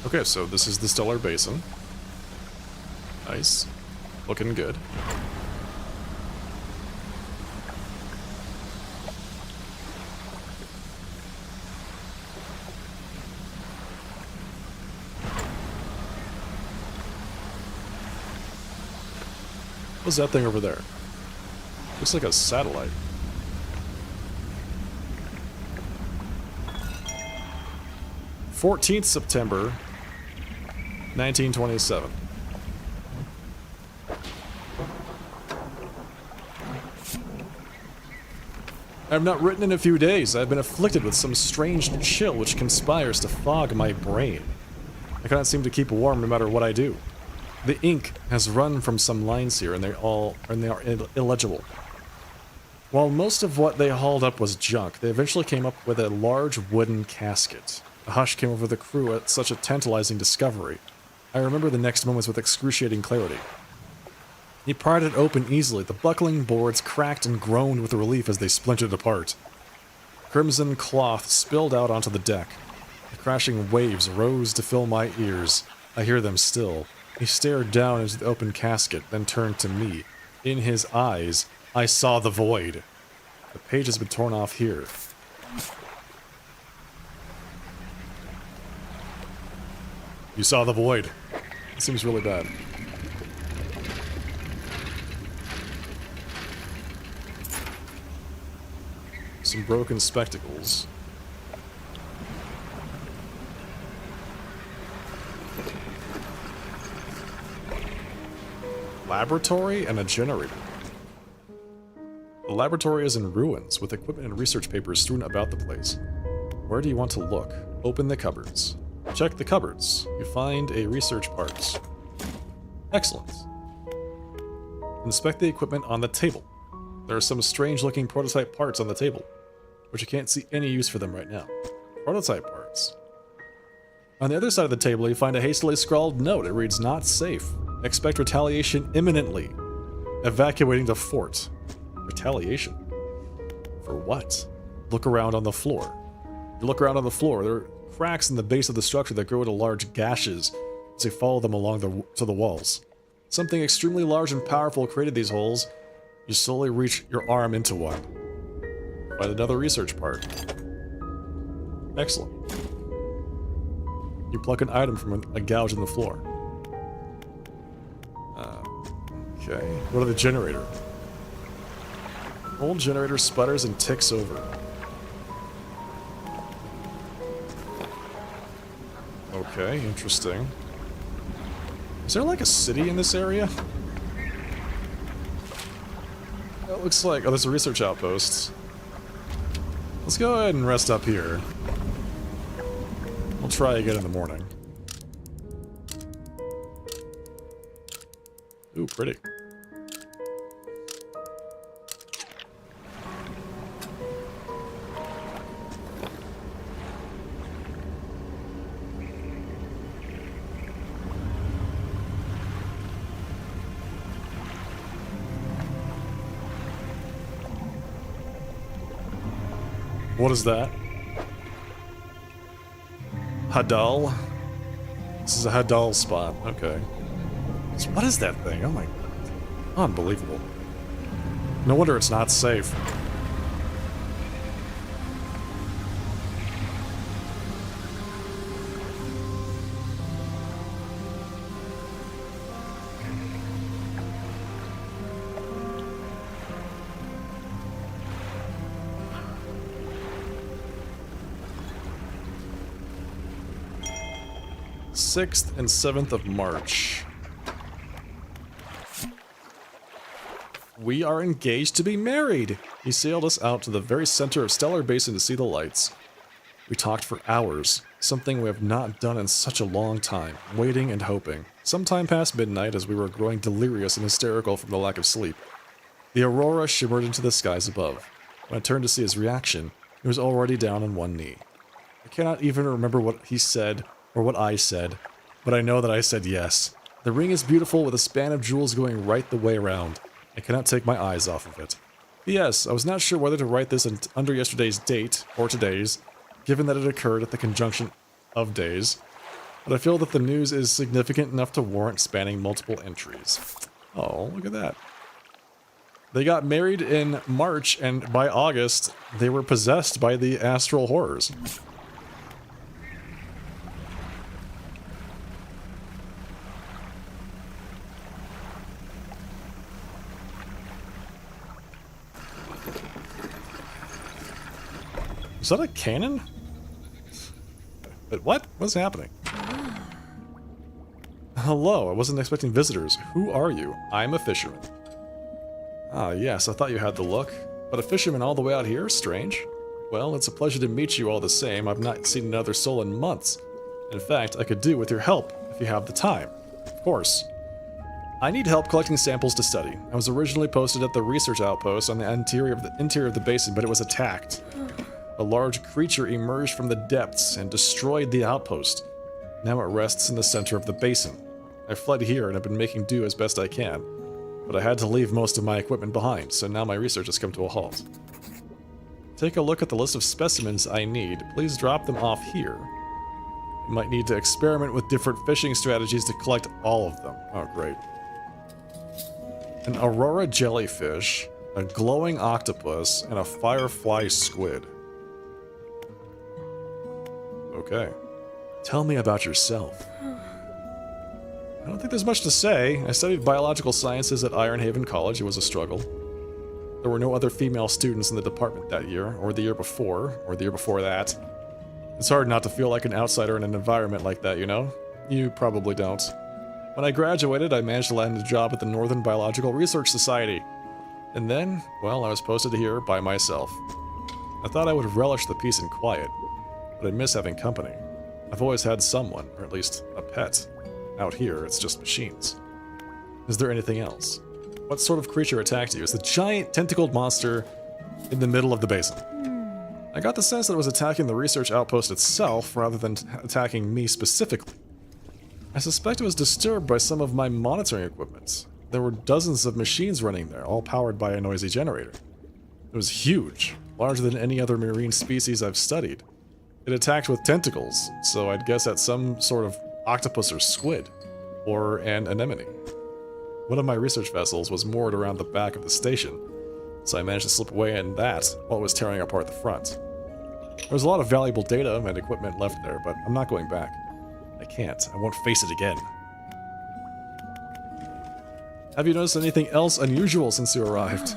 Okay, so this is the Stellar Basin. Nice. Looking good. What's that thing over there? Looks like a satellite. September 1927. I have not written in a few days. I have been afflicted with some strange chill which conspires to fog my brain. I cannot seem to keep warm no matter what I do. The ink has run from some lines here, and they are illegible. While most of what they hauled up was junk, they eventually came up with a large wooden casket. A hush came over the crew at such a tantalizing discovery. I remember the next moments with excruciating clarity. He pried it open easily. The buckling boards cracked and groaned with relief as they splintered apart. Crimson cloth spilled out onto the deck. The crashing waves rose to fill my ears. I hear them still. He stared down into the open casket, then turned to me. In his eyes, I saw the void. The page has been torn off here. You saw the void. It seems really bad. Some broken spectacles. Laboratory and a generator. The laboratory is in ruins, with equipment and research papers strewn about the place. Where do you want to look? Open the cupboards. Check the cupboards. You find a research parts. Excellent. Inspect the equipment on the table. There are some strange-looking prototype parts on the table, but you can't see any use for them right now. Prototype parts. On the other side of the table, you find a hastily scrawled note. It reads, "Not safe. Expect retaliation imminently. Evacuating the fort." Retaliation? For what? Look around on the floor. You look around on the floor. There are cracks in the base of the structure that grow into large gashes as you follow them along to the walls. Something extremely large and powerful created these holes. You slowly reach your arm into one. Find another research part. Excellent. You pluck an item from a gouge in the floor. Okay. What are the generator? Old generator sputters and ticks over. Okay, interesting. Is there like a city in this area? It looks like... Oh, there's a research outpost. Let's go ahead and rest up here. We'll try again in the morning. Ooh, pretty. What is that? Hadal? This is a Hadal spot. Okay. So what is that thing? Oh my... Unbelievable. No wonder it's not safe. Sixth and 7th of March. We are engaged to be married! He sailed us out to the very center of Stellar Basin to see the lights. We talked for hours, something we have not done in such a long time, waiting and hoping. Sometime past midnight as we were growing delirious and hysterical from the lack of sleep. The aurora shimmered into the skies above. When I turned to see his reaction, he was already down on one knee. I cannot even remember what he said, or what I said, but I know that I said yes. The ring is beautiful with a span of jewels going right the way around. I cannot take my eyes off of it. P.S. I was not sure whether to write this under yesterday's date, or today's, given that it occurred at the conjunction of days, but I feel that the news is significant enough to warrant spanning multiple entries. Oh, look at that. They got married in March, and by August, they were possessed by the astral horrors. Is that a cannon? But what? What's happening? Hello, I wasn't expecting visitors. Who are you? I'm a fisherman. Ah, yes, I thought you had the look. But a fisherman all the way out here? Strange. Well, it's a pleasure to meet you all the same. I've not seen another soul in months. In fact, I could do with your help, if you have the time. Of course. I need help collecting samples to study. I was originally posted at the research outpost on the interior of the basin, but it was attacked. A large creature emerged from the depths and destroyed the outpost. Now it rests in the center of the basin. I fled here and have been making do as best I can, but I had to leave most of my equipment behind, so now my research has come to a halt. Take a look at the list of specimens I need. Please drop them off here. You might need to experiment with different fishing strategies to collect all of them. Oh, great. An aurora jellyfish, a glowing octopus, and a firefly squid. Okay. Tell me about yourself. I don't think there's much to say. I studied biological sciences at Ironhaven College. It was a struggle. There were no other female students in the department that year, or the year before, or the year before that. It's hard not to feel like an outsider in an environment like that, you know? You probably don't. When I graduated, I managed to land a job at the Northern Biological Research Society. And then, well, I was posted here by myself. I thought I would relish the peace and quiet, but I miss having company. I've always had someone, or at least a pet. Out here, it's just machines. Is there anything else? What sort of creature attacked you? Is the giant tentacled monster in the middle of the basin? I got the sense that it was attacking the research outpost itself rather than attacking me specifically. I suspect it was disturbed by some of my monitoring equipment. There were dozens of machines running there, all powered by a noisy generator. It was huge, larger than any other marine species I've studied. It attacked with tentacles, so I'd guess at some sort of octopus or squid, or an anemone. One of my research vessels was moored around the back of the station, so I managed to slip away in that while it was tearing apart the front. There was a lot of valuable data and equipment left there, but I'm not going back. I can't. I won't face it again. Have you noticed anything else unusual since you arrived?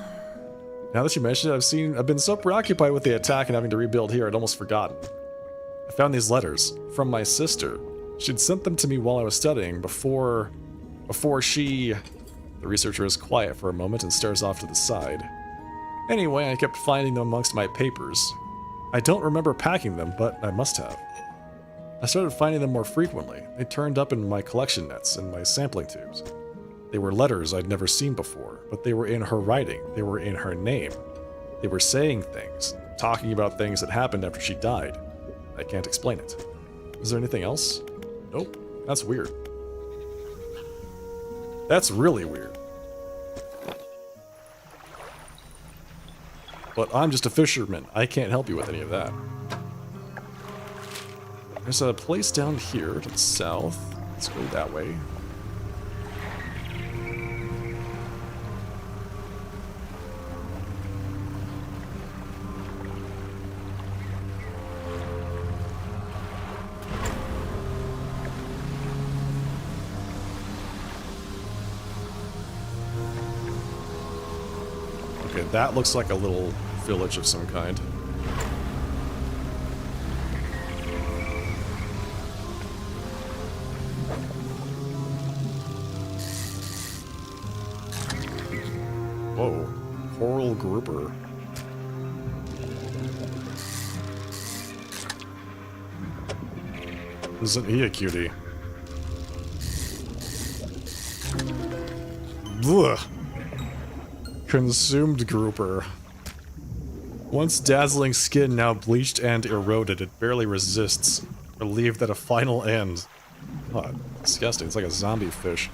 Now that you mention it, I've been so preoccupied with the attack and having to rebuild here, I'd almost forgotten. I found these letters from my sister. She'd sent them to me while I was studying before she... The researcher is quiet for a moment and stares off to the side. Anyway, I kept finding them amongst my papers. I don't remember packing them, but I must have. I started finding them more frequently. They turned up in my collection nets and my sampling tubes. They were letters I'd never seen before, but they were in her writing. They were in her name. They were saying things, talking about things that happened after she died. I can't explain it. Is there anything else? Nope. That's weird. That's really weird. But I'm just a fisherman. I can't help you with any of that. There's a place down here to the south. Let's go that way. Okay, that looks like a little village of some kind. Whoa, coral grouper. Isn't he a cutie? Ugh. Consumed grouper. Once dazzling skin, now bleached and eroded, it barely resists, relieved at a final end. Oh, disgusting. It's like a zombie fish.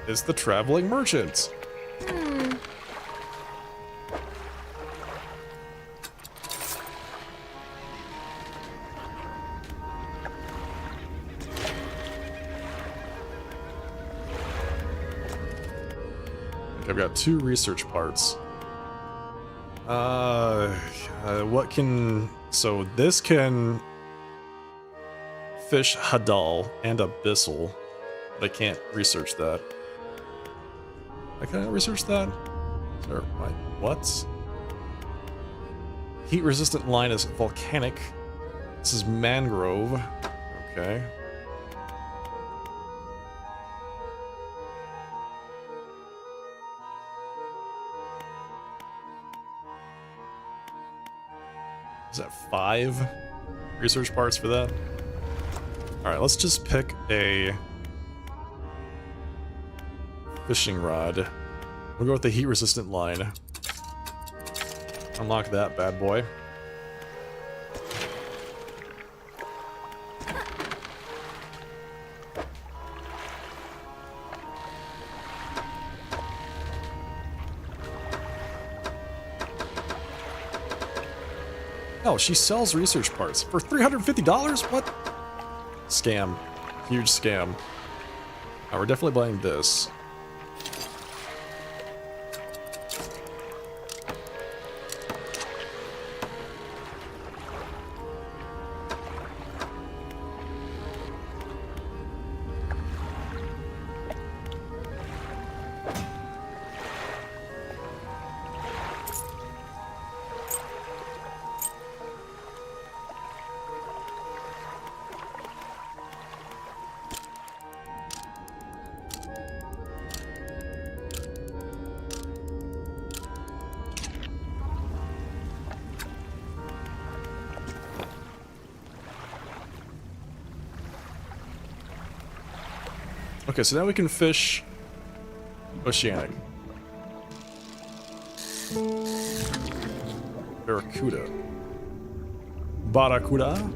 It's the traveling merchant. I've got 2 research parts. What can... So this can... fish Hadal and Abyssal. But I can't research that. I can't research that? Or what? Heat-resistant line is volcanic. This is mangrove. Okay. Is that 5 research parts for that? Alright, let's just pick a fishing rod. We'll go with the heat-resistant line. Unlock that bad boy. Oh, she sells research parts for $350? What? Scam. Huge scam. We're definitely buying this. Okay, so now we can fish oceanic. Barracuda. Barracuda?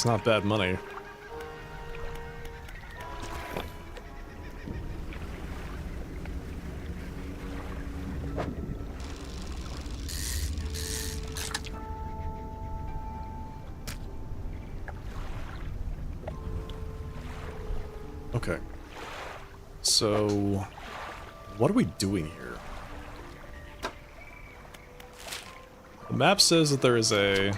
It's not bad money. Okay. So, what are we doing here? The map says that there is a...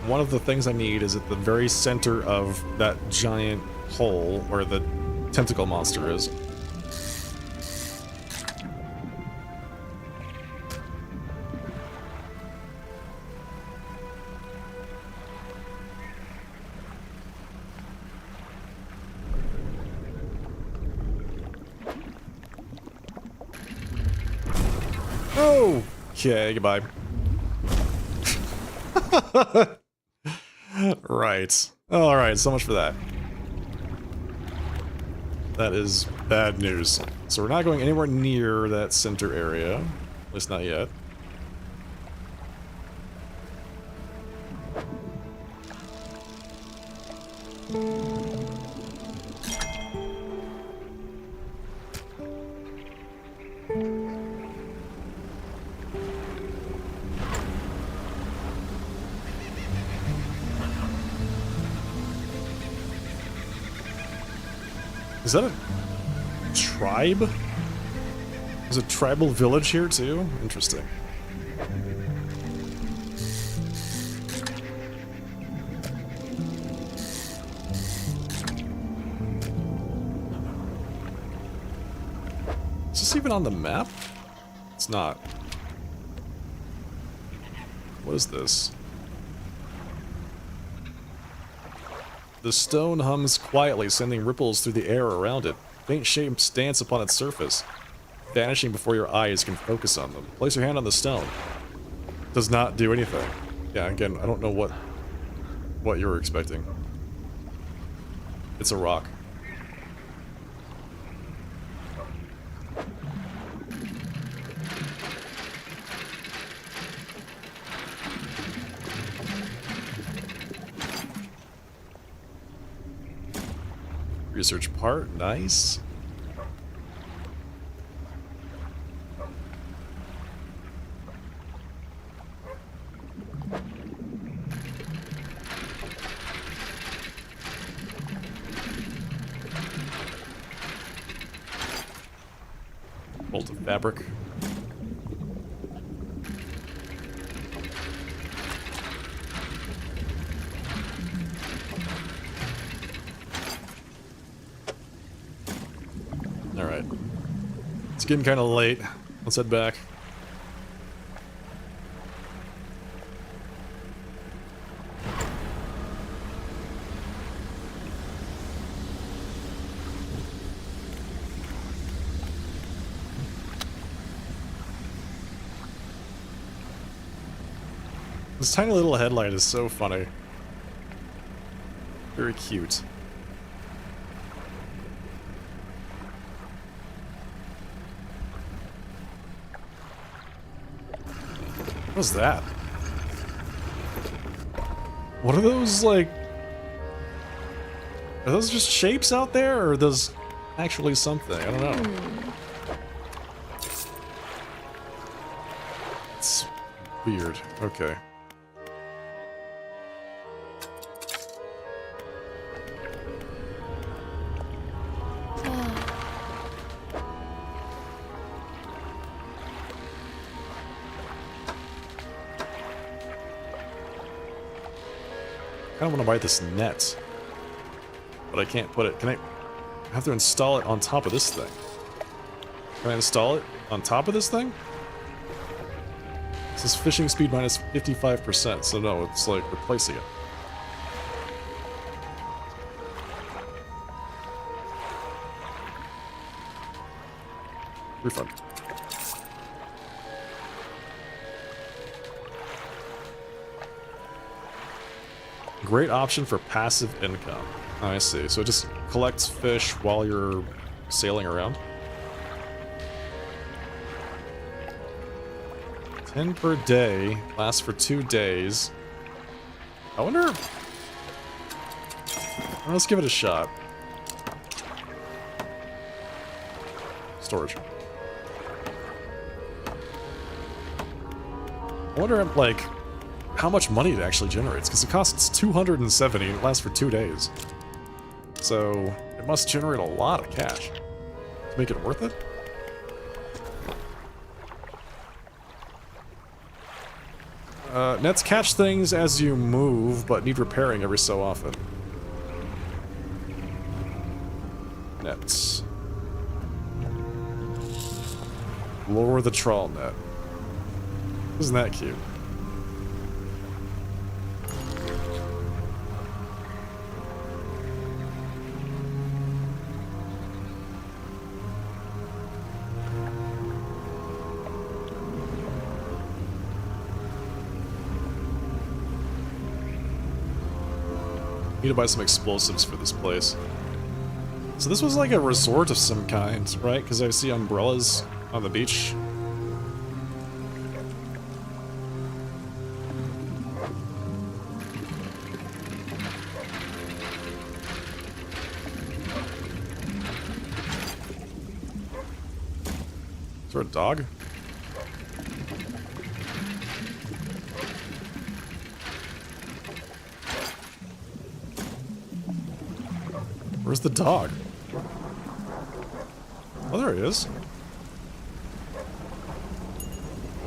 One of the things I need is at the very center of that giant hole where the tentacle monster is. Okay, goodbye. Right. Alright, so much for that. That is bad news. So we're not going anywhere near that center area. At least not yet. Is that a tribe? There's a tribal village here too? Interesting. Is this even on the map? It's not. What is this? The stone hums quietly, sending ripples through the air around it. Faint shapes dance upon its surface, vanishing before your eyes can focus on them. Place your hand on the stone. Does not do anything. Yeah, again, I don't know what you were expecting. It's a rock. Research part, nice. Bolt of fabric. Alright. It's getting kind of late. Let's head back. This tiny little headlight is so funny. Very cute. What's that? What are those, like... Are those just shapes out there, or are those actually something? I don't know. It's weird. Okay. I kind of want to buy this net, but I can't put it. Can I have to install it on top of this thing? Can I install it on top of this thing? It says fishing speed minus 55%, so no, it's like replacing it. Refund. Great option for passive income. Oh, I see. So it just collects fish while you're sailing around. 10 per day, lasts for 2 days. I wonder... Let's give it a shot. Storage. I wonder, like, how much money it actually generates, because it costs 270 and it lasts for 2 days. So, it must generate a lot of cash to make it worth it. Nets catch things as you move, but need repairing every so often. Nets. Lower the trawl net. Isn't that cute? Need to buy some explosives for this place. So this was like a resort of some kind, right? Because I see umbrellas on the beach. Is there a dog? Where's the dog? Oh, there he is.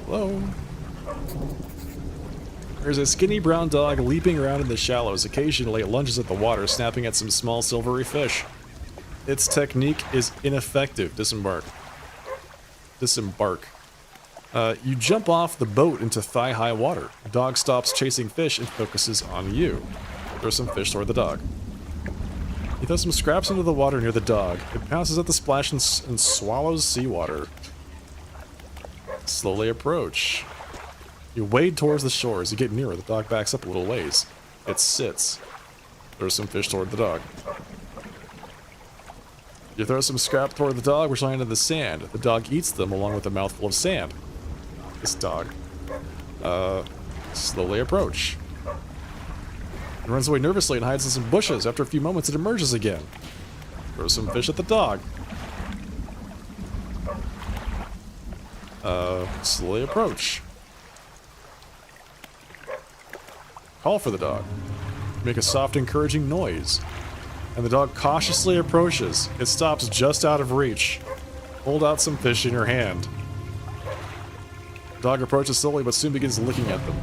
Hello. There's a skinny brown dog leaping around in the shallows. Occasionally, it lunges at the water, snapping at some small silvery fish. Its technique is ineffective. Disembark. Disembark. You jump off the boat into thigh-high water. The dog stops chasing fish and focuses on you. Throw some fish toward the dog. You throw some scraps into the water near the dog. It pounces at the splash and swallows seawater. Slowly approach. You wade towards the shore. As you get nearer, the dog backs up a little ways. It sits. Throw some fish toward the dog. You throw some scrap toward the dog, which land in the sand. The dog eats them along with a mouthful of sand. This dog. Slowly approach. It runs away nervously and hides in some bushes. After a few moments, it emerges again. Throw some fish at the dog. Slowly approach. Call for the dog. Make a soft, encouraging noise. And the dog cautiously approaches. It stops just out of reach. Hold out some fish in your hand. The dog approaches slowly, but soon begins licking at them.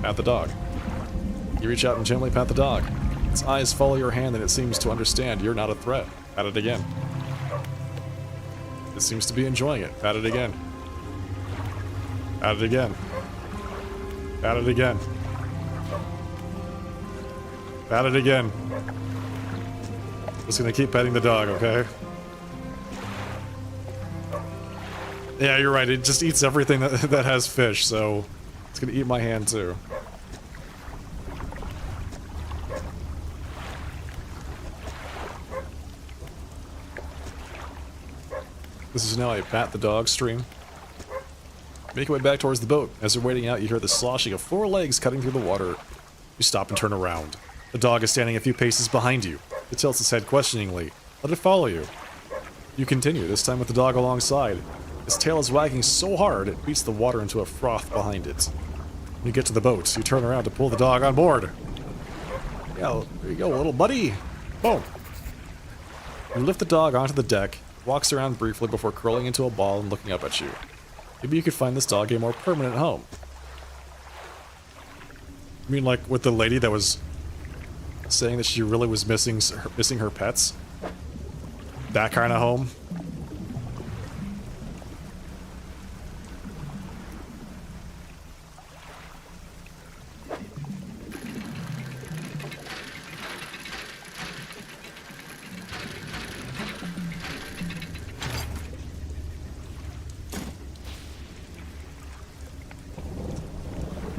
At the dog. You reach out and gently pat the dog. Its eyes follow your hand and it seems to understand you're not a threat. Pat it again. It seems to be enjoying it. Pat it again. Pat it again. Pat it again. Pat it again. Just gonna keep petting the dog, okay? Yeah, you're right. It just eats everything that has fish, so it's gonna eat my hand too. This is now a pat the dog stream. Make your way back towards the boat. As you're wading out, you hear the sloshing of 4 legs cutting through the water. You stop and turn around. The dog is standing a few paces behind you. It tilts its head questioningly. Let it follow you. You continue, this time with the dog alongside. Its tail is wagging so hard, it beats the water into a froth behind it. When you get to the boat, you turn around to pull the dog on board. Yeah, there you go, little buddy. Boom. You lift the dog onto the deck, walks around briefly before curling into a ball and looking up at you. Maybe you could find this dog a more permanent home. I mean, like with the lady that was saying that she really was missing her pets? That kind of home?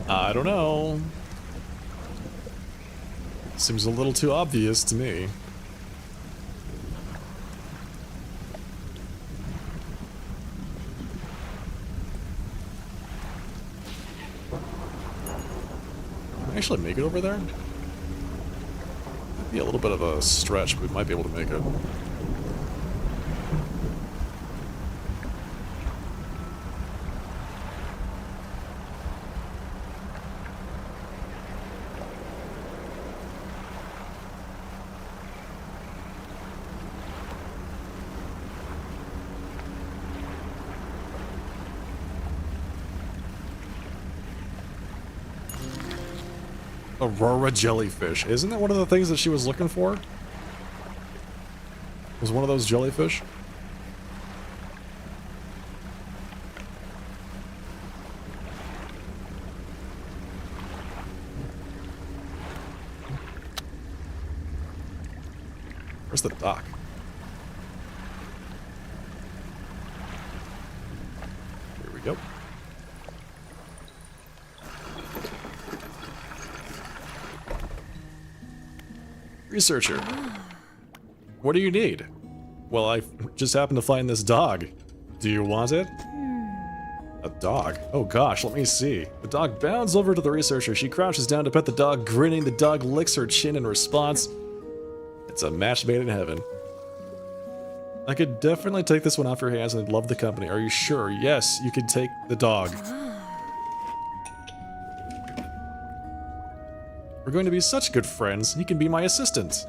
I don't know. Seems a little too obvious to me. Can I actually make it over there? Be a little bit of a stretch, but we might be able to make it. Aurora jellyfish. Isn't that one of the things that she was looking for? Was one of those jellyfish? Where's the dock? Here we go. Researcher. What do you need? Well, I just happened to find this dog. Do you want it? A dog? Oh gosh, let me see. The dog bounds over to the researcher. She crouches down to pet the dog, grinning. The dog licks her chin in response. It's a match made in heaven. I could definitely take this one off your hands and I'd love the company. Are you sure? Yes, you can take the dog. We're going to be such good friends. He can be my assistant.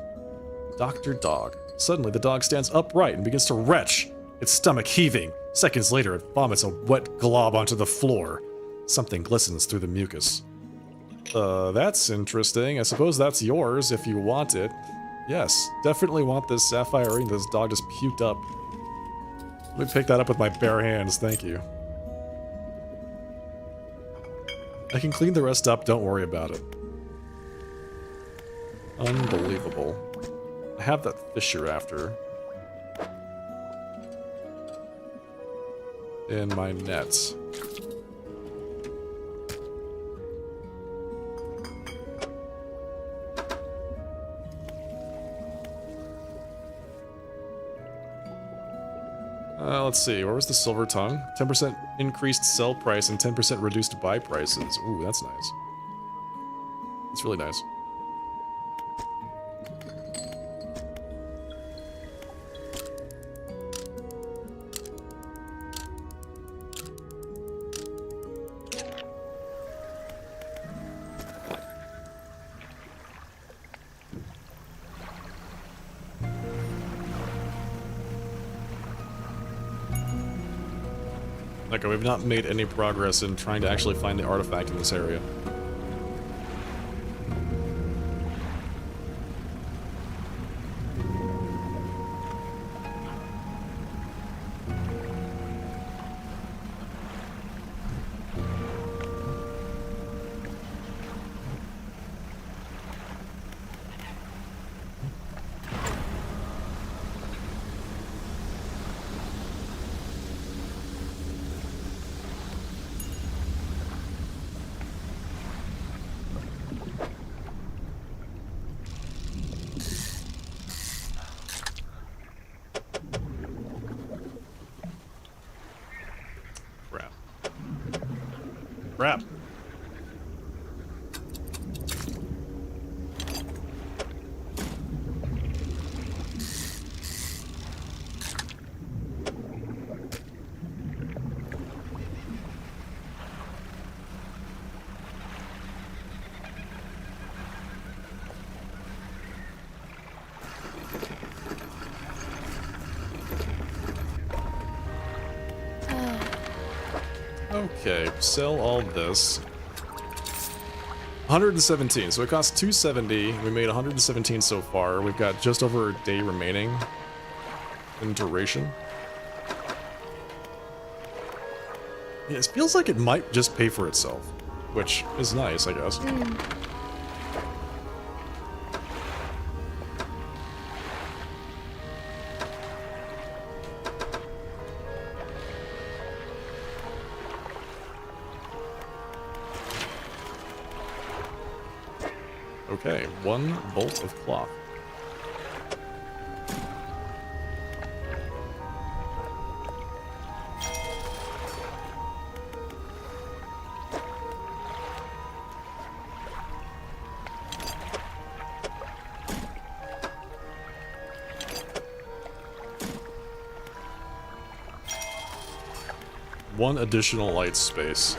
Dr. Dog. Suddenly, the dog stands upright and begins to retch, its stomach heaving. Seconds later, it vomits a wet glob onto the floor. Something glistens through the mucus. That's interesting. I suppose that's yours if you want it. Yes, definitely want this sapphire ring this dog just puked up. Let me pick that up with my bare hands, thank you. I can clean the rest up, don't worry about it. Unbelievable. I have that fish you're after. In my nets. Let's see, where was the silver tongue? 10% increased sell price and 10% reduced buy prices. Ooh, that's nice. That's really nice. Okay, we've not made any progress in trying to actually find the artifact in this area. Crap. Okay, sell all this. 117, so it costs 270. We made 117 so far. We've got just over a day remaining in duration. Yeah, it feels like it might just pay for itself, which is nice, I guess. Okay, one bolt of cloth. One additional light space.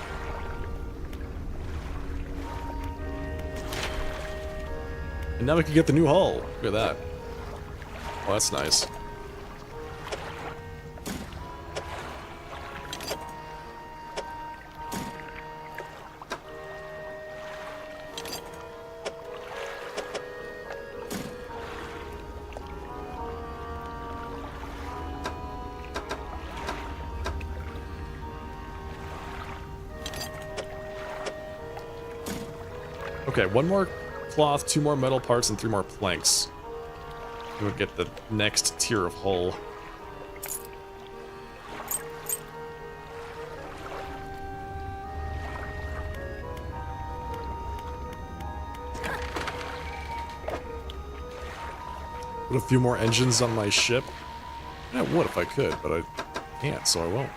And now we can get the new hull. Look at that. Oh, that's nice. Okay, one more cloth, 2 more metal parts, and 3 more planks. We would get the next tier of hull. Put a few more engines on my ship. I would if I could, but I can't, so I won't.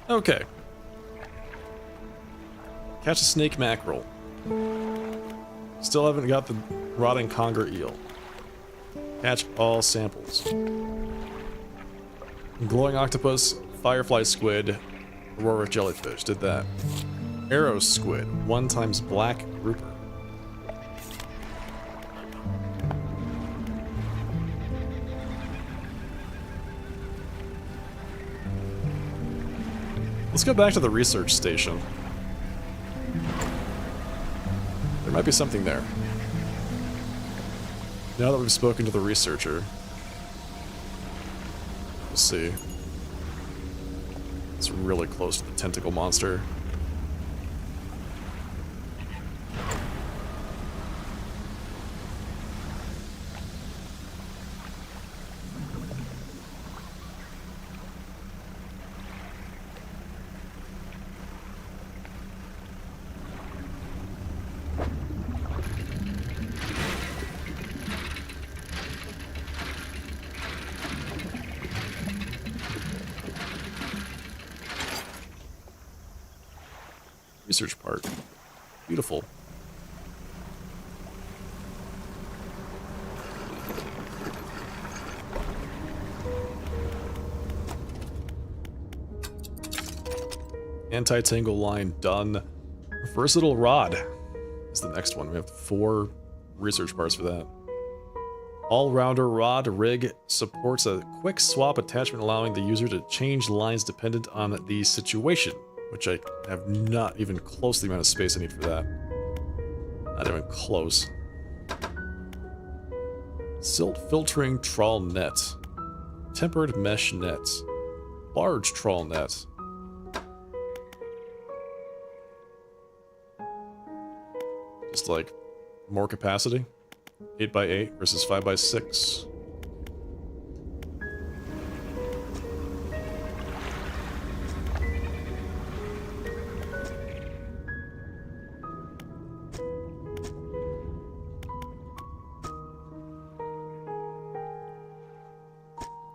Okay. Catch a snake mackerel. Still haven't got the rotting conger eel. Catch all samples. Glowing octopus, firefly squid, aurora jellyfish. Did that. Arrow squid, 1 times black grouper. Let's go back to the research station. There might be something there. Now that we've spoken to the researcher. We'll see. It's really close to the tentacle monster. Research part. Beautiful. Anti-tangle line done. Versatile rod is the next one. We have 4 research parts for that. All-rounder rod rig supports a quick swap attachment allowing the user to change lines dependent on the situation, which I have not even close to the amount of space I need for that. Not even close. Silt filtering trawl net. Tempered mesh net. Large trawl net. Just like more capacity. 8x8 versus 5x6.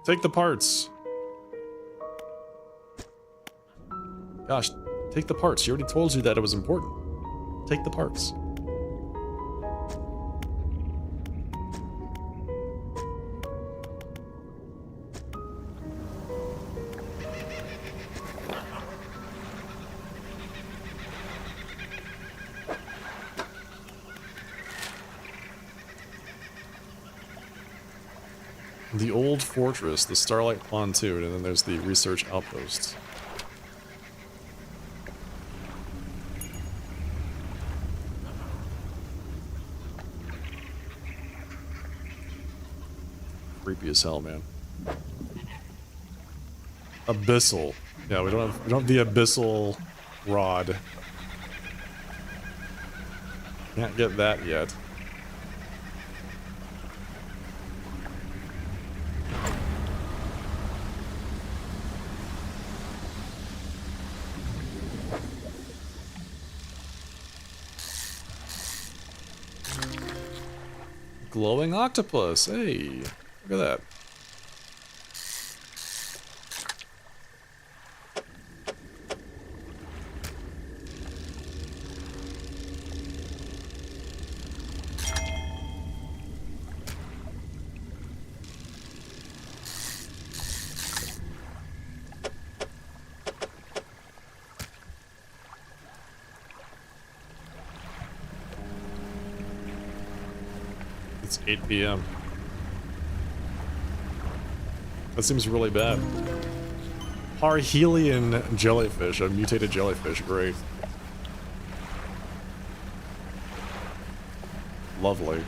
Take the parts. Gosh, take the parts. She already told you that it was important. Take the parts. The old fortress, the Starlight Pontoon, and then there's the research outpost. Creepy as hell, man. Abyssal. Yeah, we don't have the abyssal rod. Can't get that yet. Glowing octopus. Hey, look at that. It's 8 p.m. That seems really bad. Parhelion jellyfish, a mutated jellyfish, great. Lovely.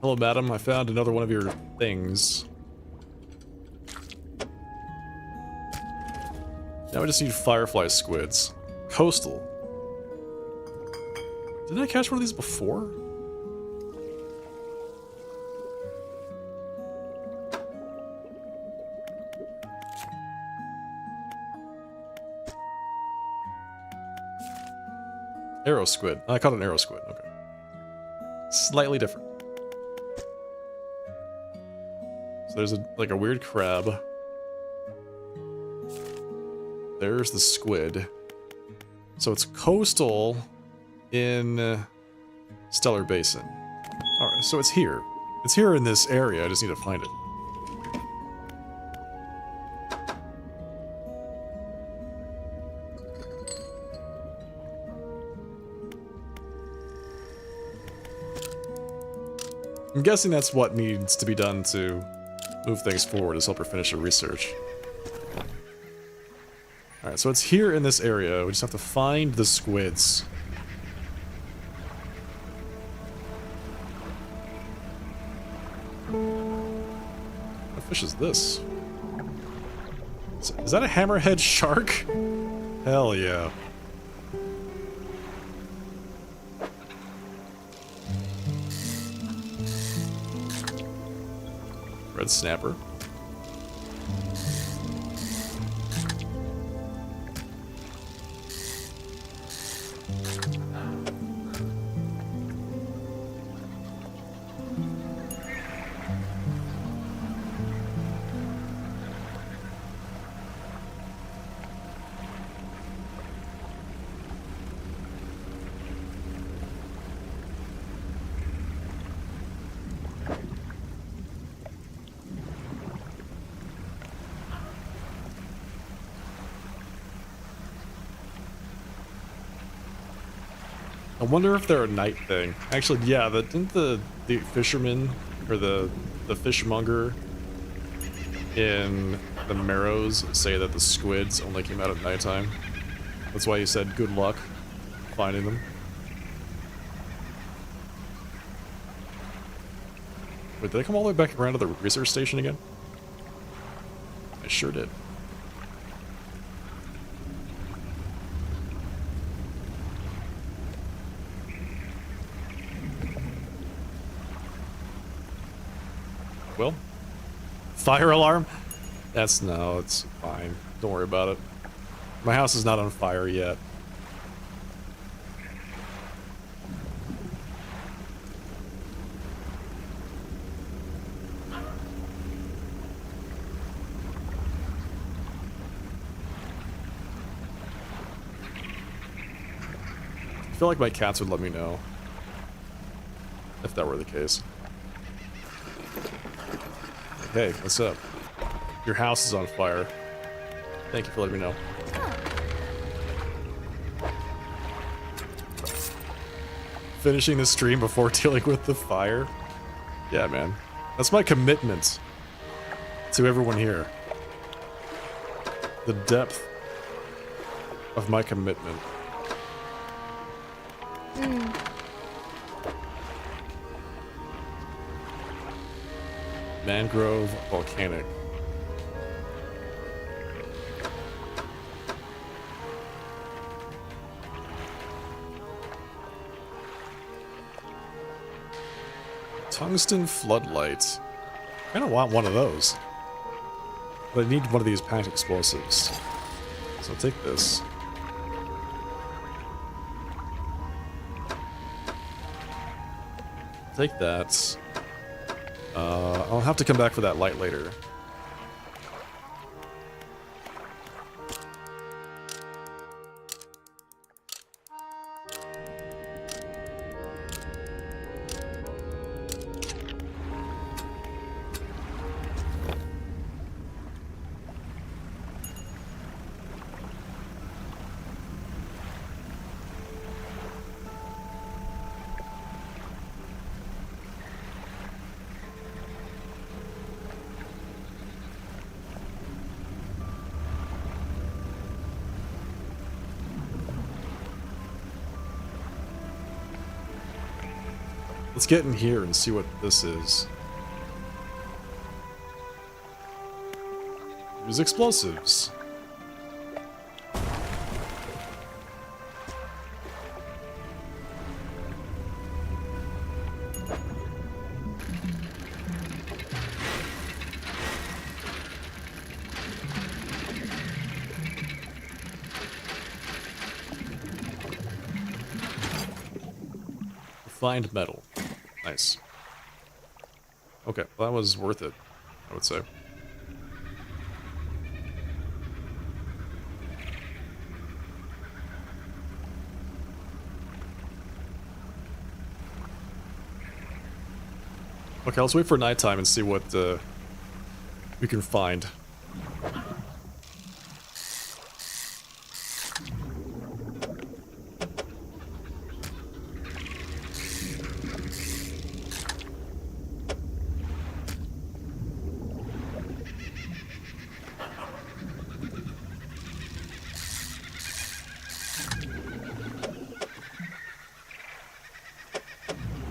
Hello, madam. I found another one of your things. Now I just need firefly squids. Coastal. Didn't I catch one of these before? Arrow squid. I caught an arrow squid. Okay. Slightly different. So there's like a weird crab. There's the squid. So it's coastal in Stellar Basin. Alright, so it's here. It's here in this area. I just need to find it. I'm guessing that's what needs to be done to move things forward, is help her finish her research. Alright, so it's here in this area. We just have to find the squids. What fish is this? Is that a hammerhead shark? Hell yeah. Red snapper. I wonder if they're a night thing. Actually, yeah, didn't the fisherman, or the fishmonger in the Marrows say that the squids only came out at nighttime? That's why he said good luck finding them. Wait, did I come all the way back around to the research station again? I sure did. Well, fire alarm? No, it's fine. Don't worry about it. My house is not on fire yet. I feel like my cats would let me know if that were the case. Hey, what's up? Your house is on fire. Thank you for letting me know. Finishing the stream before dealing with the fire? Yeah, man. That's my commitment to everyone here. The depth of my commitment. Mangrove volcanic. Tungsten floodlight. I kinda want one of those. But I need one of these packed explosives. So I'll take this. Take that. I'll have to come back for that light later. Let's get in here and see what this is. Use explosives. Refined metal. Nice. Okay, well, that was worth it, I would say. Okay, let's wait for nighttime and see what we can find.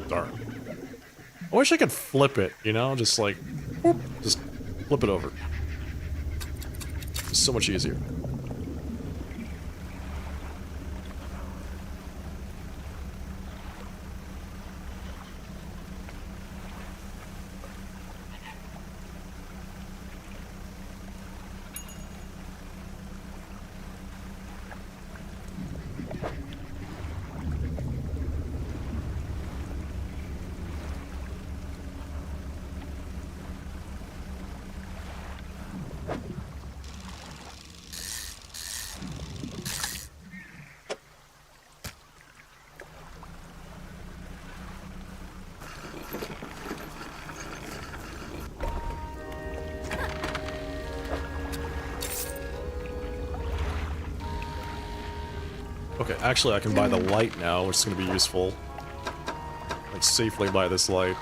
Darn. I wish I could flip it, you know? Just like, whoop, just flip it over. It's so much easier. Okay, actually I can buy the light now, which is going to be useful. Like, safely buy this light.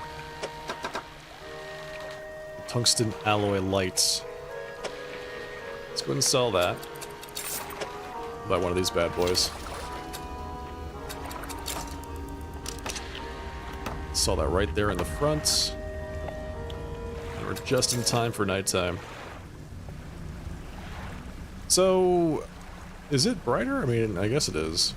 Tungsten alloy lights. Let's go ahead and sell that. Buy one of these bad boys. Saw that right there in the front. And we're just in time for nighttime. So, is it brighter? I mean, I guess it is.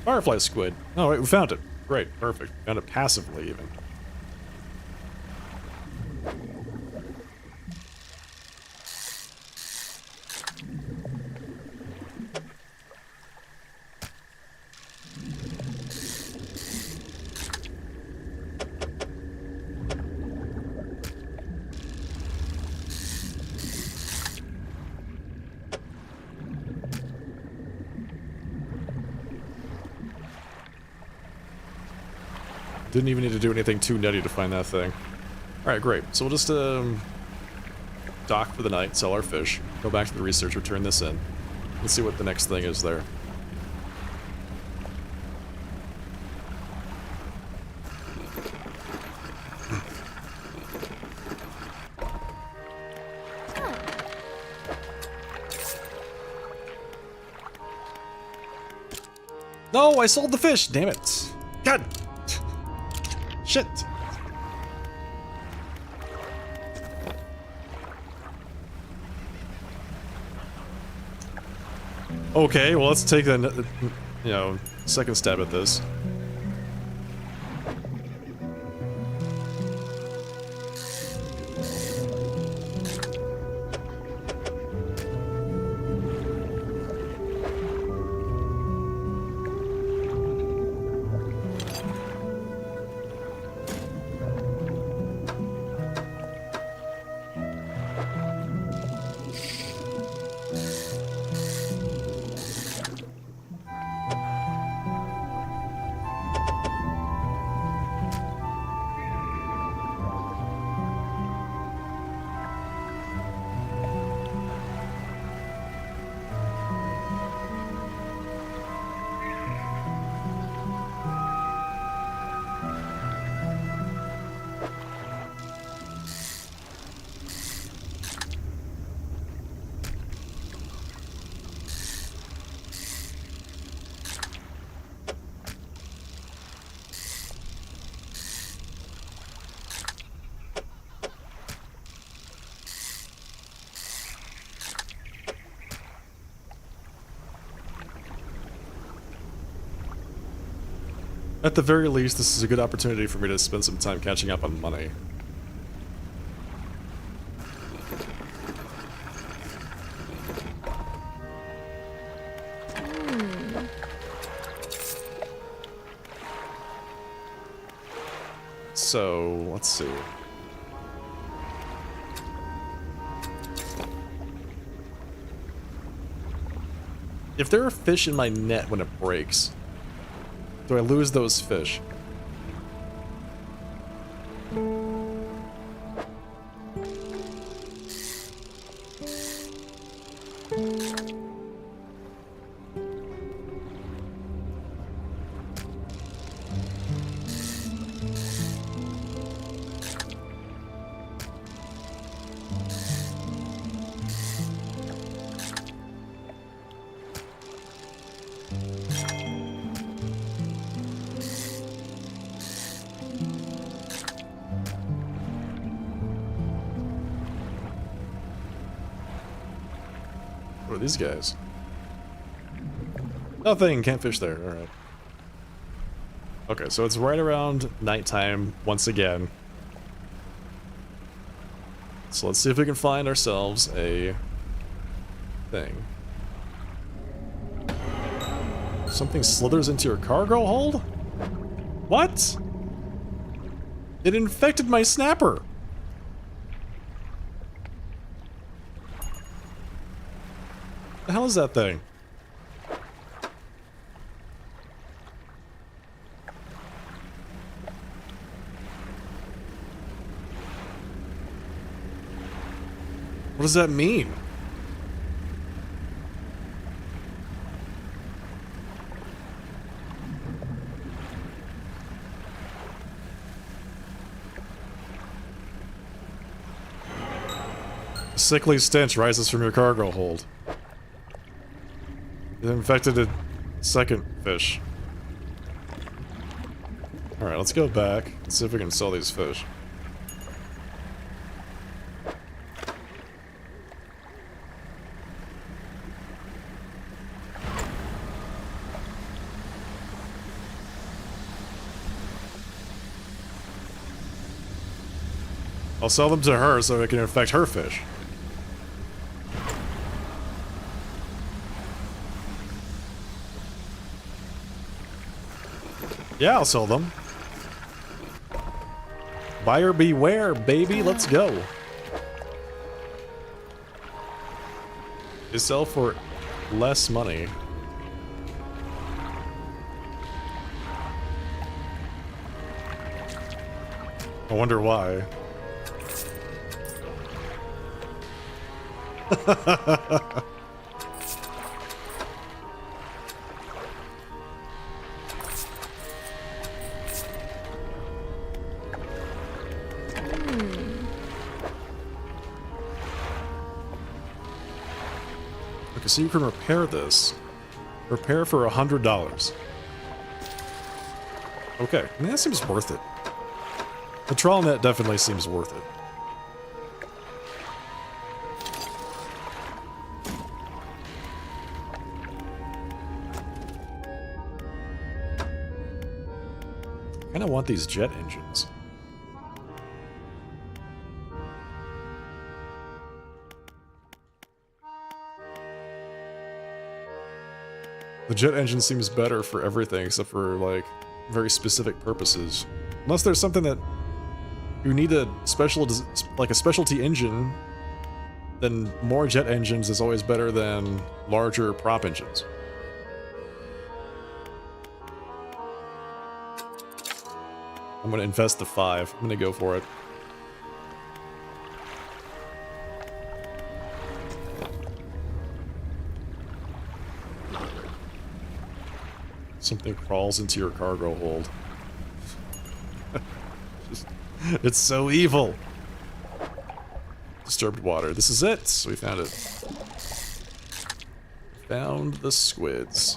Firefly squid. Oh, wait, we found it. Great, perfect. Found it passively, even. Didn't even need to do anything too nutty to find that thing. Alright, great. So we'll just dock for the night, sell our fish, go back to the research, return this in. Let's see what the next thing is there. No, I sold the fish! Damn it! God! Shit! Okay, well, let's take the, you know, second stab at this. At the very least, this is a good opportunity for me to spend some time catching up on money. So, let's see. If there are fish in my net when it breaks, do I lose those fish? What are these guys? Nothing, can't fish there, alright. Okay, so it's right around nighttime once again. So let's see if we can find ourselves a thing. Something slithers into your cargo hold? What? It infected my snapper! The hell is that thing? What does that mean? A sickly stench rises from your cargo hold. It infected a second fish. Alright, let's go back and see if we can sell these fish. I'll sell them to her so it can infect her fish. Yeah, I'll sell them. Buyer beware, baby. Let's go. They sell for less money. I wonder why. Okay, so you can repair this. Repair for $100. Okay, I mean, that seems worth it. The trawl net definitely seems worth it. I kinda want these jet engines. The jet engine seems better for everything except for, like, very specific purposes. Unless there's something that you need a like a specialty engine, then more jet engines is always better than larger prop engines. I'm gonna invest the 5. I'm gonna go for it. Something crawls into your cargo hold. It's so evil. Disturbed water. This is it. We found it. Found the squids.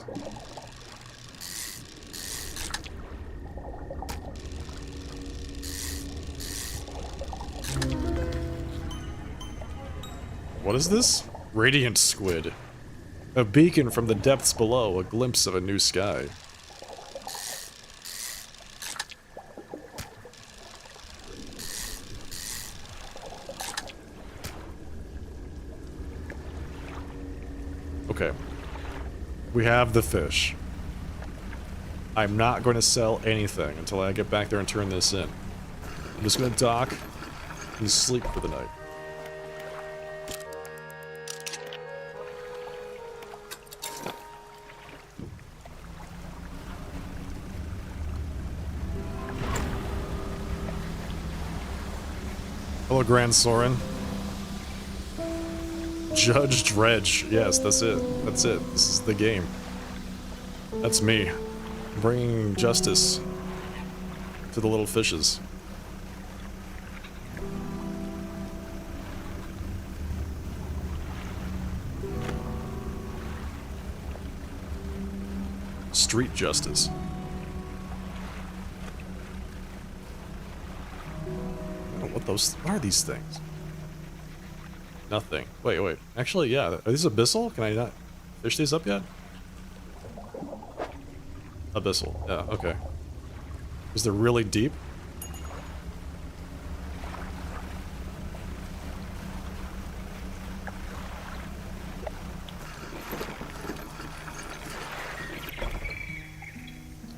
What is this? Radiant squid. A beacon from the depths below, a glimpse of a new sky. Okay. We have the fish. I'm not going to sell anything until I get back there and turn this in. I'm just going to dock and sleep for the night. Hello, Grand Soren. Judge Dredge. Yes, that's it. That's it. This is the game. That's me. Bringing justice to the little fishes. Street justice. I don't know what are these things? Nothing. Wait. Actually, yeah. Are these abyssal? Can I not fish these up yet? Abyssal. Yeah, okay. Is they're really deep?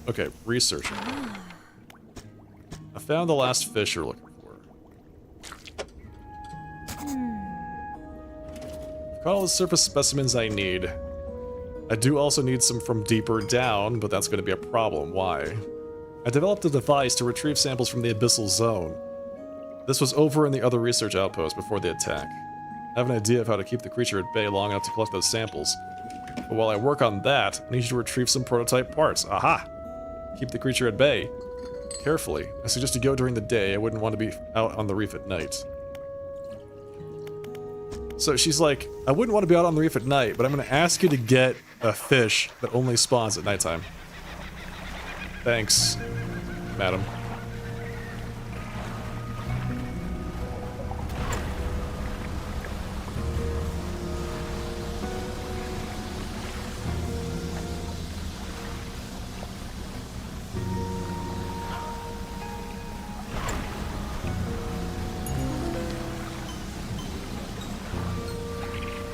Okay, researching. I found the last fish you're looking for. I've caught all the surface specimens I need. I do also need some from deeper down, but that's going to be a problem. Why? I developed a device to retrieve samples from the abyssal zone. This was over in the other research outpost before the attack. I have an idea of how to keep the creature at bay long enough to collect those samples. But while I work on that, I need you to retrieve some prototype parts. Aha! Keep the creature at bay. Carefully. I suggest you go during the day. I wouldn't want to be out on the reef at night. So she's like, I wouldn't want to be out on the reef at night, but I'm going to ask you to get a fish that only spawns at nighttime. Thanks, madam.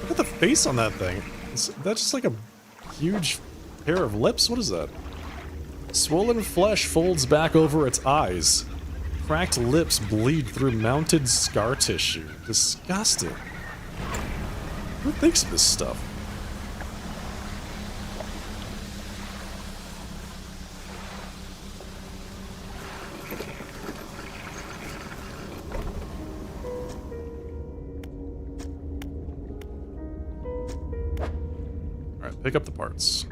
Look at the face on that thing. That's just like a huge pair of lips. What is that? Swollen flesh folds back over its eyes. Cracked lips bleed through mounted scar tissue. Disgusting. Who thinks of this stuff? Alright, pick up the parts.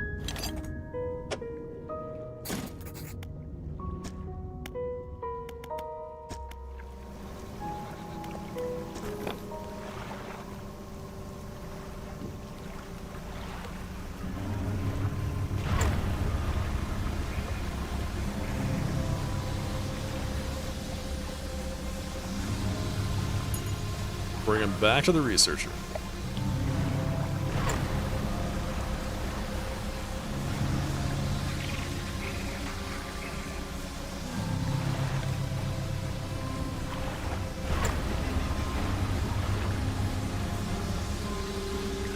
Bring him back to the researcher.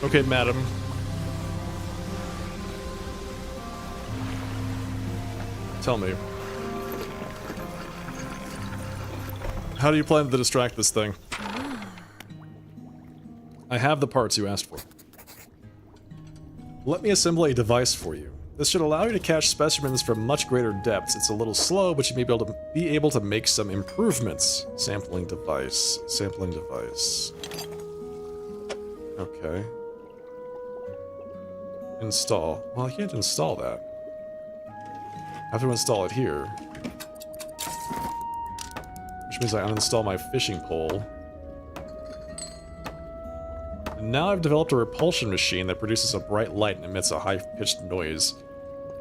Okay, madam. Tell me. How do you plan to distract this thing? I have the parts you asked for. Let me assemble a device for you. This should allow you to catch specimens from much greater depths. It's a little slow, but you may be able to make some improvements. Sampling device. Sampling device. Okay. Install. Well, I can't install that. I have to install it here. Which means I uninstall my fishing pole. And now I've developed a repulsion machine that produces a bright light and emits a high-pitched noise.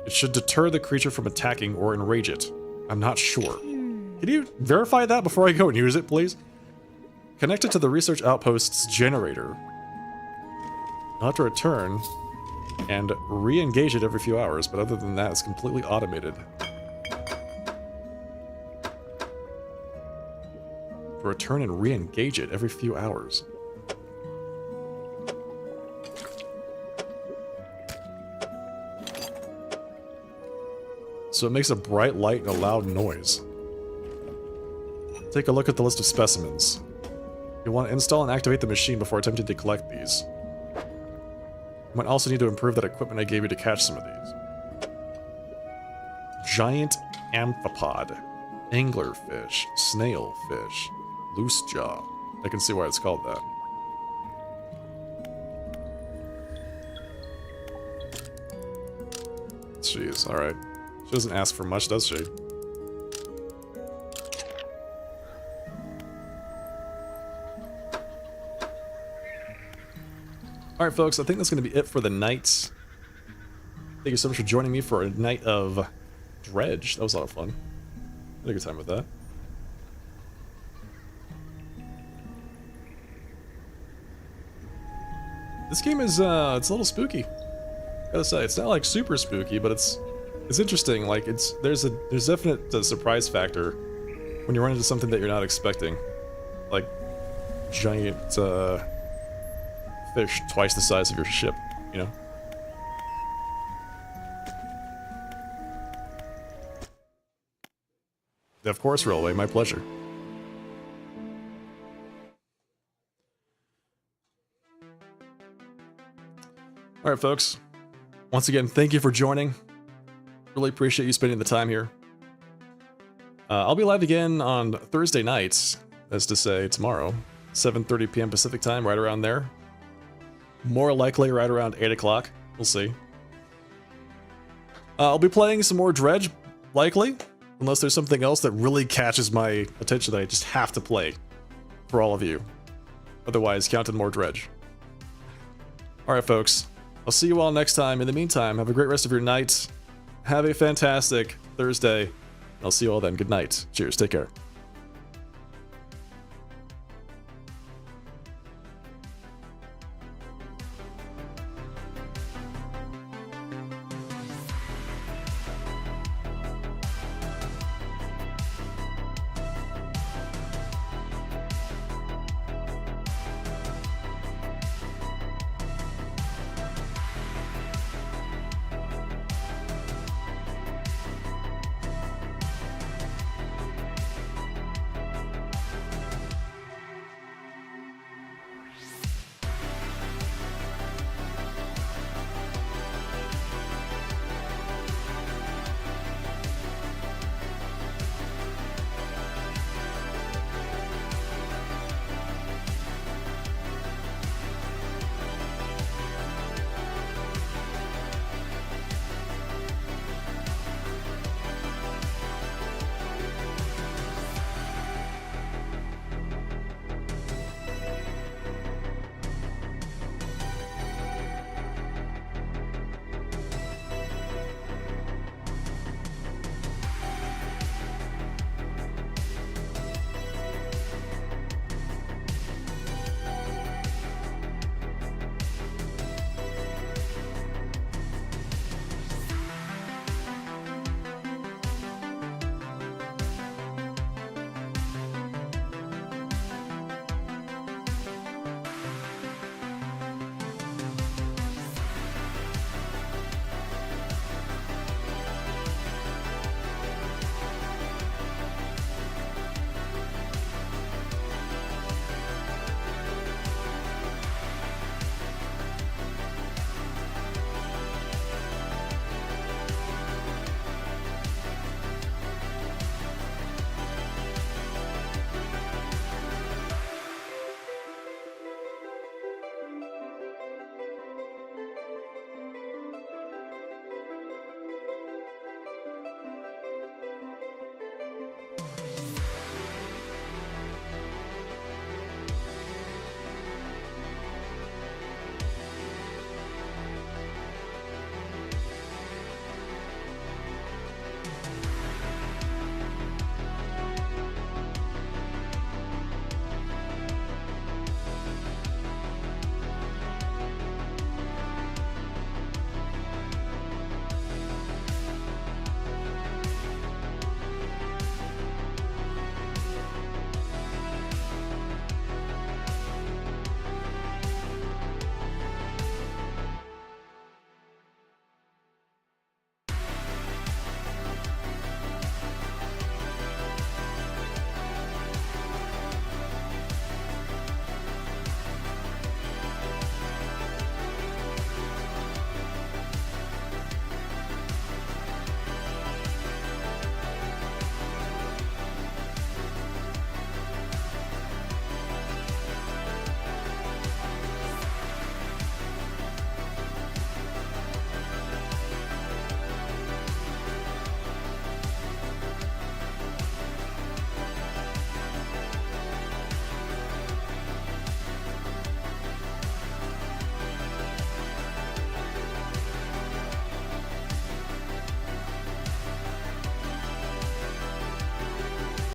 It should deter the creature from attacking or enrage it. I'm not sure. Can you verify that before I go and use it, please? Connect it to the research outpost's generator. I'll have to return and re-engage it every few hours, but other than that, it's completely automated. To return and re-engage it every few hours. so it makes a bright light and a loud noise. Take a look at the list of specimens. You'll want to install and activate the machine before attempting to collect these. You might also need to improve that equipment I gave you to catch some of these. Giant amphipod, anglerfish, snailfish, loose jaw. I can see why it's called that. Jeez, alright. She doesn't ask for much, does she? Alright, folks, I think that's going to be it for the night. Thank you so much for joining me for a night of Dredge. That was a lot of fun. Had a good time with that. This game is, it's a little spooky. Gotta say, it's not like super spooky, but it's interesting. Like, there's definite surprise factor when you run into something that you're not expecting. Like, giant, fish twice the size of your ship, you know? Of course, Railway, my pleasure. Alright, folks. Once again, thank you for joining. Really appreciate you spending the time here. I'll be live again on Thursday nights, as to say tomorrow, 7:30 p.m. Pacific time, right around there. More likely right around 8 o'clock. We'll see. I'll be playing some more Dredge, likely, unless there's something else that really catches my attention that I just have to play for all of you. Otherwise, count in more Dredge. Alright, folks. I'll see you all next time. In the meantime, have a great rest of your night. Have a fantastic Thursday. I'll see you all then. Good night. Cheers. Take care.